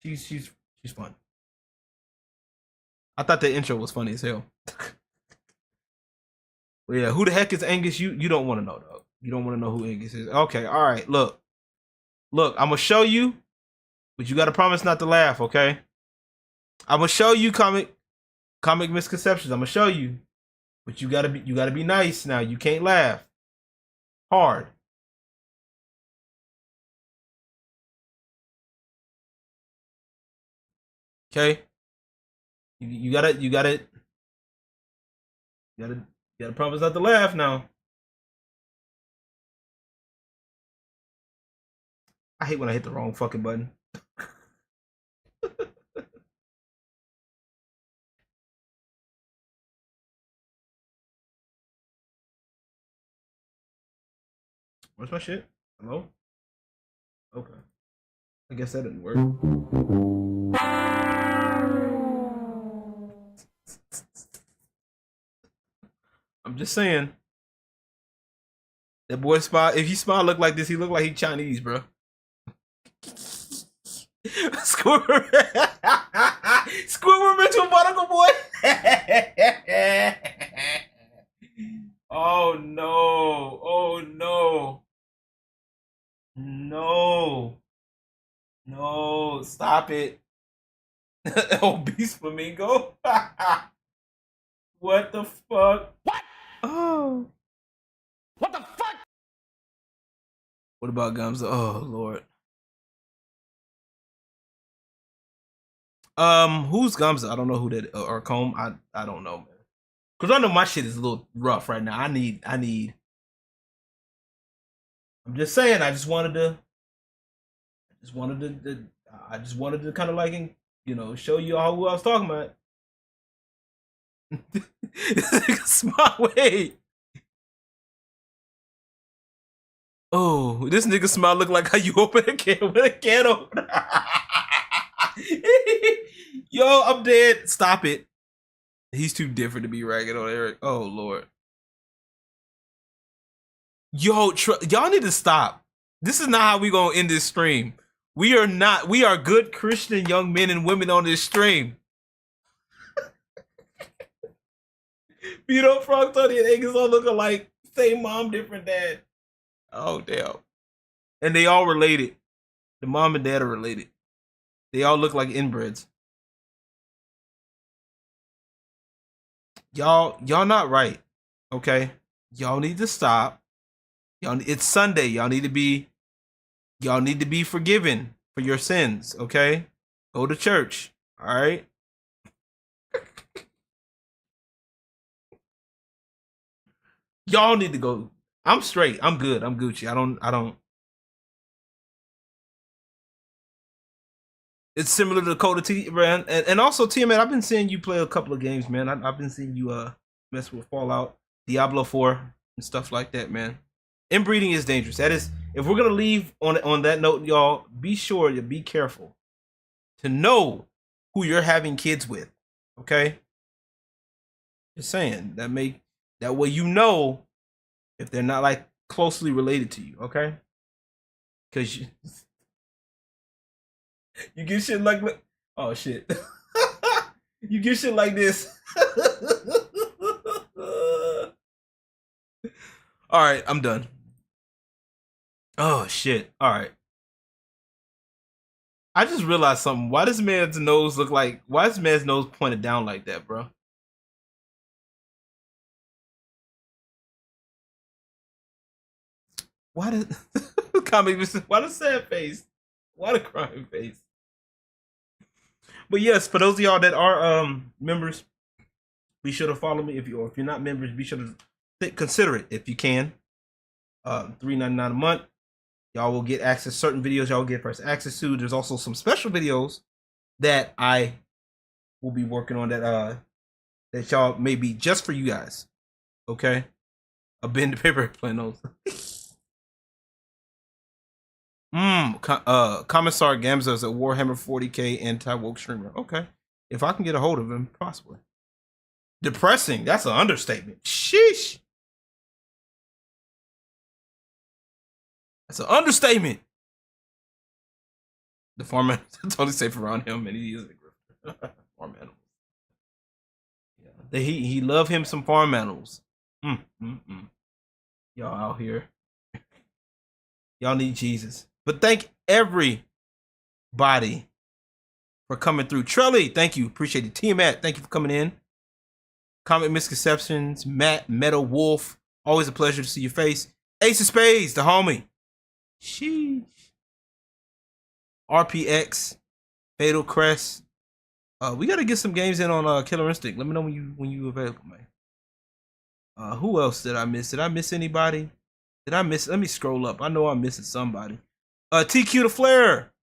She's fun. I thought the intro was funny as hell. Well, yeah, who the heck is Angus? You don't want to know, though. You don't want to know who Angus is. Okay, all right. Look, I'm gonna show you, but you gotta promise not to laugh, okay? I'm gonna show you comic misconceptions. I'm gonna show you, but you gotta be nice now. You can't laugh hard. Okay? You gotta promise not to laugh now. I hate when I hit the wrong fucking button. Where's my shit? Hello? Okay. I guess that didn't work. I'm just saying. That boy smile. If he smile look like this, he look like he Chinese, bro. Squidward. Squidward into a barnacle boy. Oh no. Oh no. No. No. Stop it. Obese flamingo. What the fuck? What? Oh. What the fuck? What about gums? Oh Lord. Who's Gumza? I don't know who that or Comb. I don't know, man. Cause I know my shit is a little rough right now. I need. I'm just saying. I just wanted to kind of like, show you all who I was talking about. This nigga smile. Wait. Oh, this nigga smile look like how you open a can with a can opener. Yo, I'm dead. Stop it. He's too different to be ragged on Eric. Oh Lord. Yo, y'all need to stop. This is not how we gonna end this stream. We are not. We are good Christian young men and women on this stream. Vito, Frog, Tony, and Eggs all look alike. Same mom, different dad. Oh damn. And they all related. The mom and dad are related. They all look like inbreds. Y'all not right. Okay? Y'all need to stop. It's Sunday. Y'all need to be forgiven for your sins, okay? Go to church. All right? Y'all need to go. I'm straight. I'm good. I'm Gucci. I don't. It's similar to Dakota T, man, and also T, man. I've been seeing you play a couple of games, man. I've been seeing you mess with Fallout, Diablo 4, and stuff like that, man. Inbreeding is dangerous. That is, if we're gonna leave on that note, y'all, be sure to be careful to know who you're having kids with. Okay, just saying that way you know if they're not like closely related to you. Okay, because you get shit like, oh shit. You get shit like this. All right, I'm done. Oh shit. All right. I just realized something. Why does man's nose look like? Why is man's nose pointed down like that, bro? Why did why the sad face? Why the crying face? But yes, for those of y'all that are members, be sure to follow me. If you're not members, be sure to consider it if you can. $3.99 a month. Y'all will get access to certain videos. Y'all will get first access to. There's also some special videos that I will be working on that y'all may be just for you guys. Okay, a bin the paper playing those. Commissar Gamza is a Warhammer 40k anti-woke streamer. Okay, if I can get a hold of him, possibly. Depressing. That's an understatement. Sheesh. That's an understatement. The farm animals are totally safe around him, and he is a grifter. Farm animals. Yeah, he love him some farm animals. Y'all out here. Y'all need Jesus. But thank everybody for coming through. Trelly, thank you. Appreciate it. Team Matt, thank you for coming in. Comic Misconceptions, Matt, Metal Wolf. Always a pleasure to see your face. Ace of Spades, the homie. Sheesh. RPX, Fatal Crest. We gotta get some games in on Killer Instinct. Let me know when you available, man. Who else did I miss? Did I miss anybody? Did I miss? Let me scroll up. I know I'm missing somebody. TQ the Flare.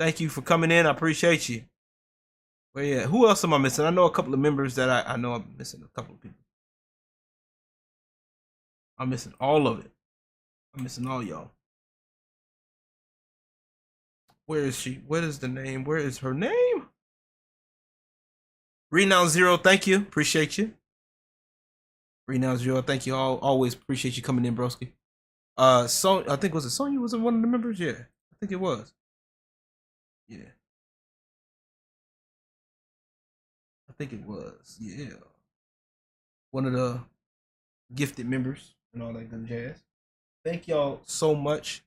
Thank you for coming in. I appreciate you. Well, yeah. Who else am I missing? I know a couple of members that I know I'm missing a couple of people. I'm missing all of it. I'm missing all y'all. Where is she? What is the name? Where is her name? Renown Zero, thank you. Appreciate you. Renown Zero, thank you. Always appreciate you coming in, broski. So I think was it Sonya? Was it one of the members? Yeah, I think it was. Yeah, I think it was. Yeah, one of the gifted members and all that good jazz. Thank y'all so much.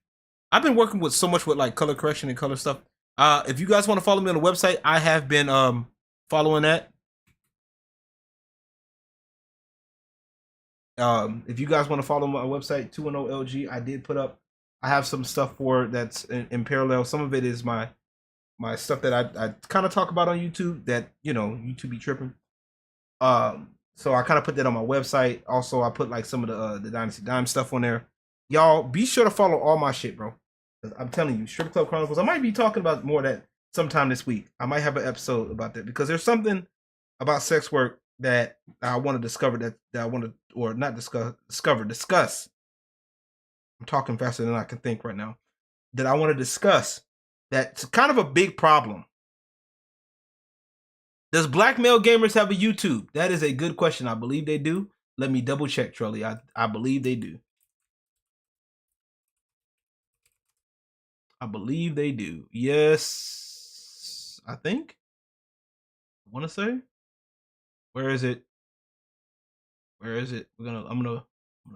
I've been working with so much with like color correction and color stuff. If you guys want to follow me on the website, I have been following that. If you guys want to follow my website 210LG, I did put up. I have some stuff for that's in parallel. Some of it is my stuff that I kind of talk about on YouTube. That YouTube be tripping. So I kind of put that on my website. Also, I put like some of the Dynasty Dime stuff on there. Y'all be sure to follow all my shit, bro. I'm telling you, Strip Club Chronicles. I might be talking about more of that sometime this week. I might have an episode about that because there's something about sex work that I want to discover that I want to, or not discuss. I'm talking faster than I can think right now. That I want to discuss. That's kind of a big problem. Does black male gamers have a YouTube? That is a good question. I believe they do. Let me double check, Trolley. I believe they do. I believe they do. Yes, I think. I want to say. Where is it? Where is it? I'm gonna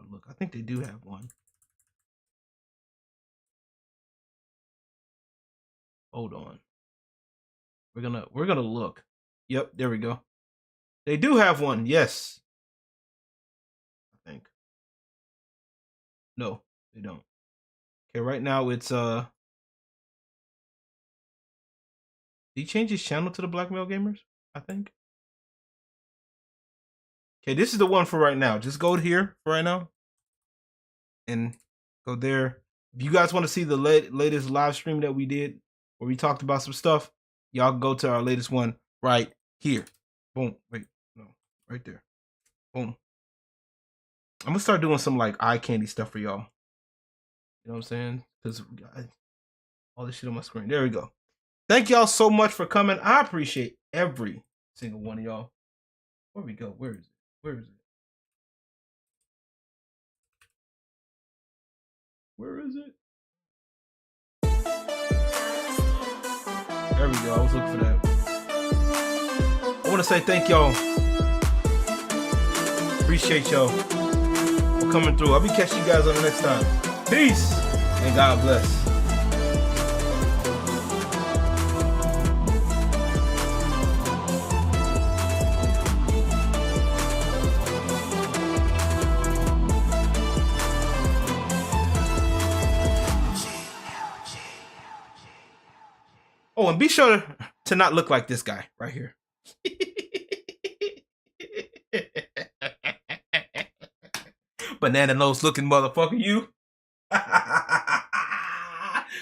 look. I think they do have one. Hold on. We're gonna look. Yep, there we go. They do have one. Yes. I think. No, they don't. Okay, right now it's Did he change his channel to the Black Male Gamers? I think. Okay, this is the one for right now. Just go here for right now. And go there. If you guys want to see the latest live stream that we did, where we talked about some stuff, y'all go to our latest one right here. Boom. Wait, no, right there. Boom. I'm gonna start doing some like eye candy stuff for y'all. You know what I'm saying? Because all this shit on my screen. There we go. Thank y'all so much for coming. I appreciate every single one of y'all. Where we go? Where is it? Where is it? Where is it? There we go. I was looking for that. I want to say thank y'all. Appreciate y'all for coming through. I'll be catching you guys on the next time. Peace and God bless. Oh, and be sure to not look like this guy right here. Banana nose looking motherfucker, you.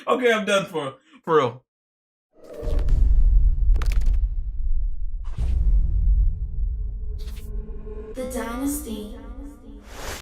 Okay, I'm done for real. The Dynasty.